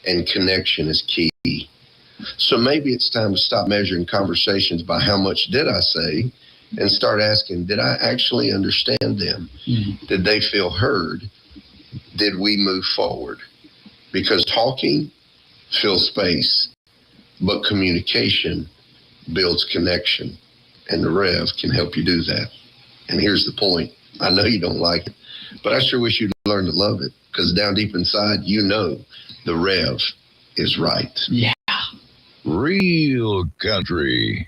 And connection is key. So maybe it's time to stop measuring conversations by how much did I say and start asking, did I actually understand them? Did they feel heard? Did we move forward? Because talking fills space, but communication builds connection. And the Rev can help you do that. And here's the point. I know you don't like it, but I sure wish you'd learn to love it, because down deep inside, you know the Rev is right. Yeah. Real country.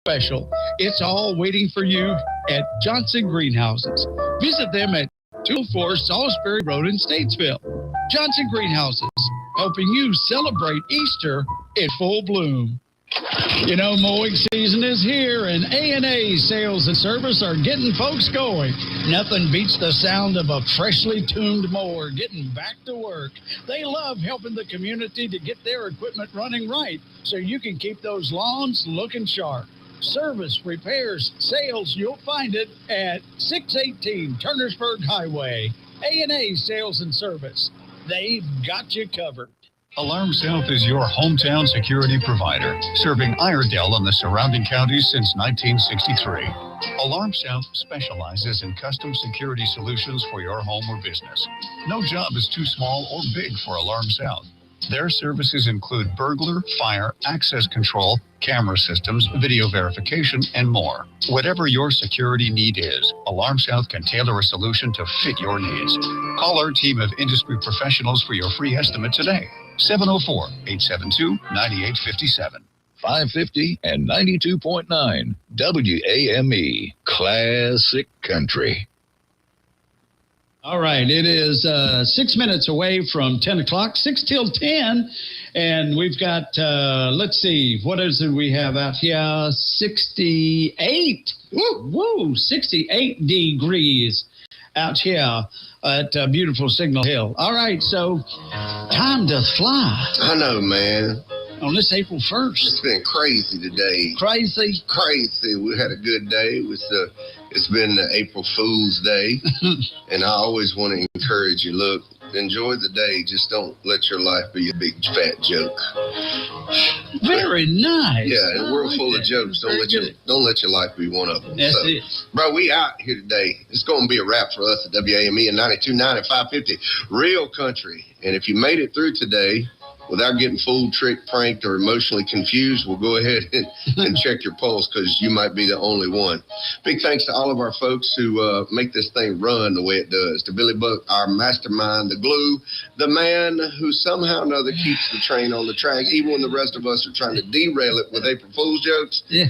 special. It's all waiting for you at Johnson Greenhouses. Visit them at 204 Salisbury Road in Statesville. Johnson Greenhouses, helping you celebrate Easter in full bloom. You know, mowing season is here, and A&A Sales and Service are getting folks going. Nothing beats the sound of a freshly tuned mower getting back to work. They love helping the community to get their equipment running right so you can keep those lawns looking sharp. Service, repairs, sales, you'll find it at 618 Turnersburg Highway. A&A Sales and Service. They've got you covered. Alarm South is your hometown security provider, serving Iredell and the surrounding counties since 1963. Alarm South specializes in custom security solutions for your home or business. No job is too small or big for Alarm South. Their services include burglar, fire, access control, camera systems, video verification, and more. Whatever your security need is, Alarm South can tailor a solution to fit your needs. Call our team of industry professionals for your free estimate today. 704-872-9857. 550 and 92.9 WAME. Classic Country. All right, it is 6 minutes away from 10 o'clock, 6 till 10, and we've got, let's see, what is it we have out here? 68. Woo, 68 degrees out here at beautiful Signal Hill. All right, so time to fly. I know, man. On this April 1st. It's been crazy today. Crazy? Crazy. We had a good day. It's been the April Fool's Day. And I always want to encourage you, look, enjoy the day. Just don't let your life be a big fat joke. Very nice. Yeah, in a world full of jokes, don't let your life be one of them. That's it. Bro, we out here today. It's going to be a wrap for us at WAME and 92.9 and 550. Real country. And if you made it through today without getting fooled, tricked, pranked, or emotionally confused, we'll go ahead and check your pulse because you might be the only one. Big thanks to all of our folks who make this thing run the way it does. To Billy Buck, our mastermind, the glue, the man who somehow or another keeps the train on the track, even when the rest of us are trying to derail it with April Fool's jokes. Yeah.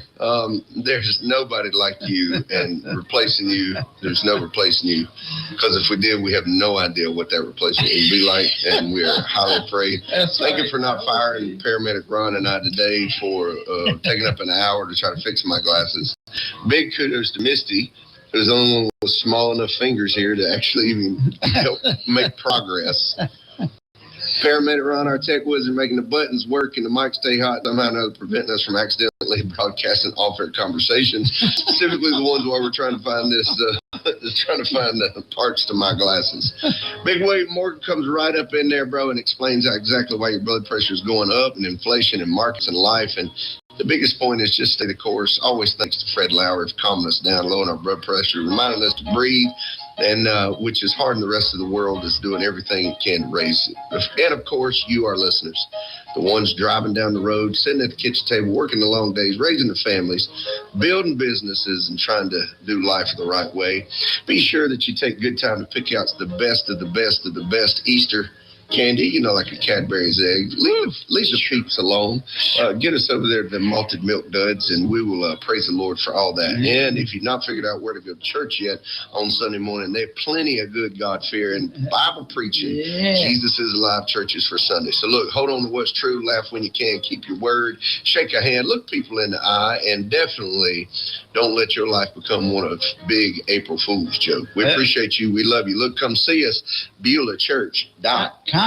There's nobody like you, and replacing you, there's no replacing you. Because if we did, we have no idea what that replacement would be like, and we are highly afraid. Thank you for not firing Paramedic Ron and I today for taking up an hour to try to fix my glasses. Big kudos to Misty, who's the only one with small enough fingers here to actually even help make progress. Paramedic Ron, our tech wizard, making the buttons work and the mic stay hot, somehow or another preventing us from accidentally broadcasting off-air conversations, specifically the ones where we're trying to find the parts to my glasses. Big Wade Morgan comes right up in there, bro, and explains exactly why your blood pressure is going up and inflation and markets and life. And the biggest point is just stay the course. Always thanks to Fred Lowry for calming us down, lowering our blood pressure, reminding us to breathe, and which is hard, and the rest of the world is doing everything it can to raise it. And, of course, you, our listeners, the ones driving down the road, sitting at the kitchen table, working the long days, raising the families, building businesses, and trying to do life the right way. Be sure that you take good time to pick out the best of the best of the best Easter candy, like a Cadbury's egg. Leave the peeps alone. Get us over there to the malted milk duds, and we will praise the Lord for all that. And if you've not figured out where to go to church yet on Sunday morning, there are plenty of good God-fearing, Bible preaching, Jesus is alive churches for Sunday. So look, hold on to what's true, laugh when you can, keep your word, shake a hand, look people in the eye, and definitely don't let your life become one of big April Fool's joke. We appreciate you. We love you. Look, come see us, BeulahChurch.com.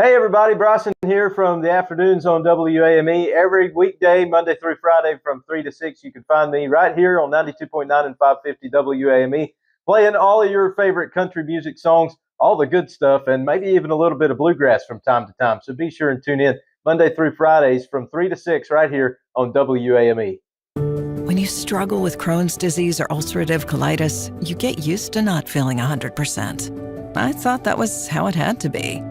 Hey everybody, Bryson here from the afternoons on WAME. Every weekday, Monday through Friday from 3 to 6, you can find me right here on 92.9 and 550 WAME, playing all of your favorite country music songs, all the good stuff, and maybe even a little bit of bluegrass from time to time. So be sure and tune in Monday through Fridays from 3 to 6 right here on WAME. When you struggle with Crohn's disease or ulcerative colitis, you get used to not feeling 100%. I thought that was how it had to be.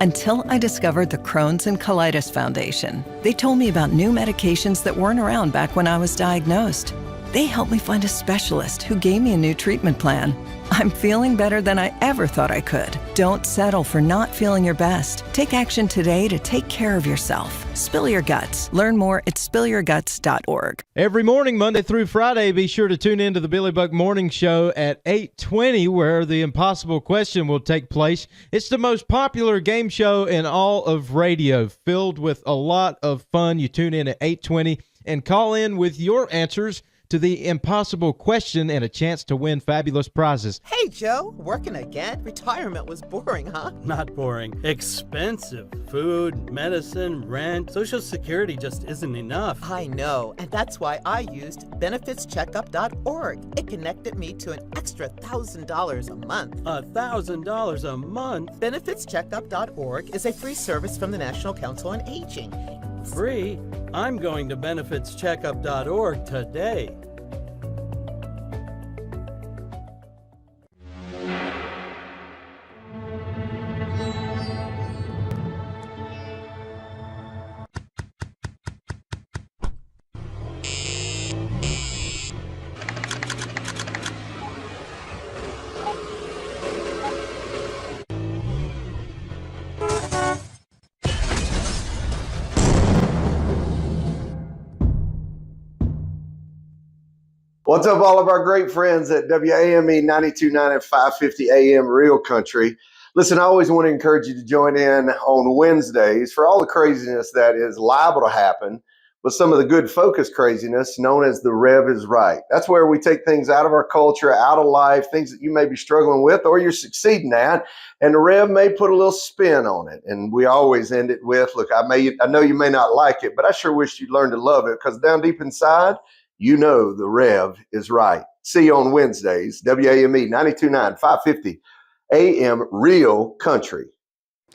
Until I discovered the Crohn's and Colitis Foundation. They told me about new medications that weren't around back when I was diagnosed. They helped me find a specialist who gave me a new treatment plan. I'm feeling better than I ever thought I could. Don't settle for not feeling your best. Take action today to take care of yourself. Spill your guts. Learn more at spillyourguts.org. Every morning, Monday through Friday, be sure to tune in to the Billy Buck Morning Show at 8:20, where the impossible question will take place. It's the most popular game show in all of radio, filled with a lot of fun. You tune in at 8:20 and call in with your answers to the impossible question and a chance to win fabulous prizes. Hey, Joe, working again? Retirement was boring, huh? Not boring. Expensive. Food, medicine, rent. Social Security just isn't enough. I know, and that's why I used benefitscheckup.org. It connected me to an extra $1,000 a month. $1,000 a month? Benefitscheckup.org is a free service from the National Council on Aging. Free? I'm going to benefitscheckup.org today. What's up, all of our great friends at WAME 92.9 and 550 AM Real Country. Listen, I always want to encourage you to join in on Wednesdays for all the craziness that is liable to happen, but some of the good focus craziness known as the Rev is Right. That's where we take things out of our culture, out of life, things that you may be struggling with or you're succeeding at, and the Rev may put a little spin on it. And we always end it with, look, I know you may not like it, but I sure wish you'd learn to love it, because down deep inside, you know the Rev is right. See you on Wednesdays, WAME 92.9, 550 AM Real Country.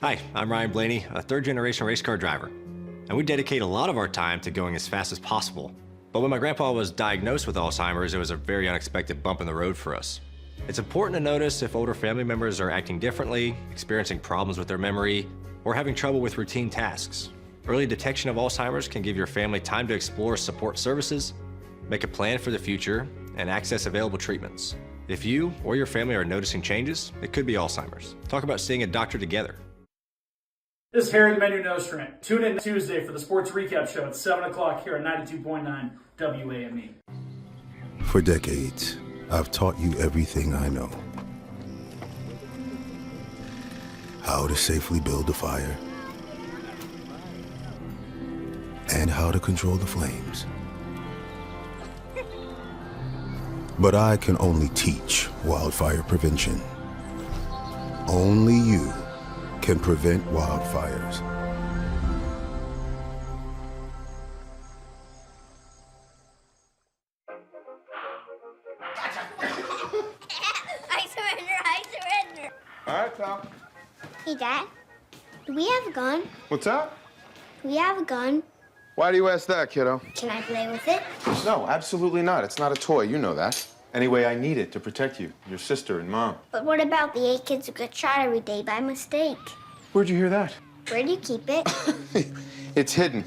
Hi, I'm Ryan Blaney, a third-generation race car driver, and we dedicate a lot of our time to going as fast as possible. But when my grandpa was diagnosed with Alzheimer's, it was a very unexpected bump in the road for us. It's important to notice if older family members are acting differently, experiencing problems with their memory, or having trouble with routine tasks. Early detection of Alzheimer's can give your family time to explore support services, make a plan for the future, and access available treatments. If you or your family are noticing changes, it could be Alzheimer's. Talk about seeing a doctor together. This is Harry the Menu Nostrand. Tune in Tuesday for the sports recap show at 7 o'clock here on 92.9 WAME. For decades, I've taught you everything I know. How to safely build a fire, and how to control the flames. But I can only teach wildfire prevention. Only you can prevent wildfires. I surrender. All right, pal. Hey, Dad, do we have a gun? What's up? Do we have a gun? Why do you ask that, kiddo? Can I play with it? No, absolutely not. It's not a toy. You know that. Anyway, I need it to protect you, your sister, and Mom. But what about the 8 kids who get shot every day by mistake? Where'd you hear that? Where do you keep it? It's hidden.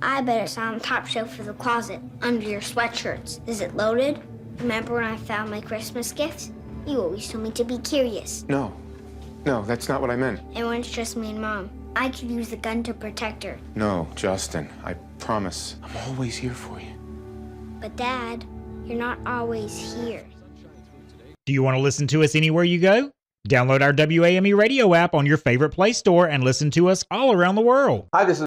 I bet it's on the top shelf of the closet, under your sweatshirts. Is it loaded? Remember when I found my Christmas gifts? You always told me to be curious. No, that's not what I meant. And when it's just me and Mom, I could use the gun to protect her. No, Justin, I promise. I'm always here for you. But Dad, you're not always here. Do you want to listen to us anywhere you go? Download our WAME radio app on your favorite Play Store and listen to us all around the world. Hi, this is